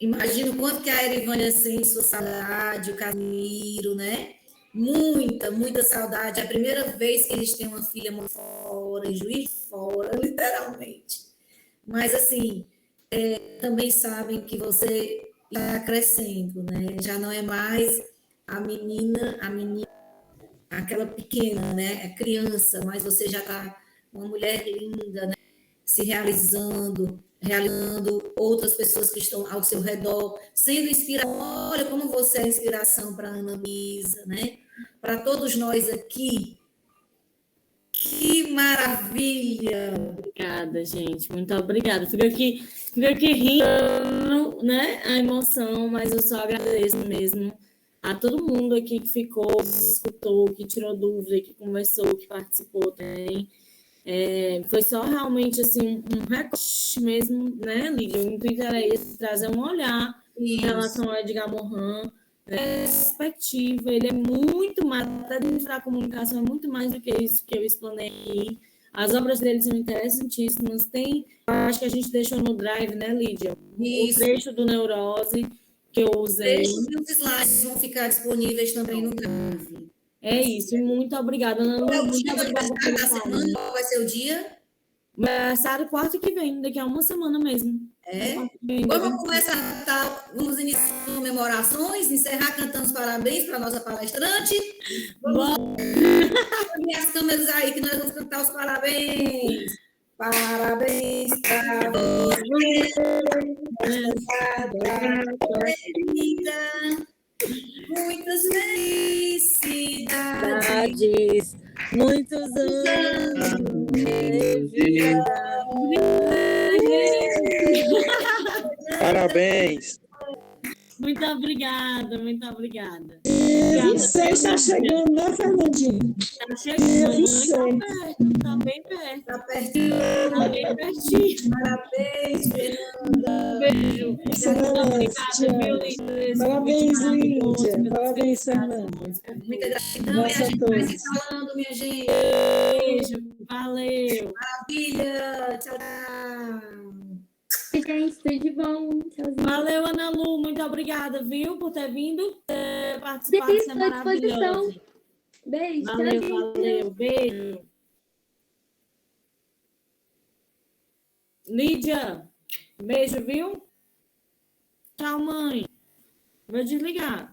imagino quanto que a Erivânia sente sua saudade, o Casimiro, né? Muita saudade. É a primeira vez que eles têm uma filha fora, em Juiz de Fora, literalmente. Mas, assim, também sabem que você está crescendo, né? Já não é mais a menina, aquela pequena, né? É criança, mas você já está uma mulher linda, né? Se realizando outras pessoas que estão ao seu redor, sendo inspiração. Olha como você é inspiração para a Ana Luísa, né? Para todos nós aqui. Que maravilha! Obrigada, gente. Muito obrigada. Fico aqui rindo, né? A emoção, mas eu só agradeço mesmo a todo mundo aqui que ficou, que escutou, que tirou dúvida, que conversou, que participou também. Foi só realmente assim, um recorte mesmo, né, Lídia? O intuito era esse, trazer um olhar em relação ao Edgar Morin, perspectiva, ele é muito mais, até dentro da comunicação, é muito mais do que isso que eu explanei aqui. As obras dele são interessantíssimas. Acho que a gente deixou no drive, né, Lídia? Isso. O trecho do Neurose que eu usei. Os slides vão ficar disponíveis também no drive. É isso, muito obrigada, Ana Lu. Qual é o dia do aniversário da semana? Qual vai ser o dia? Aniversário quarta que vem, daqui a uma semana mesmo. Vamos começar, vamos iniciar comemorações, encerrar cantando os parabéns para a nossa palestrante. Vamos abrir as câmeras aí que nós vamos cantar os parabéns. Parabéns para você, muitas felicidades, muitos anos de vida. Parabéns. Muito obrigada, muito obrigada. E você está chegando, né, Fernandinho? Está chegando, está bem perto. Está pertinho. Está bem pertinho. Parabéns, Fernanda. Beijo. Muito obrigada, viu, Lídia? Parabéns, Lídia. Parabéns, Fernanda. Muita gratidão. E a gente vai se falando, minha gente. Beijo. Valeu. Maravilha. Tchau, tchau. Gente, tudo de bom. Tchauzinho. Valeu, Ana Lu. Muito obrigada, viu, por ter vindo participar. Sim, Isso é maravilhoso. Beijo. Valeu, tchauzinho. valeu. Beijo. Lídia, beijo, viu? Tchau, mãe. Vou desligar.